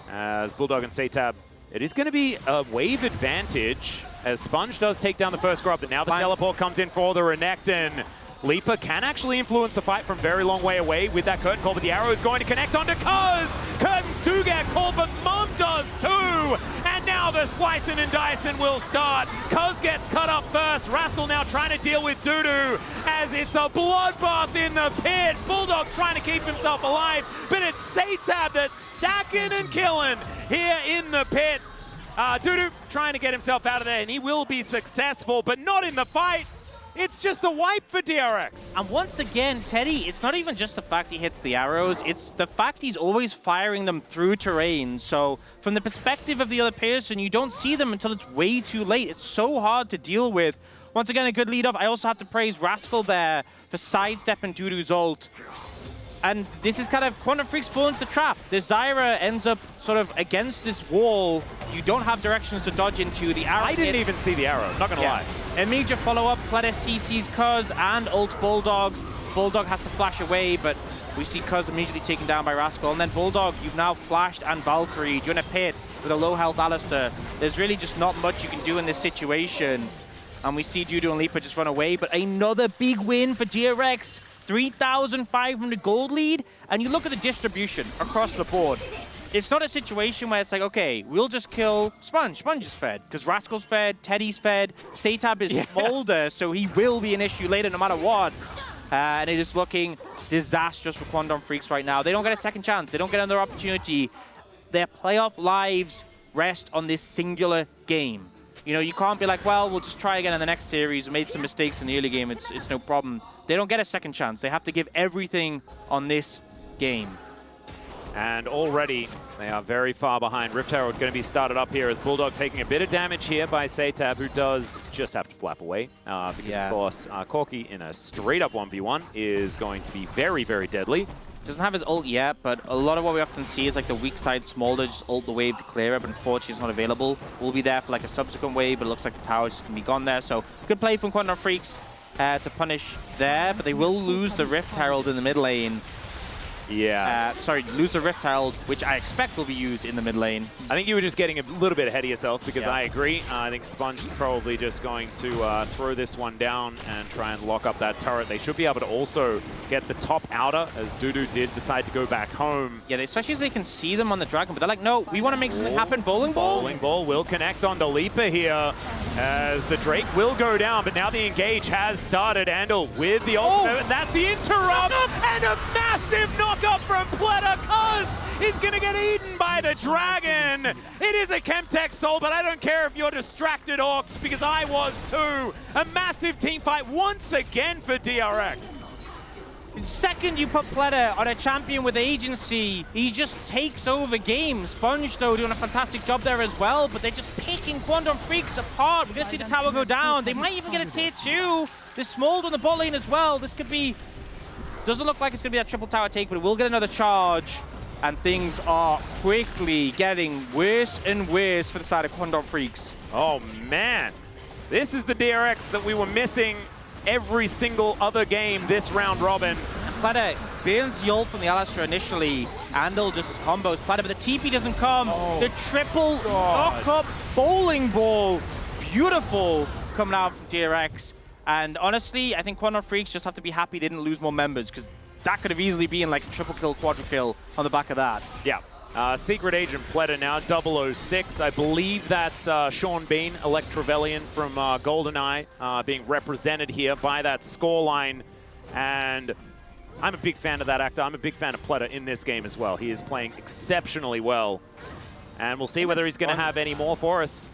As Bulldog and Satab, it is going to be a wave advantage as Sponge does take down the first grub, but now the teleport comes in for the Renekton. Leaper can actually influence the fight from very long way away with that curtain call, but the arrow is going to connect onto Cuz. Curtains do get called, but Mum does too. And now the slicing and dicing will start. Cuz gets cut up first. Rascal now trying to deal with Dudu as it's a bloodbath in the pit. Bulldog trying to keep himself alive, but it's Satab that's stacking and killing here in the pit. Dudu trying to get himself out of there, and he will be successful, but not in the fight. It's just a wipe for DRX. And once again, Teddy, it's not even just the fact he hits the arrows, it's the fact he's always firing them through terrain. So from the perspective of the other person, you don't see them until it's way too late. It's so hard to deal with. Once again, a good lead off. I also have to praise Rascal there for sidestepping Dudu's ult. And this is kind of Quantum Freaks fall into the trap. The Zyra ends up sort of against this wall. You don't have directions to dodge into. The arrow I didn't even see the arrow, not gonna lie. Immediate follow-up, Pleta CC's Cuz and ults Bulldog. Bulldog has to flash away, but we see Cuz immediately taken down by Rascal. And then Bulldog, you've now flashed and Valkyried. You're in a pit with a low health Alistair. There's really just not much you can do in this situation. And we see Dudu and Leaper just run away, but another big win for DRX. 3,500 gold lead, and you look at the distribution across the board. It's not a situation where it's like, okay, we'll just kill Sponge. Sponge is fed, because Rascal's fed, Teddy's fed, Satab is Molder, so he will be an issue later no matter what. And it is looking disastrous for Quantum Freaks right now. They don't get a second chance. They don't get another opportunity. Their playoff lives rest on this singular game. You know, you can't be like, well, we'll just try again in the next series. We made some mistakes in the early game. It's no problem. They don't get a second chance. They have to give everything on this game. And already they are very far behind. Rift Herald going to be started up here as Bulldog taking a bit of damage here by Satab, who does just have to flap away. Because, of course, Corki in a straight-up 1v1 is going to be very, very deadly. Doesn't have his ult yet, but a lot of what we often see is like the weak side Smolder just ult the wave to clear it, but unfortunately it's not available. We'll be there for like a subsequent wave, but it looks like the tower's just going to be gone there. So good play from Quantum Freaks to punish there, but they will lose the Rift Herald in the mid lane. Yeah. Sorry, lose the Rift Herald, which I expect will be used in the mid lane. I think you were just getting a little bit ahead of yourself because I agree. I think Sponge is probably just going to throw this one down and try and lock up that turret. They should be able to also get the top outer as Dudu did decide to go back home. Yeah, especially as they can see them on the Dragon, but they're like, no, we want to make something happen. Bowling Ball? Bowling Ball will connect on the Leaper here as the Drake will go down, but now the engage has started. Andal with the ultimate, and that's the interrupt, and a massive knock-up from Pleta. Cuz is going to get eaten by the Dragon. It is a Chemtech Soul, but I don't care if you're distracted, Orcs, because I was too. A massive team fight once again for DRX. Second you put Pleta on a champion with agency, he just takes over games. Sponge, though, doing a fantastic job there as well, but they're just picking Quantum Freaks apart. We're going to see the tower go down. They might even get a tier 2. There's Smold on the bot lane as well. This could be... Doesn't look like it's going to be that triple tower take, but it will get another charge. And things are quickly getting worse and worse for the side of Quantum Freaks. Oh, man. This is the DRX that we were missing every single other game this round robin. Pleta burns the ult from the Alistair initially. Andal just combos Pleta, but the TP doesn't come. The triple knock-up Bowling Ball. Beautiful coming out from DRX. And honestly, I think Quantum Freaks just have to be happy they didn't lose more members, because that could have easily been like a triple kill, quadra kill on the back of that. Yeah. Secret Agent Pleta now, 006. I believe that's Sean Bean, Electrovellian from GoldenEye, being represented here by that scoreline. And I'm a big fan of that actor. I'm a big fan of Pleta in this game as well. He is playing exceptionally well. And we'll see whether he's going to have any more for us.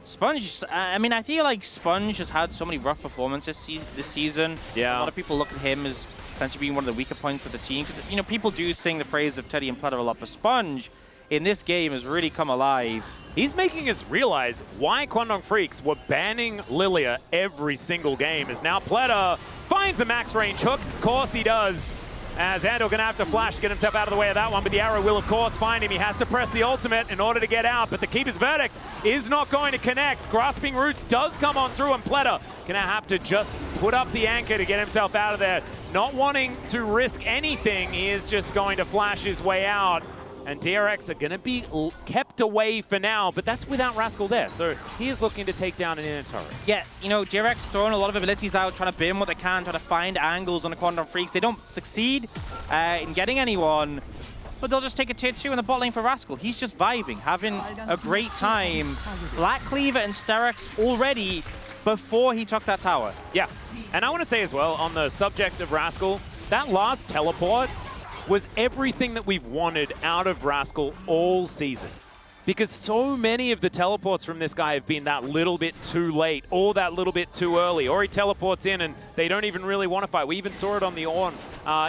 Sponge, I mean, I feel like Sponge has had so many rough performances this season. Yeah. A lot of people look at him as potentially being one of the weaker points of the team. Because, you know, people do sing the praise of Teddy and Platter a lot, but Sponge in this game has really come alive. He's making us realize why Kwangdong Freaks were banning Lilia every single game. As now Platter finds a max range hook. Of course he does. As Andal gonna have to flash to get himself out of the way of that one, but the arrow will of course find him. He has to press the ultimate in order to get out, but the Keeper's Verdict is not going to connect. Grasping Roots does come on through, and Platter gonna have to just put up the anchor to get himself out of there. Not wanting to risk anything, he is just going to flash his way out. And DRX are going to be kept away for now, but that's without Rascal there. So he is looking to take down an inner turret. Yeah, you know, DRX throwing a lot of abilities out, trying to burn what they can, trying to find angles on the Kwangdong Freaks. They don't succeed in getting anyone, but they'll just take a tier 2 in the bot lane for Rascal. He's just vibing, having a great time. Black Cleaver and Sterex already before he took that tower. Yeah, and I want to say as well, on the subject of Rascal, that last teleport was everything that we've wanted out of Rascal all season. Because so many of the teleports from this guy have been that little bit too late or that little bit too early. Or he teleports in and they don't even really want to fight. We even saw it on the Ornn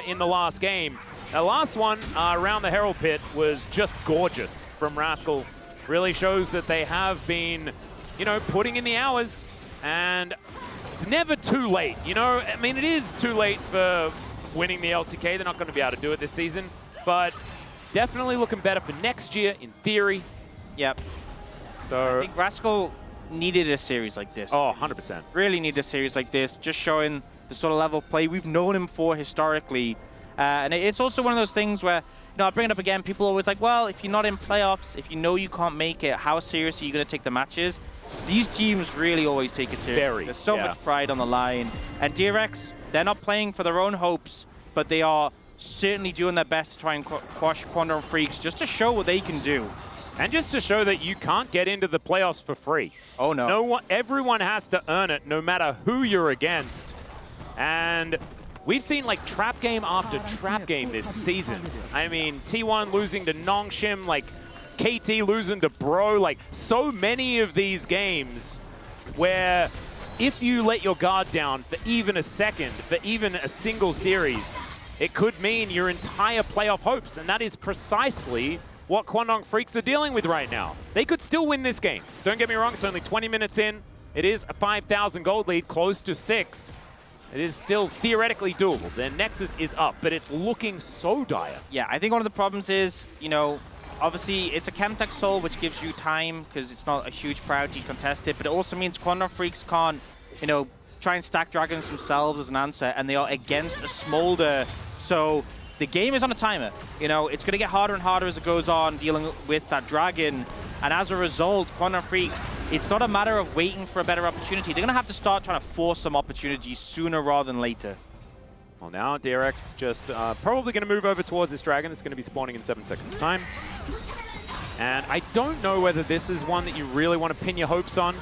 in the last game. The last one around the Herald Pit was just gorgeous from Rascal. Really shows that they have been, you know, putting in the hours. And it's never too late, you know? I mean, it is too late for winning the LCK. They're not going to be able to do it this season, but it's definitely looking better for next year in theory. Yep. So I think Rascal needed a series like this. Oh, 100%. Really need a series like this, just showing the sort of level of play we've known him for historically. And it's also one of those things where, you know, I bring it up again, people are always like, well, if you're not in playoffs, if you know you can't make it, how serious are you going to take the matches? These teams really always take it seriously. There's so much pride on the line. And DRX, they're not playing for their own hopes, but they are certainly doing their best to try and quash Kwangdong Freaks just to show what they can do. And just to show that you can't get into the playoffs for free. Oh, no. Everyone has to earn it, no matter who you're against. And we've seen like trap game after trap game this season. I mean, T1 losing to Nongshim, like KT losing to Bro, like so many of these games where if you let your guard down for even a second, for even a single series, it could mean your entire playoff hopes. And that is precisely what Kwangdong Freaks are dealing with right now. They could still win this game. Don't get me wrong, it's only 20 minutes in. It is a 5,000 gold lead, close to 6. It is still theoretically doable. Their Nexus is up, but it's looking so dire. Yeah, I think one of the problems is, you know, obviously it's a Chemtech Soul, which gives you time because it's not a huge priority to contest it, but it also means Kwangdong Freaks can't, you know, try and stack dragons themselves as an answer, and they are against a Smolder. So the game is on a timer. You know, it's going to get harder and harder as it goes on dealing with that dragon. And as a result, Kwangdong Freaks, it's not a matter of waiting for a better opportunity. They're going to have to start trying to force some opportunities sooner rather than later. Well, now DRX just probably going to move over towards this dragon. It's going to be spawning in 7 seconds' time. And I don't know whether this is one that you really want to pin your hopes on.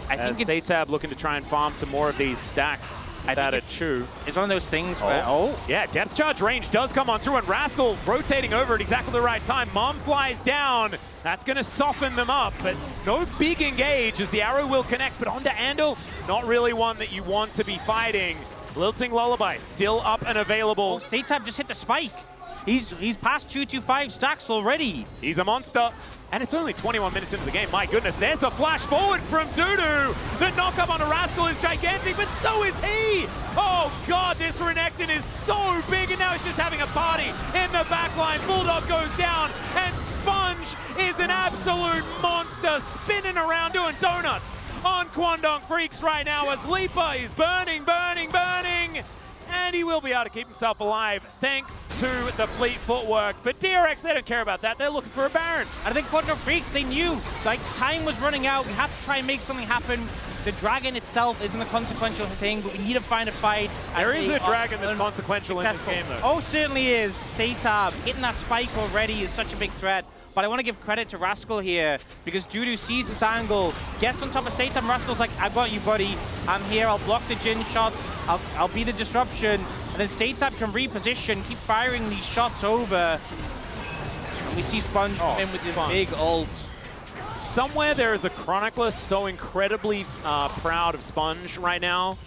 I think Satab looking to try and farm some more of these stacks without a chew. It's one of those things where, yeah, depth charge range does come on through, and Rascal rotating over at exactly the right time. Mom flies down. That's going to soften them up, but no big engage as the arrow will connect. But onto Andal, not really one that you want to be fighting. Lilting Lullaby still up and available. Satab just hit the spike. He's past 225 stacks already. He's a monster. And it's only 21 minutes into the game. My goodness, there's a flash forward from Dudu. The knockup on a Rascal is gigantic, but so is he. Oh God, this Renekton is so big, and now he's just having a party in the backline. Bulldog goes down, and Sponge is an absolute monster, spinning around doing donuts on Kwangdong Freaks right now as Leaper is burning. And he will be able to keep himself alive thanks to the fleet footwork. But DRX, they don't care about that. They're looking for a Baron. I think Kwangdong Freaks, they knew, like, time was running out. We have to try and make something happen. The dragon itself isn't a consequential thing, but we need to find a fight. There is a dragon that's consequential in this game, though. Oh, certainly is. Satab hitting that spike already is such a big threat. But I want to give credit to Rascal here because Dudu sees this angle, gets on top of Satab, and Rascal's like, I've got you, buddy. I'm here. I'll block the Jhin shots. I'll be the disruption. And then Satab can reposition, keep firing these shots over. We see Sponge come in with his big ult. Somewhere there is a Chronicler so incredibly proud of Sponge right now.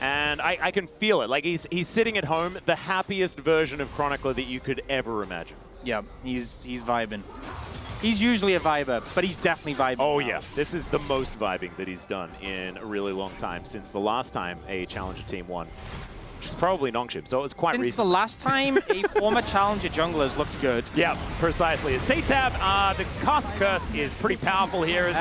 And I can feel it. Like, he's sitting at home, the happiest version of Chronicler that you could ever imagine. Yeah, he's vibing. He's usually a viber, but he's definitely vibing. Oh, now. yeah. This is the most vibing that he's done in a really long time, since the last time a Challenger team won. Which is probably Nongshim, so it was quite recent. Since the last time a former Challenger jungler's looked good. Yeah, precisely. Satab, the cast curse is pretty powerful here.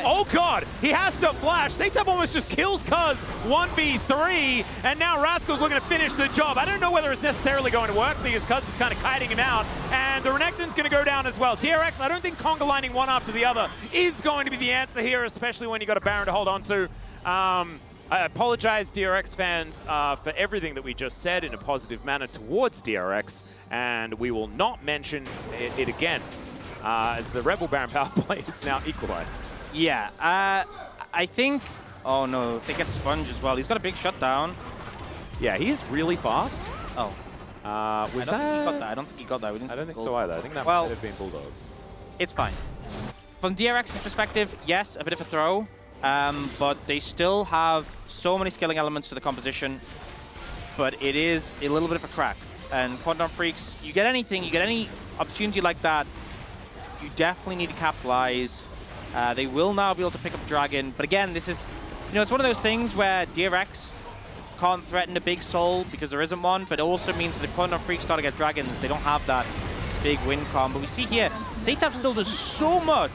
Oh god, he has to flash. Satab almost just kills Cuz 1v3, and now Rascal's looking to finish the job. I don't know whether it's necessarily going to work because Cuz is kind of kiting him out, and the Renekton's going to go down as well. DRX, I don't think conga lining one after the other is going to be the answer here, especially when you got a Baron to hold on to. I apologize, DRX fans, for everything that we just said in a positive manner towards DRX, and we will not mention it again, as the Rebel Baron power play is now equalized. Yeah, I think... Oh no, they get Sponge as well. He's got a big shutdown. Yeah, he's really fast. Oh. Was I don't think he got that. I don't think he got that. I don't think so either. I think that might have been Bulldog. It's fine. From DRX's perspective, yes, a bit of a throw. But they still have so many scaling elements to the composition, but it is a little bit of a crack. And Quantum Freaks, you get anything, you get any opportunity like that, you definitely need to capitalize. They will now be able to pick up Dragon, but again, this is, you know, it's one of those things where DRX can't threaten a big soul because there isn't one, but it also means that if Quantum Freaks start to get Dragons, they don't have that big win con. But we see here, Satab still does so much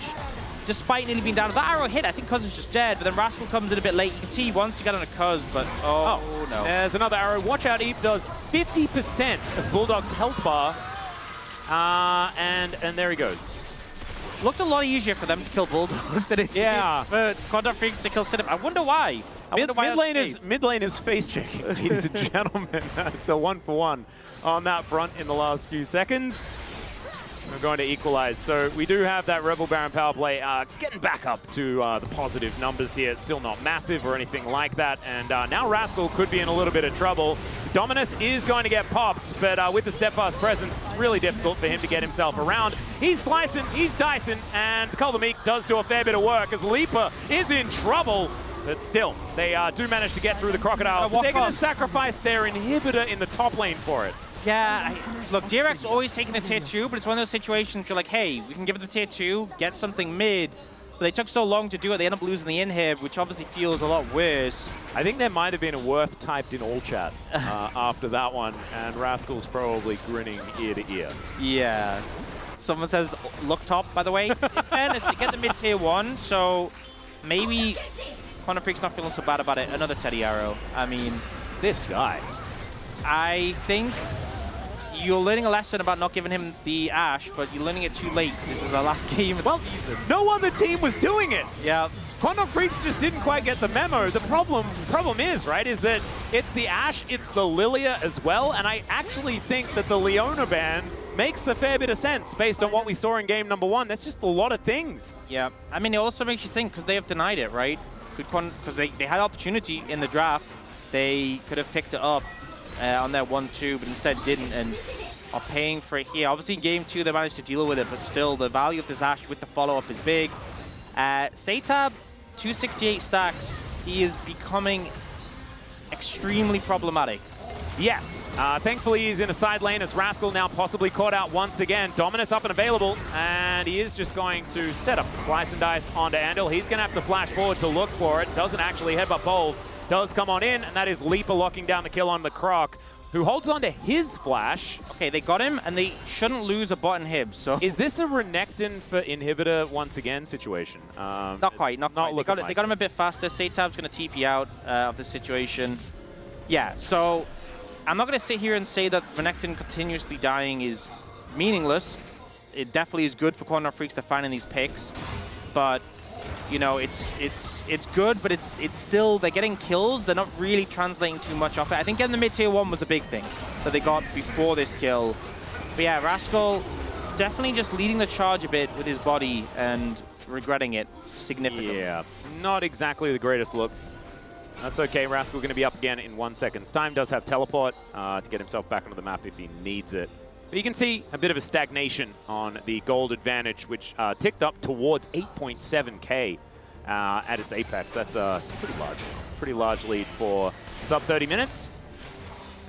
despite nearly being down. That arrow hit, I think Cuz is just dead, but then Rascal comes in a bit late. You can see he wants to get on a Cuz, but oh no. There's another arrow. Watch out, Eve does 50% of Bulldog's health bar. And there he goes. Looked a lot easier for them to kill Bulldog than it did for Quantum Freaks to kill Sidip. I wonder why. Mid lane is face checking, ladies and gentlemen. It's a 1-for-1 on that front in the last few seconds. We're going to equalize. So we do have that Rebel Baron power play getting back up to the positive numbers here. It's still not massive or anything like that. And now Rascal could be in a little bit of trouble. Dominus is going to get popped, but with the steadfast presence, it's really difficult for him to get himself around. He's slicing, he's dicing, and Kuldameek does do a fair bit of work as Leaper is in trouble. But still, they do manage to get through the Crocodile. They're going to sacrifice their inhibitor in the top lane for it. Yeah, look, DRX always taking the tier 2, but it's one of those situations you're like, hey, we can give it the tier 2, get something mid. But they took so long to do it, they end up losing the inhib, which obviously feels a lot worse. I think there might have been a Worth typed in all chat after that one, and Rascal's probably grinning ear to ear. Yeah. Someone says, look top, by the way. In fairness, they get the mid tier 1, so maybe Quantum Freak's not feeling so bad about it. Another Teddy Arrow. I mean, this guy. I think you're learning a lesson about not giving him the Ashe, but you're learning it too late because this is our last game of the season. No other team was doing it. Yeah. Quantum Freaks just didn't quite get the memo. The problem is, right, is that it's the Ashe, it's the Lilia as well, and I actually think that the Leona ban makes a fair bit of sense based on what we saw in game number 1. That's just a lot of things. Yeah. I mean, it also makes you think, because they have denied it, right? Because they had opportunity in the draft. They could have picked it up on their 1-2, but instead didn't, and are paying for it here. Obviously in game 2 they managed to deal with it, but still the value of this Ashe with the follow-up is big. Satab, 268 stacks. He is becoming extremely problematic. Yes. Thankfully he's in a side lane as Rascal now possibly caught out once again. Dominus up and available, and he is just going to set up the slice and dice onto Andal. He's going to have to flash forward to look for it. Doesn't actually headbutt Bold. Does come on in, and that is Leaper locking down the kill on the Croc, who holds on to his flash. Okay, they got him, and they shouldn't lose a bot inhib, so... Is this a Renekton for inhibitor once again situation? Not quite. They got him a bit faster. Satab's going to TP out of this situation. Yeah, so I'm not going to sit here and say that Renekton continuously dying is meaningless. It definitely is good for Quantum Freaks to find in these picks, but you know, it's good, but it's still, they're getting kills. They're not really translating too much off it. I think getting the mid-tier 1 was a big thing that they got before this kill. But yeah, Rascal definitely just leading the charge a bit with his body and regretting it significantly. Yeah, not exactly the greatest look. That's okay, Rascal going to be up again in 1 second's time. Does have teleport to get himself back onto the map if he needs it. But you can see a bit of a stagnation on the gold advantage, which ticked up towards 8.7k at its apex. That's it's a pretty large lead for sub 30 minutes.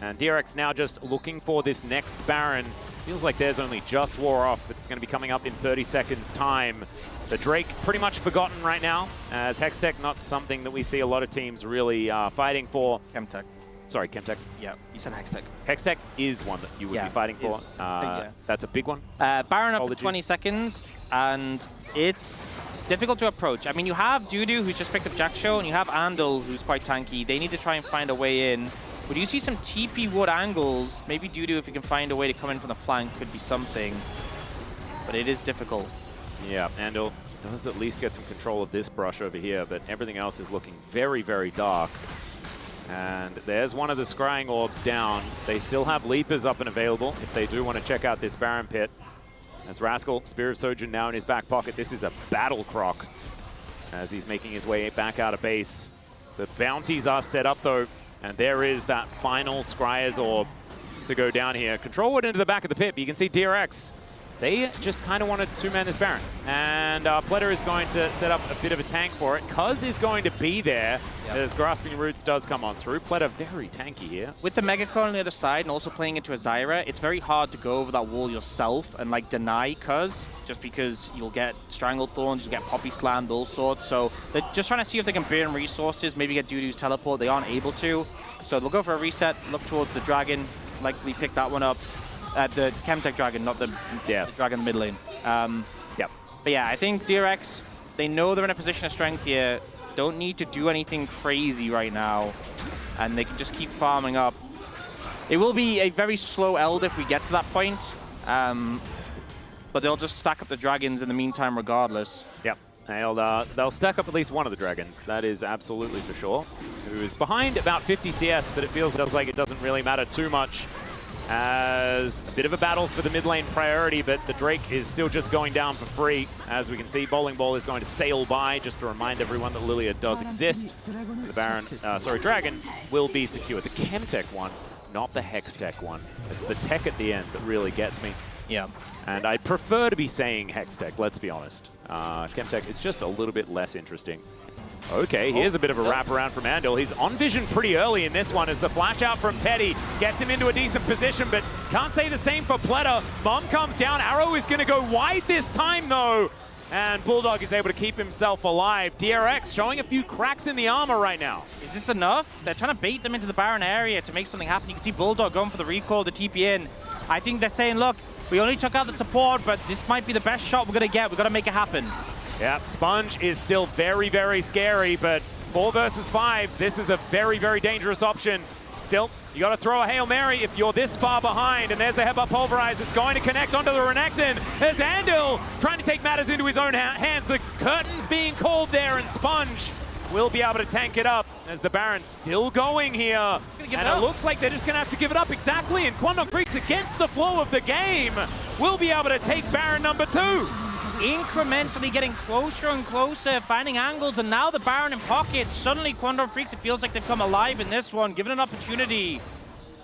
And DRX now just looking for this next Baron. Feels like theirs only just wore off, but it's going to be coming up in 30 seconds time. The Drake pretty much forgotten right now, as Hextech not something that we see a lot of teams really fighting for. Chemtech. Sorry, Chemtech. Yeah, you said Hextech. Hextech is one that you would be fighting for. Yeah. That's a big one. Baron up to Apologies. 20 seconds, and it's difficult to approach. I mean, you have Dudu, who's just picked up Jackshow, and you have Andal, who's quite tanky. They need to try and find a way in. But you see some TP wood angles. Maybe Dudu, if he can find a way to come in from the flank, could be something. But it is difficult. Yeah, Andal does at least get some control of this brush over here, but everything else is looking very, very dark. And there's one of the scrying orbs down. They still have Leapers up and available if they do want to check out this Baron pit. As Rascal, Spear of Sojin now in his back pocket. This is a battle croc as he's making his way back out of base. The bounties are set up though, and there is that final Scryer's orb to go down here. Control wood into the back of the pit, but you can see DRX. They just kind of wanted to man this Baron. And Pleta is going to set up a bit of a tank for it. Cuz is going to be there as Grasping Roots does come on through. Pleta very tanky here. With the Megacon on the other side and also playing into a Zyra, it's very hard to go over that wall yourself and like deny Cuz, just because you'll get Strangled Thorns, you get Poppy Slammed, all sorts. So they're just trying to see if they can burn resources, maybe get Dudu's teleport. They aren't able to. So they'll go for a reset, look towards the Dragon, likely pick that one up. The Chemtech Dragon, not the Dragon in the mid lane. Yep. But yeah, I think DRX, they know they're in a position of strength here. Don't need to do anything crazy right now. And they can just keep farming up. It will be a very slow eld if we get to that point. But they'll just stack up the dragons in the meantime regardless. Yep. They'll stack up at least one of the dragons. That is absolutely for sure. Who is behind about 50 CS, but it feels like it doesn't really matter too much. As a bit of a battle for the mid lane priority, but the Drake is still just going down for free. As we can see, Bowling Ball is going to sail by, just to remind everyone that Lilia does exist. The Baron, Dragon will be secure. The Chemtech one, not the Hextech one. It's the tech at the end that really gets me. Yeah. And I'd prefer to be saying Hextech, let's be honest. Chemtech is just a little bit less interesting. Okay, here's a bit of a wraparound from Andal. He's on vision pretty early in this one as the flash out from Teddy gets him into a decent position, but can't say the same for Pleta. Mom comes down. Arrow is going to go wide this time, though. And Bulldog is able to keep himself alive. DRX showing a few cracks in the armor right now. Is this enough? They're trying to bait them into the Baron area to make something happen. You can see Bulldog going for the recall, the TP in. I think they're saying, look, we only took out the support, but this might be the best shot we're going to get. We've got to make it happen. Yeah, Sponge is still very, very scary, but 4 versus 5, this is a very, very dangerous option. Still, you got to throw a Hail Mary if you're this far behind, and there's the Headbutt Pulverize. It's going to connect onto the Renekton. There's Andal trying to take matters into his own hands. The curtain's being called there, and Sponge will be able to tank it up as the Baron's still going here. And it looks like they're just going to have to give it up exactly, and Quandong Freaks, against the flow of the game, will be able to take Baron number 2. Incrementally getting closer and closer, finding angles, and now the Baron in pocket. Suddenly, Quandong Freaks, it feels like they've come alive in this one, given an opportunity.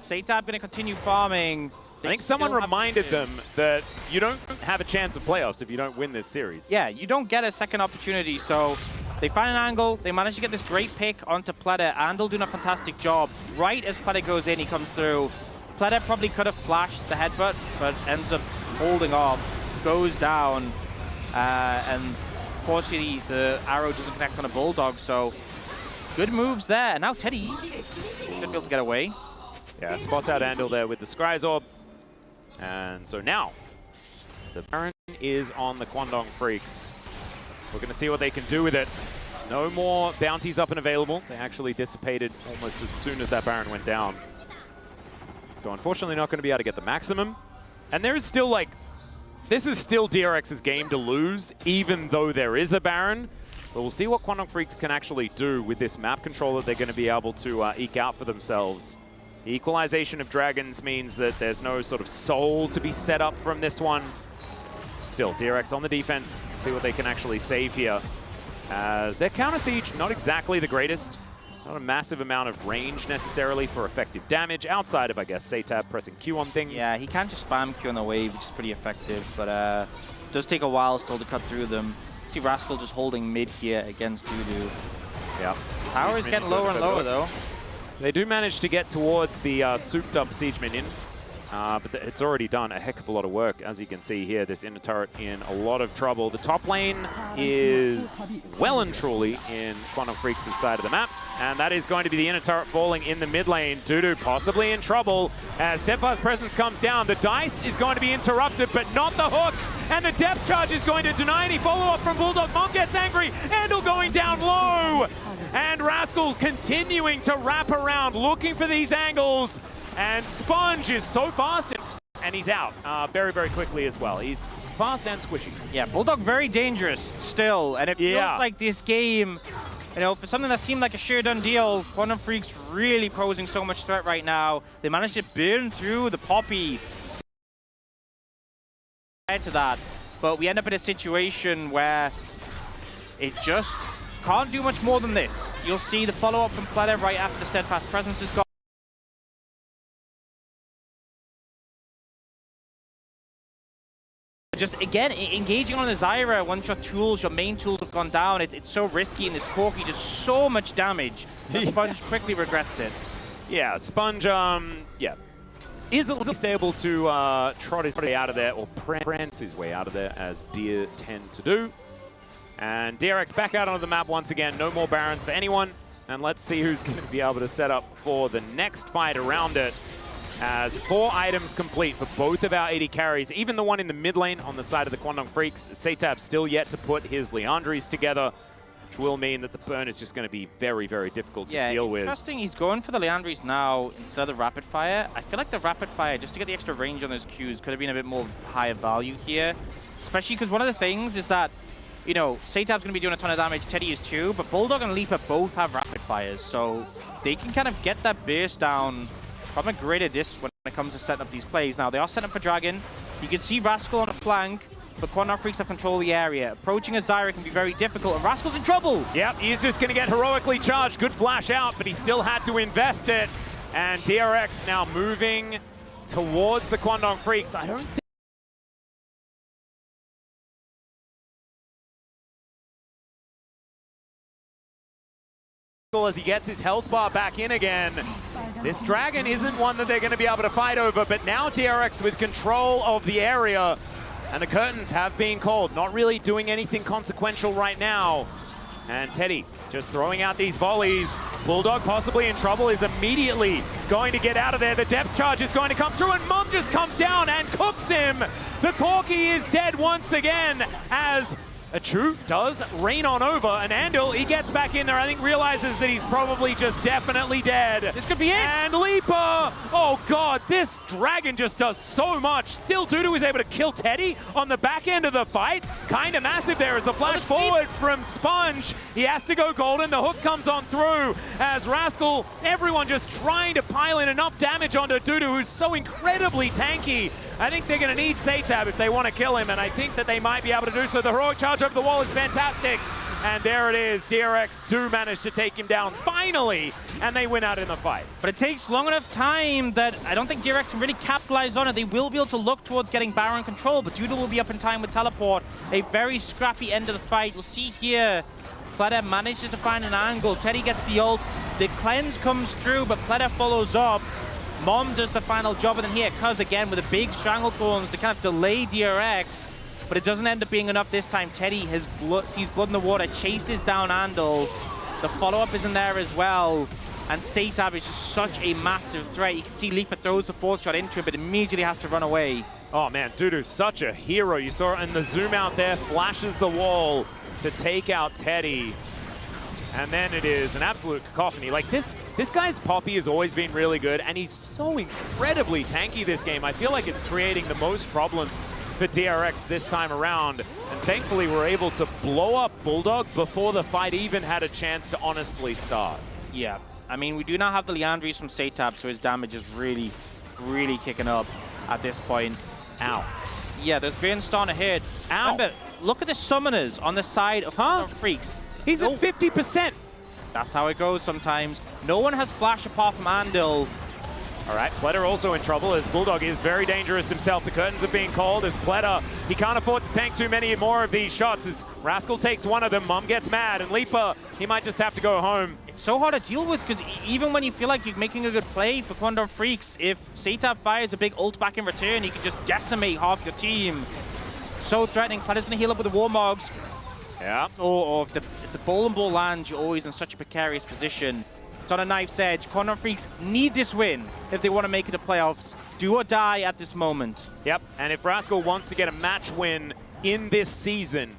Satab going to continue farming. I think someone reminded them that you don't have a chance of playoffs if you don't win this series. Yeah, you don't get a second opportunity, so they find an angle, they manage to get this great pick onto Pleta. Andal doing a fantastic job. Right as Pleta goes in, he comes through. Pleta probably could have flashed the headbutt, but ends up holding off, goes down. And fortunately, the arrow doesn't connect on a Bulldog, so good moves there. And now Teddy should be able to get away. Yeah, spots out Andal there with the Scry's Orb. And so now, the Baron is on the Quandong Freaks. We're going to see what they can do with it. No more bounties up and available. They actually dissipated almost as soon as that Baron went down. So unfortunately not going to be able to get the maximum. And there is still like, this is still DRX's game to lose, even though there is a Baron. But we'll see what Quandong Freaks can actually do with this map control that they're going to be able to eke out for themselves. The equalization of dragons means that there's no sort of soul to be set up from this one. Still, DRX on the defense. See what they can actually save here. As their counter siege, not exactly the greatest. Not a massive amount of range necessarily for effective damage, outside of, I guess, Satab pressing Q on things. Yeah, he can just spam Q on the wave, which is pretty effective, but it does take a while still to cut through them. See Rascal just holding mid here against Dudu. Yeah. Power is getting lower and lower, though. They do manage to get towards the souped-up Siege Minion, but it's already done a heck of a lot of work. As you can see here, this inner turret in a lot of trouble. The top lane is well and truly in Quantum Freaks' side of the map, and that is going to be the inner turret falling in the mid lane. Dudu possibly in trouble as Steadfast Presence comes down. The dice is going to be interrupted, but not the hook, and the depth charge is going to deny any follow-up from Bulldog. Mom gets angry, Handle going down low, and Rascal continuing to wrap around, looking for these angles. And Sponge is so fast, and he's out very, very quickly as well. He's fast and squishy. Yeah, Bulldog very dangerous still, and it feels like this game, you know, for something that seemed like a sure done deal, Quantum Freaks really posing so much threat right now. They managed to burn through the Poppy to that, but we end up in a situation where it just can't do much more than this. You'll see the follow-up from Pleta right after the Steadfast Presence is gone. Just, again, engaging on the Zyra, once your tools, your main tools have gone down, it's so risky, and this Corki does so much damage that Sponge quickly regrets it. Yeah, Sponge, is at least able to trot his way out of there, or prance his way out of there, as Deer tend to do. And DRX back out onto the map once again, no more Barons for anyone. And let's see who's going to be able to set up for the next fight around it. As 4 items complete for both of our AD carries, even the one in the mid lane on the side of the Quantum Freaks. Satab still yet to put his Leandries together, which will mean that the burn is just going to be very, very difficult to deal with. Interesting, he's going for the Leandries now instead of the Rapid Fire. I feel like the Rapid Fire, just to get the extra range on those Qs, could have been a bit more higher value here. Especially because one of the things is that, you know, Satab's going to be doing a ton of damage, Teddy is too, but Bulldog and Leaper both have Rapid Fires, so they can kind of get that burst down from a greater distance when it comes to setting up these plays. Now, they are setting up for Dragon. You can see Rascal on the flank, but Quantum Freaks have control of the area. Approaching a Zyra can be very difficult, and Rascal's in trouble! Yep, he's just going to get heroically charged. Good flash out, but he still had to invest it. And DRX now moving towards the Quantum Freaks. I don't think as he gets his health bar back in again. This Dragon isn't one that they're going to be able to fight over, but now DRX with control of the area, and the curtains have been called. Not really doing anything consequential right now. And Teddy just throwing out these volleys. Bulldog possibly in trouble, is immediately going to get out of there. The depth charge is going to come through, and Mom just comes down and cooks him. The Corki is dead once again as a True does rain on over, and Andil, he gets back in there, I think realizes that he's probably just definitely dead. This could be it! And Leaper! Oh god, this Dragon just does so much. Still Dudu is able to kill Teddy on the back end of the fight. Kinda massive there as a flash forward from Sponge. He has to go golden, the hook comes on through as Rascal, everyone just trying to pile in enough damage onto Dudu, who's so incredibly tanky. I think they're going to need Satab if they want to kill him, and I think that they might be able to do so. The heroic charge over the wall is fantastic. And there it is. DRX do manage to take him down finally, and they win out in the fight. But it takes long enough time that I don't think DRX can really capitalize on it. They will be able to look towards getting Baron control, but Dudu will be up in time with teleport. A very scrappy end of the fight. You'll see here, Pleta manages to find an angle. Teddy gets the ult. The cleanse comes through, but Pleta follows up. Mom does the final job, and then here Cuz again with a big Stranglethorns to kind of delay DRX, but it doesn't end up being enough this time. Teddy sees blood in the water, chases down Andal. The follow-up isn't there as well, and Satab is just such a massive threat. You can see Leaper throws the force shot into him, but immediately has to run away. Oh man, Dudu's such a hero. You saw it in the zoom out there, flashes the wall to take out Teddy. And then it is an absolute cacophony. Like this guy's Poppy has always been really good, and he's so incredibly tanky this game. I feel like it's creating the most problems for DRX this time around. And thankfully, we're able to blow up Bulldog before the fight even had a chance to honestly start. Yeah, I mean, we do not have the Leandries from Satab, so his damage is really, really kicking up at this point. Ow. Yeah, there's Bane starting to hit. Ow. Remember, look at the summoners on the side of Freaks. He's at 50%. That's how it goes sometimes. No one has flash apart from Andil. All right, Pleta also in trouble as Bulldog is very dangerous himself. The curtains are being called as Pleta, he can't afford to tank too many more of these shots as Rascal takes one of them, Mum gets mad, and Leaper, he might just have to go home. It's so hard to deal with because even when you feel like you're making a good play for Quandong Freaks, if Satab fires a big ult back in return, you can just decimate half your team. So threatening. Pleta's gonna heal up with the Warmogs. Yeah. Or if the ball and ball lands, you're always in such a precarious position. It's on a knife's edge. Quandong Freaks need this win if they want to make it to playoffs. Do or die at this moment. Yep, and if Rascal wants to get a match win in this season,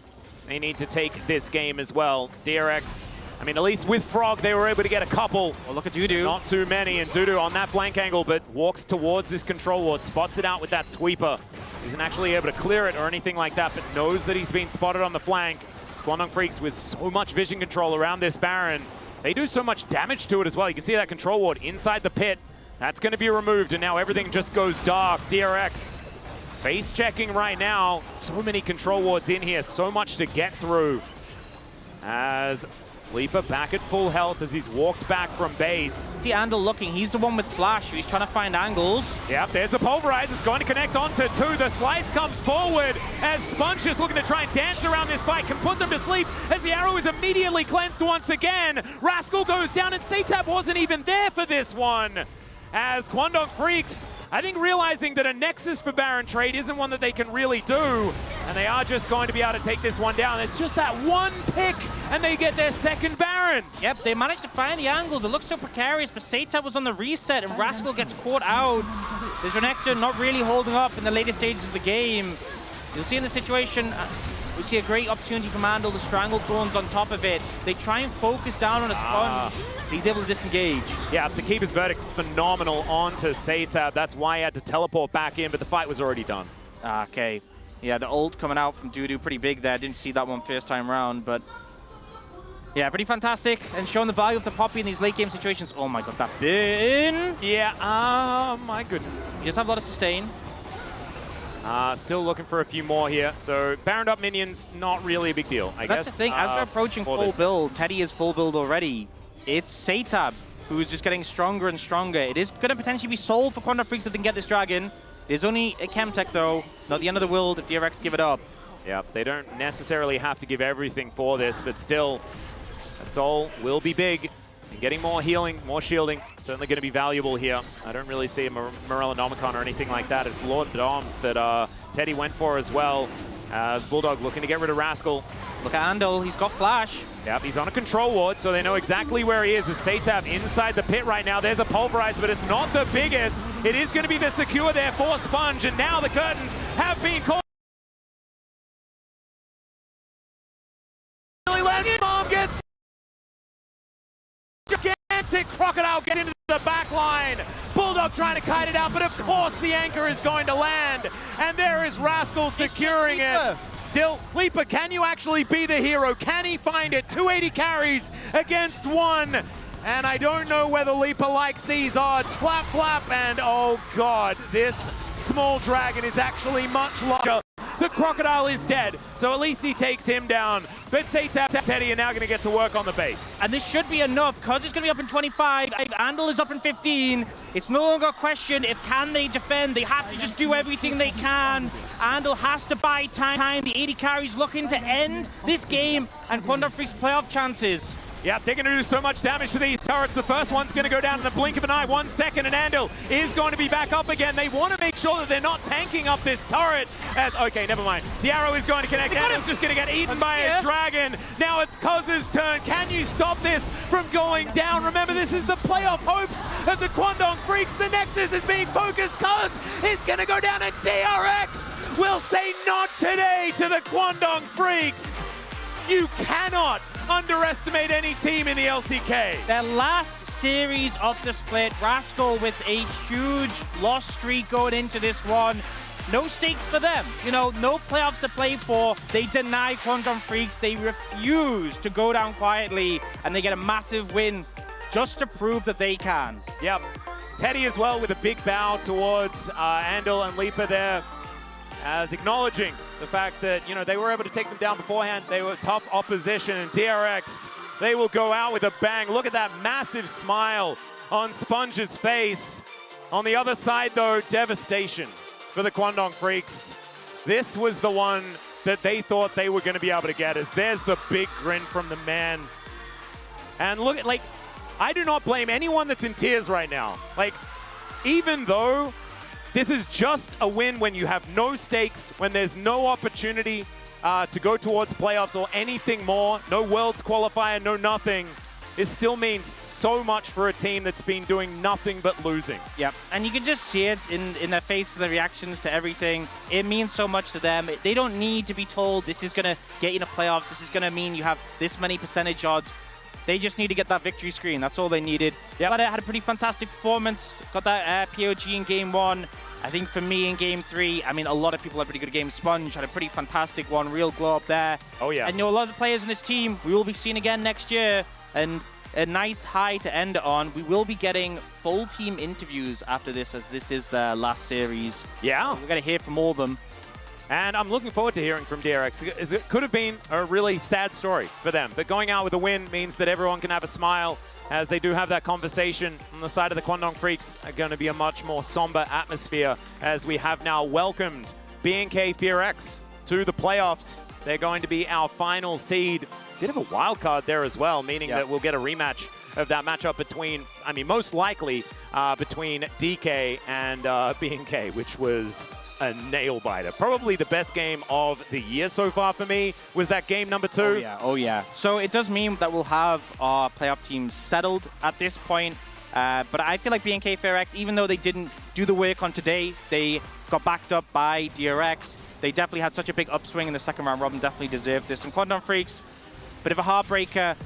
they need to take this game as well. DRX, I mean, at least with Frog, they were able to get a couple. Oh, look at Dudu. Not too many, and Dudu on that flank angle, but walks towards this control ward, spots it out with that sweeper. Isn't actually able to clear it or anything like that, but knows that he's been spotted on the flank. Quandong Freaks with so much vision control around this Baron. They do so much damage to it as well. You can see that control ward inside the pit. That's going to be removed, and now everything just goes dark. DRX face checking right now. So many control wards in here, so much to get through. As Leaper back at full health as he's walked back from base. See Andil looking. He's the one with flash. He's trying to find angles. Yep, there's the pulverize. It's going to connect onto two. The slice comes forward as Sponge is looking to try and dance around this fight. Can put them to sleep as the arrow is immediately cleansed once again. Rascal goes down and Satab wasn't even there for this one. As Quandong Freaks, I think realizing that a Nexus for Baron trade isn't one that they can really do, and they are just going to be able to take this one down. It's just that one pick, and they get their second Baron. Yep, they managed to find the angles. It looks so precarious, but Satab was on the reset, and Rascal gets caught out. There's Renekton not really holding up in the later stages of the game. You'll see in the situation, we see a great opportunity for Mandel. The Strangle Thorns on top of it. They try and focus down on a Sponge. He's able to disengage. Yeah, the Keeper's Verdict phenomenal onto Satab. That's why he had to teleport back in, but the fight was already done. Okay. Yeah, the ult coming out from Dudu pretty big there. Didn't see that one first time round, but yeah, pretty fantastic. And showing the value of the Poppy in these late game situations. Oh my god, that bin. Yeah, my goodness. You just have a lot of sustain. Still looking for a few more here. So Baroned up minions, not really a big deal, I guess. That's the thing, as they're approaching full build, Teddy is full build already. It's Satab who's just getting stronger and stronger. It is going to potentially be sold for Quandong Freaks if they can get this dragon. It is only a Chemtech though, not the end of the world if DRX give it up. Yeah, they don't necessarily have to give everything for this, but still, a soul will be big. And getting more healing, more shielding, certainly going to be valuable here. I don't really see a Morellonomicon or anything like that. It's Lord of Arms that Teddy went for as well. As Bulldog looking to get rid of Rascal. Look at Andil, he's got flash. Yep, he's on a control ward, so they know exactly where he is. As Satab inside the pit right now. There's a pulverize, but it's not the biggest. It is going to be the secure there for Sponge, and now the curtains have been called. Mom gets gigantic crocodile gets into the back line. Bulldog trying to kite it out, but of course the anchor is going to land. And there is Rascal securing it. Still, Leaper, can you actually be the hero? Can he find it? 280 carries against one. And I don't know whether Leaper likes these odds. Flap, flap, and oh god, this small dragon is actually much larger. The crocodile is dead, so at least he takes him down. But Satab and Teddy are now going to get to work on the base. And this should be enough, because it's going to be up in 25. Andil is up in 15. It's no longer a question if can they defend. They have to just do everything they can. Andil has to buy time. The 80 carries looking to end this game, and Quandong Freaks playoff chances. Yeah, they're going to do so much damage to these turrets. The first one's going to go down in the blink of an eye. 1 second, and Andil is going to be back up again. They want to make sure that they're not tanking up this turret. As okay, never mind. The arrow is going to connect. Andil's just going to get eaten by a dragon. Now it's Coz's turn. Can you stop this from going down? Remember, this is the playoff hopes of the Quandong Freaks. The Nexus is being focused. Coz is going to go down, and DRX will say not today to the Quandong Freaks. You cannot underestimate any team in the LCK. Their last series of the split, Rascal with a huge loss streak going into this one. No stakes for them. You know, no playoffs to play for. They deny Quandong Freaks. They refuse to go down quietly, and they get a massive win just to prove that they can. Yep. Teddy as well with a big bow towards Andil and Leaper there, as acknowledging the fact that, you know, they were able to take them down beforehand. They were tough opposition, and DRX, they will go out with a bang. Look at that massive smile on Sponge's face. On the other side, though, devastation for the Kwangdong Freaks. This was the one that they thought they were going to be able to get, as there's the big grin from the man. And look at, like, I do not blame anyone that's in tears right now. Like, even though this is just a win when you have no stakes, when there's no opportunity to go towards playoffs or anything more, no Worlds qualifier, no nothing, it still means so much for a team that's been doing nothing but losing. Yep, and you can just see it in their faces, the reactions to everything. It means so much to them. They don't need to be told this is going to get you into playoffs, this is going to mean you have this many percentage odds. They just need to get that victory screen. That's all they needed. Yep. But it had a pretty fantastic performance. Got that POG in Game 1. I think for me in Game 3, I mean, a lot of people had pretty good games. Sponge had a pretty fantastic one. Real glow up there. Oh, yeah. And, you know, a lot of the players in this team, we will be seeing again next year. And a nice high to end it on. We will be getting full team interviews after this, as this is their last series. Yeah. We're going to hear from all of them. And I'm looking forward to hearing from DRX. It could have been a really sad story for them, but going out with a win means that everyone can have a smile, as they do have that conversation. On the side of the Kwangdong Freaks are going to be a much more somber atmosphere, as we have now welcomed BNK FearX to the playoffs. They're going to be our final seed. Bit of a wild card there as well, meaning that we'll get a rematch of that matchup between, I mean, most likely between DK and BNK, which was a nail-biter. Probably the best game of the year so far for me was that game number 2. Oh, yeah. Oh, yeah. So it does mean that we'll have our playoff teams settled at this point. But I feel like BNK FearX, even though they didn't do the work on today, they got backed up by DRX. They definitely had such a big upswing in the second round robin, definitely deserved this. And Kwangdong Freaks, bit of a heartbreaker.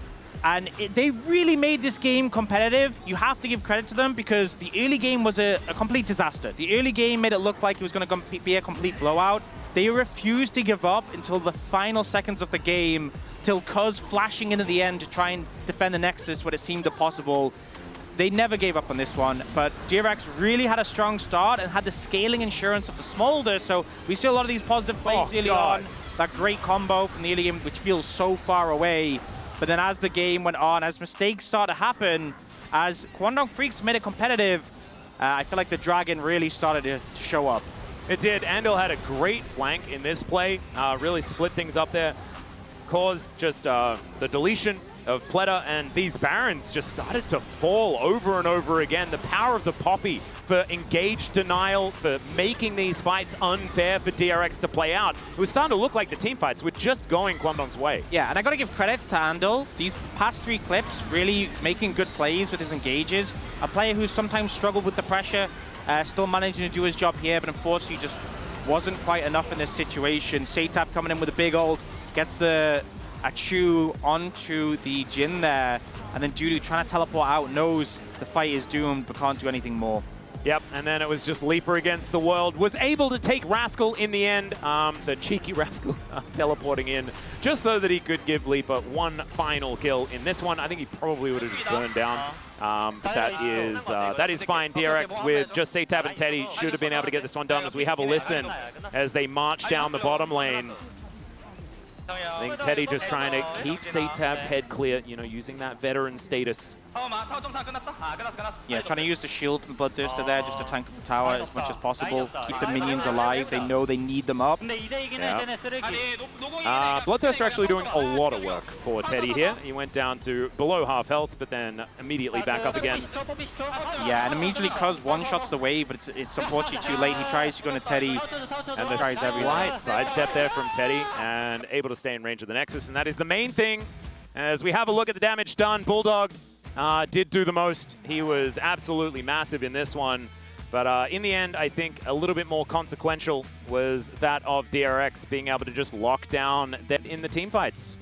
And they really made this game competitive. You have to give credit to them, because the early game was a complete disaster. The early game made it look like it was going to be a complete blowout. They refused to give up until the final seconds of the game, till Cuz flashing into the end to try and defend the Nexus when it seemed impossible. They never gave up on this one, but DRX really had a strong start and had the scaling insurance of the Smolder, so we see a lot of these positive plays early on. That great combo from the early game, which feels so far away. But then as the game went on, as mistakes started to happen, as Kwangdong Freaks made it competitive, I feel like the Dragon really started to show up. It did. Andal had a great flank in this play, really split things up there. Caused just the deletion of Pleta, and these Barons just started to fall over and over again. The power of the Poppy for engaged denial, for making these fights unfair for DRX to play out. It was starting to look like the team fights were just going Kwangdong's way. Yeah, and I got to give credit to Andal. These past 3 clips really making good plays with his engages. A player who's sometimes struggled with the pressure, still managing to do his job here, but unfortunately just wasn't quite enough in this situation. Satab coming in with a big ult, gets the Achu onto the Jin there, and then Dudu trying to teleport out, knows the fight is doomed but can't do anything more. Yep, and then it was just Leaper against the world. Was able to take Rascal in the end. The cheeky Rascal teleporting in just so that he could give Leaper one final kill in this one. I think he probably would have just burned down. But that is fine. DRX with just Satab and Teddy should have been able to get this one done, as we have a listen as they march down the bottom lane. I think Teddy just trying to keep Satab's head clear, you know, using that veteran status. Yeah, trying to use the shield from the Bloodthirster there just to tank up the tower as much as possible. Keep the minions alive. They know they need them up. Yeah. Bloodthirster actually doing a lot of work for Teddy here. He went down to below half health, but then immediately back up again. Yeah, and immediately Cuz one-shots the wave, but it's unfortunately too late. He tries to go into Teddy, and the slight sidestep there from Teddy, and able to stay in range of the Nexus, and that is the main thing. As we have a look at the damage done, Bulldog did do the most. He was absolutely massive in this one. But in the end, I think a little bit more consequential was that of DRX being able to just lock down that in the team fights.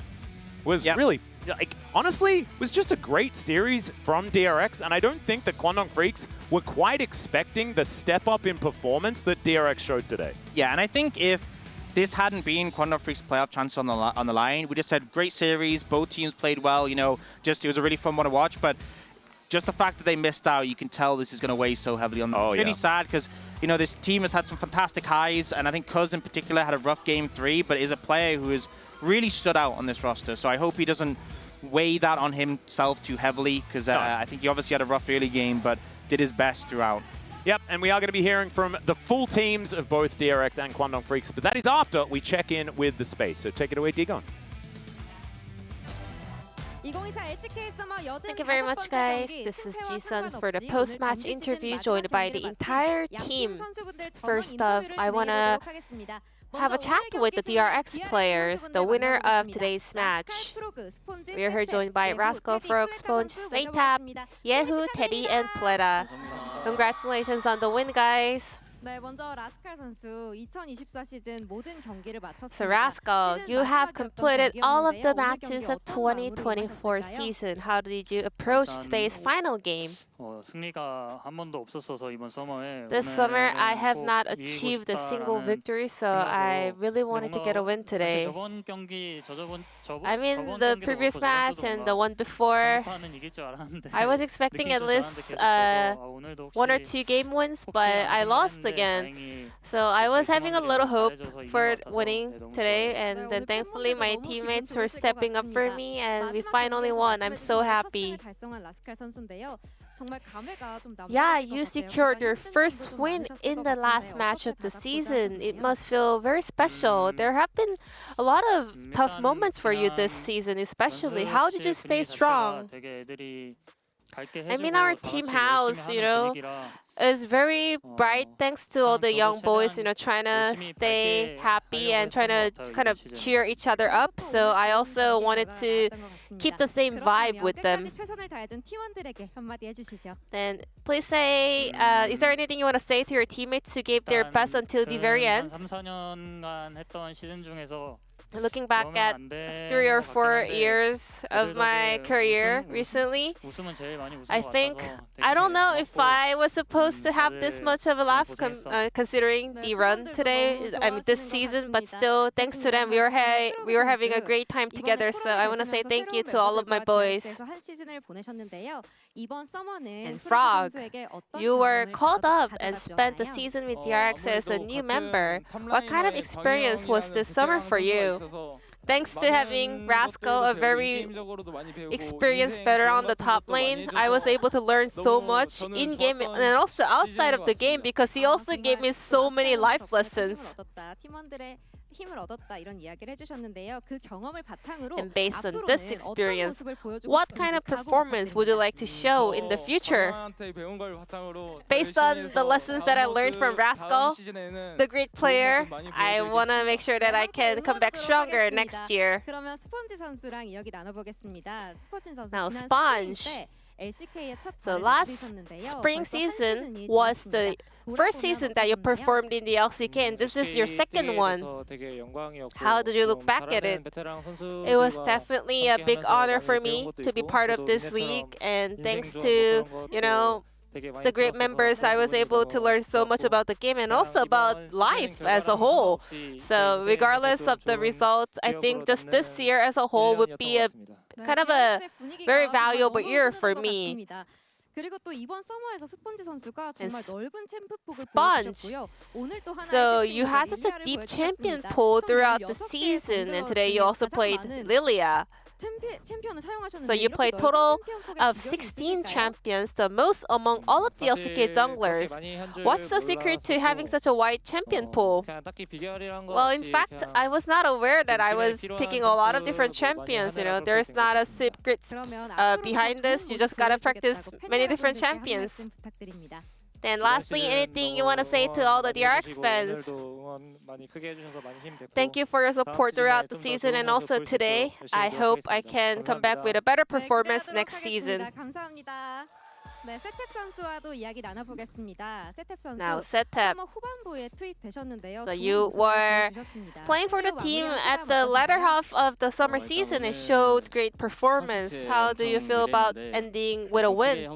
Was really, like, honestly, was just a great series from DRX. And I don't think the Kwangdong Freaks were quite expecting the step up in performance that DRX showed today. Yeah, and I think if this hadn't been Kwangdong Freaks' playoff chance on the line, we just had great series, both teams played well, you know, just it was a really fun one to watch, but just the fact that they missed out, you can tell this is going to weigh so heavily on them. It's really sad because, you know, this team has had some fantastic highs, and I think Cuz in particular had a rough game 3, but is a player who has really stood out on this roster, so I hope he doesn't weigh that on himself too heavily, because I think he obviously had a rough early game, but did his best throughout. Yep, and we are going to be hearing from the full teams of both DRX and Kwangdong Freaks, but that is after we check in with the space. So take it away, Digon. Thank you very much, guys. This is Ji-sun for the post-match interview joined by the entire team. First off, I want to have a chat with the DRX players, the winner of today's match. We are here joined by Rascal, Frog, Sponge, Satap, Yehu, Teddy, and Pleta. Congratulations on the win, guys. So Rascal, you have completed all of the matches of 2024 season. How did you approach today's final game? This summer, I have not achieved a single victory, so I really wanted to get a win today. I mean, the previous match and the one before, I was expecting at least 1 or 2 game wins, but I lost again. So I was having a little hope for winning today, and then thankfully my teammates were stepping up for me, and we finally won. I'm so happy. Yeah, you secured your first win in the last match of the season. It must feel very special. There have been a lot of tough moments for you this season, especially. How did you stay strong? I mean, our team house, you know, is very bright thanks to all the young boys, you know, trying to stay happy and trying to kind of cheer each other up. So I also wanted to keep the same vibe with them. Then please say, is there anything you want to say to your teammates who gave their best until the very end? Looking back at 3 or 4 years of my career recently, I don't know if I was supposed to have this much of a laugh considering the run today, I mean this season, but still thanks to them we were having a great time together, so I want to say thank you to all of my boys. And Frog, you were called up and spent the season with DRX as a new member. What kind of experience was this summer for you? Thanks to having Rascal, a very experienced veteran on the top lane, I was able to learn so much in-game and also outside of the game because he also gave me so many life lessons. And based on this experience, what kind of performance would you like to show in the future? Based on the lessons that I learned from Rascal, the great player, I want to make sure that I can come back stronger next year. Now, Sponge. So last spring season was the first season that you performed in the LCK, and this is your second one. How did you look back at it? It was definitely a big honor for me to be part of this league, and thanks to, you know, the great members, I was able to learn so much about the game and also about life as a whole. So regardless of the results, I think just this year as a whole would be a kind of a very valuable year for me. And Sponge, so you had such a deep champion pool throughout the season, and today you also played Lilia. So you played a total of 16 champions, the most among all of the LCK junglers. What's the secret to having such a wide champion pool? Well, in fact, I was not aware that I was picking a lot of different champions. You know, there's not a secret behind this. You just gotta practice many different champions. And lastly, anything you want to say to all the DRX fans? Thank you for your support throughout the season and also today. I hope I can come back with a better performance next season. Now, Setap. So you were playing for the team at the latter half of the summer season and showed great performance. How do you feel about ending with a win?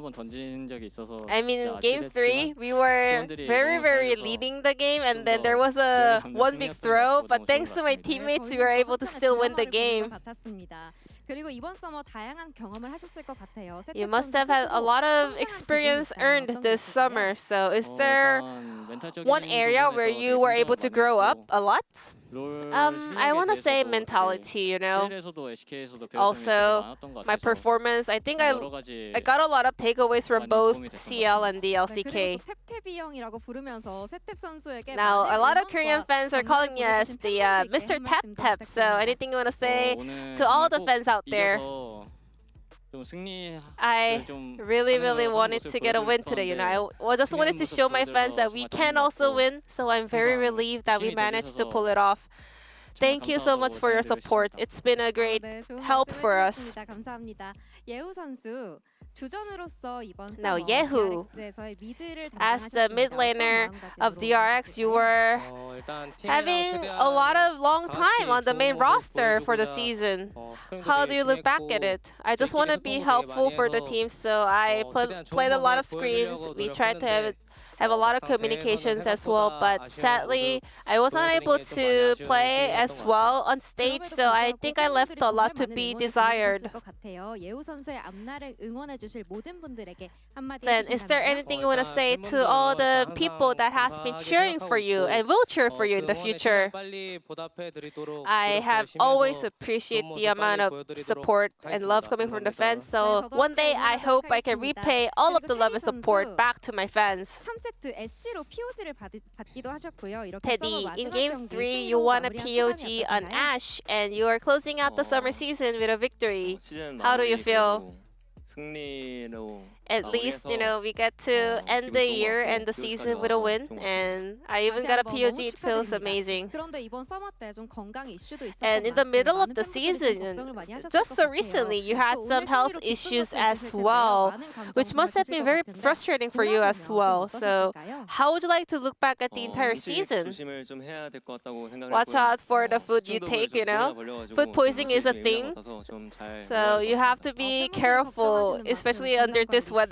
I mean, in Game 3, we were very leading the game, and then there was a one big throw, but thanks to my teammates, we were able to still win the game. You must have had a lot of experience earned this summer. So is there one area where you were able to grow up a lot? I want to say mentality, you know. Also, my performance. I think I got a lot of takeaways from both CL and the LCK. Now, a lot of Korean fans are calling me as the Mr. Tap Tap. So, anything you want to say to all the fans out there? I really wanted to get a win today. You know, I just wanted to show my fans that we can also win. So I'm very relieved that we managed to pull it off. Thank you so much for your support. It's been a great help for us. Now, Yehu, as the mid laner of DRX, you were having a lot of long time on the main roster for the season. How do you look back at it? I just want to be helpful for the team, so I played a lot of screams. We tried to have a lot of communications as well, but sadly, I was not able to play as well on stage, so I think I left a lot to be desired. Then, is there anything you want to say to all the people that has been cheering for you and will cheer for you in the future? I have always appreciated the amount of support and love coming from the fans, so one day I hope I can repay all of the love and support back to my fans. Teddy, in Game 3, you won a POG on Ashe, and you are closing out the summer season with a victory. How do you feel? At least, you know, we get to end the year and the season with a win, and I even got a POG. It feels amazing. And in the middle of the season, just so recently, you had some health issues as well, which must have been very frustrating for you as well. So how would you like to look back at the entire season? Watch out for the food you take, you know? Food poisoning is a thing. So you have to be careful, especially under this weather. And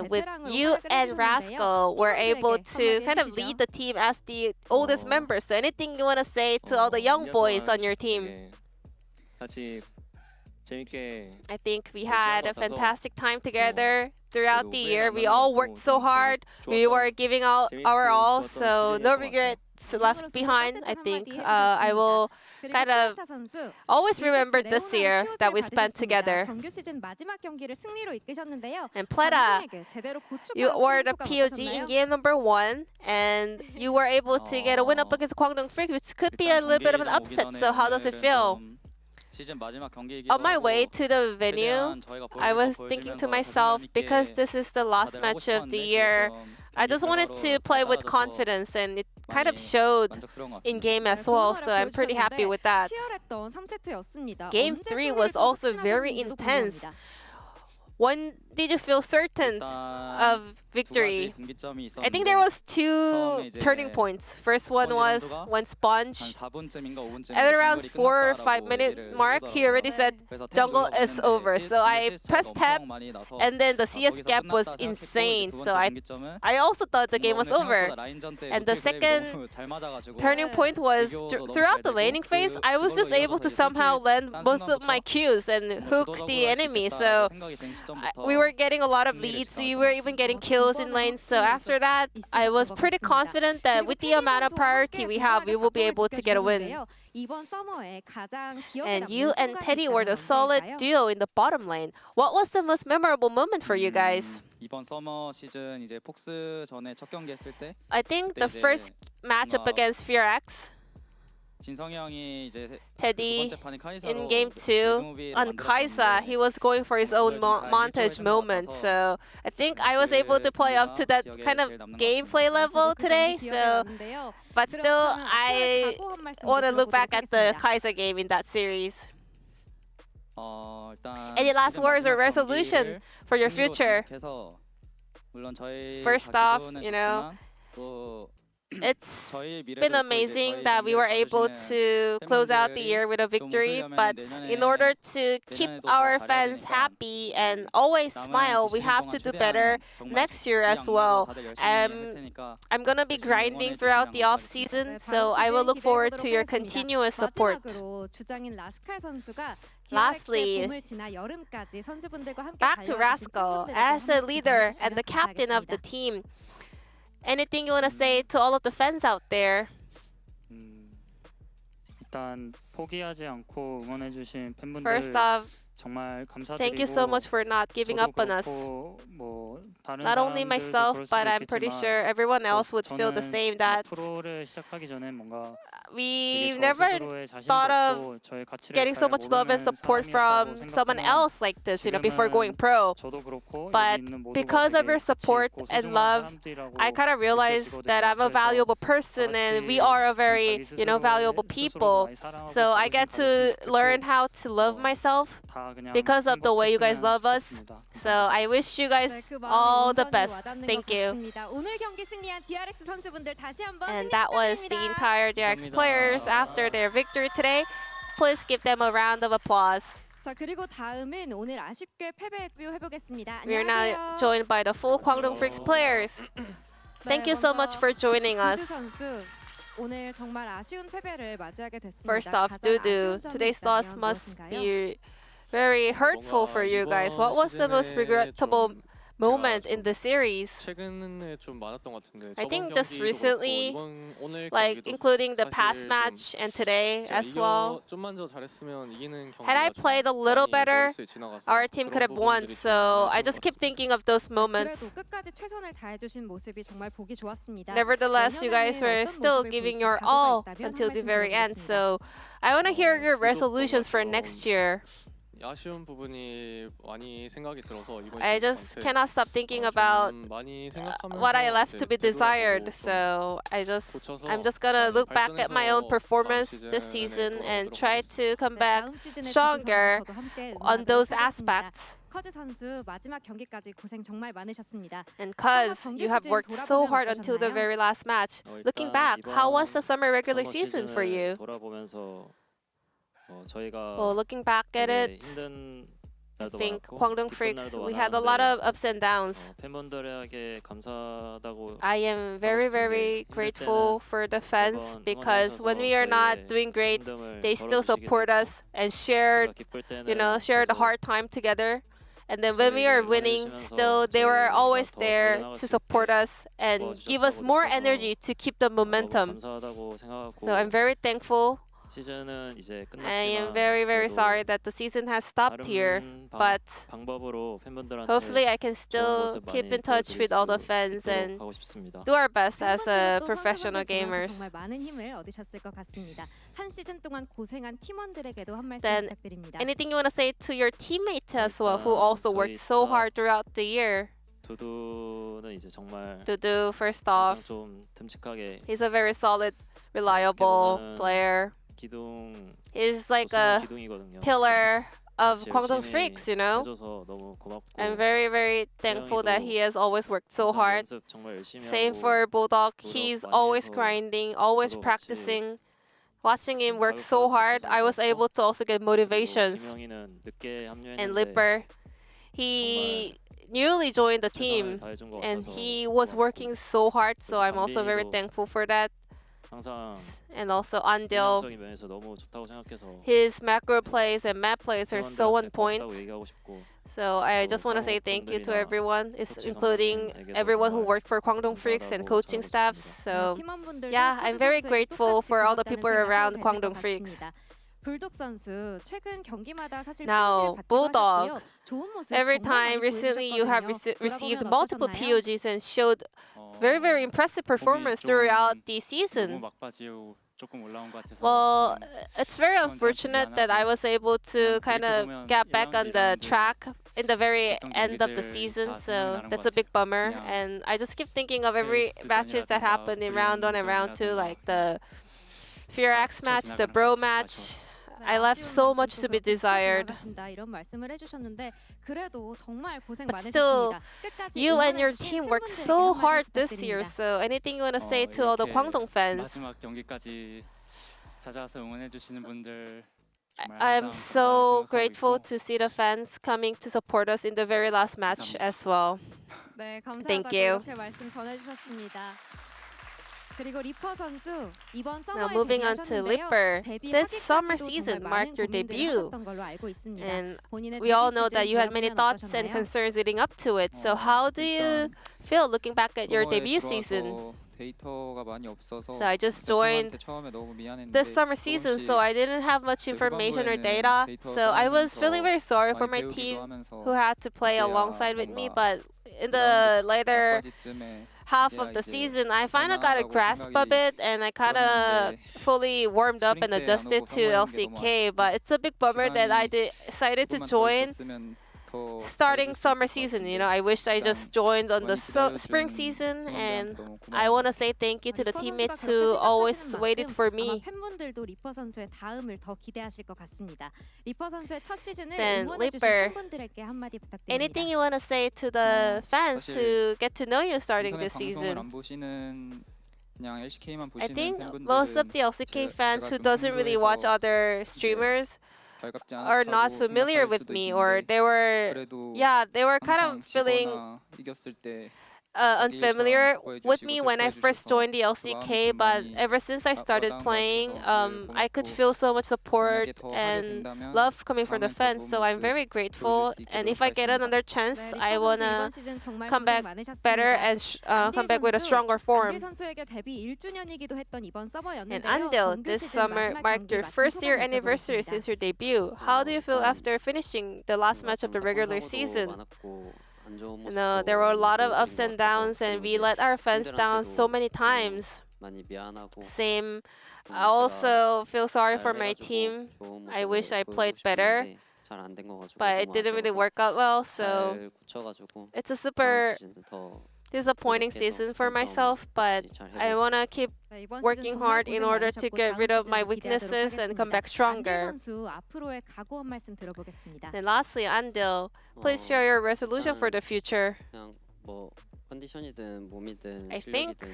with you and Rascal, we're able to kind of lead the team as the oldest member. So anything you want to say to all the young boys on your team? I think we had a fantastic time together throughout the year. We all worked so hard. We were giving out our all, so no regrets left behind. I think I will kind of always remember this year that we spent together. And Pleta, you were the POG in game number 1, and you were able to get a win up against Kwangdong Freak, which could be a little bit of an upset. So how does it feel? On my way to the venue, I was thinking to myself, because this is the last match of the year, I just wanted to play with confidence, and it kind of showed in game as well, so I'm pretty happy with that. Game 3 was also very intense. When did you feel certain of victory? I think there was 2 turning points. First one was when Sponge, at around 4 or 5 minute mark, he already said jungle is over. So I pressed tab, and then the CS gap was insane. So I also thought the game was over. And the second turning point was throughout the laning phase, I was just able to somehow land most of my Qs and hook the enemy. So we were getting a lot of leads. We were even getting kills in lane. So after that, I was pretty confident that with the amount of priority we have, we will be able to get a win. And you and Teddy were the solid duo in the bottom lane. What was the most memorable moment for you guys? I think the first matchup against VRX, Teddy in game 2 on Kaisa, he was going for his own montage moment. So I think I was able to play up to that kind of gameplay level today. So, but still, I want to look back at the Kaisa game in that series. Any last words or resolution for your future? First off, you know, it's been amazing that we were able to close out the year with a victory, but in order to keep our fans happy and always smile, we have to do better next year as well. I'm gonna be grinding throughout the off season, so I will look forward to your continuous support. Lastly, back to Rascal. As a leader and the captain of the team, Anything you want to say to all of the fans out there? 일단 포기하지 않고 응원해주신 팬분들 First off, 정말 감사드리고 thank you so much for not giving up on us. 뭐 다른 Not only 사람들도 myself, 그럴 but 수도 I'm pretty 있겠지만 sure everyone else would feel the 저는 same that 프로를 시작하기 전에 뭔가 we 되게 저 never 스스로의 자신도 thought of 없고 저의 가치를 getting so 잘 much love and 모르는 support from 사람이었다고 someone 생각하면 else like this, before going pro. 저도 그렇고 But 여기 있는 모두가 because of 되게 your 가치 support 있고 and 소중한 love, 사람들이라고 I kind of realized 느껴지거든요. that I'm a 그래서 valuable person and we are a very, 자기 스스로의 valuable 스스로도 people. 많이 사랑하고 So I 자부심 get to 가졌으면 learn 좋겠고, how to love myself 다 그냥 because of the way you guys 행복했으면 love us. 좋겠습니다. So I wish you guys all the best. Thank you. 오늘 경기 승리한 DRX 선수분들 다시 한번 And 승리 that was the 축하드립니다. entire DRX players after their victory today. Please give them a round of applause. 자 그리고 다음은 오늘 아쉽게 패배 해보겠습니다. We are now 안녕하세요. joined by the full Kwangdong Freaks players. Thank you so much for joining 두두 us. 선수 오늘 정말 아쉬운 패배를 맞이하게 됐습니다. First off, 가장 Dudu, 아쉬운 점이 today's loss 있다면 must 무엇인가요? be very hurtful for you guys. What was the most regrettable moment in the series? 최근에 좀 많았던 것 같은데 I think 저번 just 경기도 recently, 그렇고 오늘 like 경기도 including the 사실 past 좀 match and today 제가 as well. 좀만 더 잘했으면 이기는 경기가 Had I 좀 played a little 많이 better, 머릿속에 지나가서 our team could 그런 have won. 부분들이 좀 So I 아쉬운 just 것 keep 같습니다. thinking of those moments. 그래도 끝까지 최선을 다해주신 모습이 정말 보기 좋았습니다. Nevertheless, you guys were still giving your all until the very end. So I want to hear your resolutions for next year. 아쉬운 부분이 많이 생각이 들어서 이번 I just cannot stop thinking about 많이 생각하면서 what I left to be 되돌아보고 desired. 좀 So 고쳐서 I'm just gonna look back at my own 발전해서 performance 다음 this 시즌에 season and 돌아오도록 try 하겠습니다. to come 네, back 다음 시즌의 stronger 두두 선수 저도 함께 on those 응원하도록 하겠습니다. aspects. 커즈 선수 마지막 경기까지 고생 정말 많으셨습니다. And cause you have worked so hard until the very last match. Looking back, how was the summer regular season for you? 돌아보면서 저희가 Well, looking back at it, 힘든 I 날도 think 많았고 Kwangdong 기쁜 Freaks, 날도 we had a lot of 많았는데 ups and downs. 팬분들에게 감사하다고 I am very, very grateful for the fans because when we are not doing great, 힘듦을 they still 덜어주시게 support 되고 us and share, 제가 기쁠 때는 share the 계속 hard time together. And then when we are 저희를 winning, 응원해주시면서 still they were 저희가 always 더 there 달려나갈 to 수 support 있게 us and give us 도와주셨다고 more 느껴서 energy to keep the 너무 momentum. 감사하다고 생각하고 So I'm very thankful. 시즌은 이제 I am 끝났지만 very, very 그래도 sorry that the season has stopped here. 다른 But 방법으로 팬분들한테 hopefully I can 좋은 still 모습 keep 많이 in touch with all the 보여드릴 수 fans 있도록 and 하고 싶습니다. do our best as 팬분들도 professional 선수분들 보면서 gamers. 정말 많은 힘을 얻으셨을 것 같습니다. 한 시즌 동안 고생한 팀원들에게도 한 말씀 Then 부탁드립니다. anything you want to say to your teammates as well, who also worked 저희 so 다 hard throughout the year? 두두는 이제 정말 Dudu, first 항상 off, 좀 듬직하게 he's a very solid, reliable 보면은 player. 기둥 He's like 우승은 a 기둥이거든요. pillar of 같이 Kwangdong 열심히 Freaks, 해줘서 너무 고맙고 I'm very, very thankful that he has always worked so 항상 hard. 연습 정말 열심히 Same 하고 for Bulldog. 노력 He's 많이 always 해서 grinding, always 저도 같이 practicing. Watching him work 자극받을 so 수 hard, 있어서 I was 좋았고, able to also get 그리고 motivations. 김영희는 늦게 And 합류했는데 Lipper, he newly joined the team 최선을 다해준 것 and 같아서 he was working so hard, so I'm also very 담빈이도 thankful for that. 항상 And also Andil, 전략적인 면에서 너무 좋다고 생각해서 his macro plays and map plays are so on 팀원들한테 point. 고맙다고 얘기하고 싶고 So I 또 just want to say thank you to 사무분들이나 everyone, 코치 including 감독님에게도 everyone who 정말 worked for Kwangdong Freaks and 감사하다고 coaching 전하고 staffs. 싶습니다. So 팀원분들도 yeah, 커즈 I'm very 선수에게 grateful 똑같이 for all the 고맙다는 people 생각을 around 되실 것 Kwangdong Freaks. 같습니다. 불독 선수 최근 경기마다 사실 Now, POG를 받기도 Bulldog, 하셨고요. 좋은 모습 every 정말 time 많이 recently you have 보여주셨거든요. received 돌아보면 multiple 어떠셨나요? POGs and showed very, very impressive performance throughout the season. Well, it's very unfortunate that I was able to kind of get back on the track in the very end of the season, so that's a big bummer. And I just keep thinking of every matches that happened in round 1 and round 2, like the FearX match, the Bro match. I left so much to be desired. 이런 말씀을 해주셨는데 그래도 정말 고생 But still, 많으셨습니다. 끝까지 you and your 응원해주신 team worked 팬분들에게 so 한 말씀 hard this year, 부탁드립니다. so anything you want to say to all the Kwangdong fans? 마지막 경기까지 찾아와서 응원해 주시는 분들 I'm so grateful to see the fans coming to support us in the very last match as well. 네, 감사하다고 Thank you. 이렇게 말씀 전해주셨습니다. 그리고 리퍼 선수 이번 Now 서머에 moving on to 데뷔하셨는데요. Lipper. This summer 데뷔하기까지도 season 정말 marked 많은 your 고민들을 debut. 하셨던 걸로 알고 있습니다. And 본인의 we all 데뷔 know that 시즌 you had many 돌아보면 thoughts and 어떠셨나요? concerns leading up to it. So how do you feel looking back at your debut season? 데이터가 많이 없어서 So I just joined 처음에 너무 미안했는데 this summer season, so I didn't have much information or data. So I was feeling very sorry for my team who had to play alongside with me. But in the later half of the season, I finally got a grasp of it, and I kind of fully warmed up and adjusted to LCK. But it's a big bummer that I decided to join starting summer season. You know, I wish I just joined on the spring season, and I want to say thank you to the teammates who always waited for me. 팬분들도 리퍼 선수의 다음을 더 기대하실 것 같습니다. 리퍼 선수의 첫 시즌을 Then, 응원해 주신 Lipper, 팬분들에게 한마디 부탁드립니다. Anything you want to say to the fans who get to know you starting 인터넷 this 방송을 season? 안 보시는 그냥 LCK만 I 보시는 think 팬분들은 most of the LCK fans who doesn't really watch other streamers 발갑지 are not 않다고 familiar 생각할 with 수도 me, or 있는데 they were, 그래도 yeah, they were kind 항상 of feeling 지거나 이겼을 때 unfamiliar with me when I first support joined the LCK, but ever since I started playing, I could feel so much support and love coming from the fans. So I'm very grateful. And if I get another chance, I wanna come back better and come back with a stronger form. 선수에게 데뷔 1주년이기도 했던 이번 And 서버였는데요. Andil, this summer marked your first year anniversary since your debut. How do you feel after finishing the last match of the regular season? You know, there were a lot of ups and downs, and we let our fans down so many times. Same. I also feel sorry for my team. I wish I played better, but it didn't really work out well. So it's a super disappointing season for myself, but I want to keep working hard in order to get rid of my weaknesses and come back stronger. And lastly, Andil, please share your resolution for the future. I think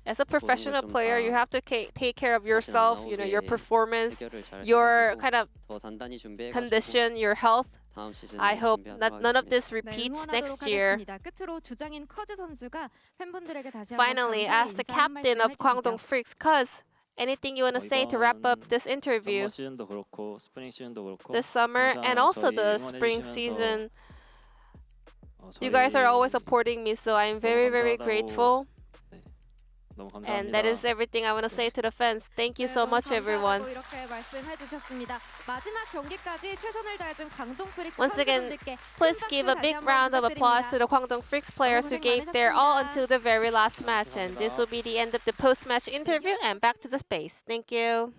as a professional player, you have to take care of yourself, you know, your performance, your kind of condition, your health. I hope that none of this repeats next year. Finally, as the captain of Kwangdong Freaks, Cuz, anything you want to say to wrap up this interview? This summer and also the spring season, you guys are always supporting me, so I'm very, very grateful. And that is everything I want to say to the fans. Thank you so much, everyone. Once again, please give a big round of applause to the Kwangdong Freaks players who gave their all until the very last match. And this will be the end of the post-match interview, and back to the space. Thank you.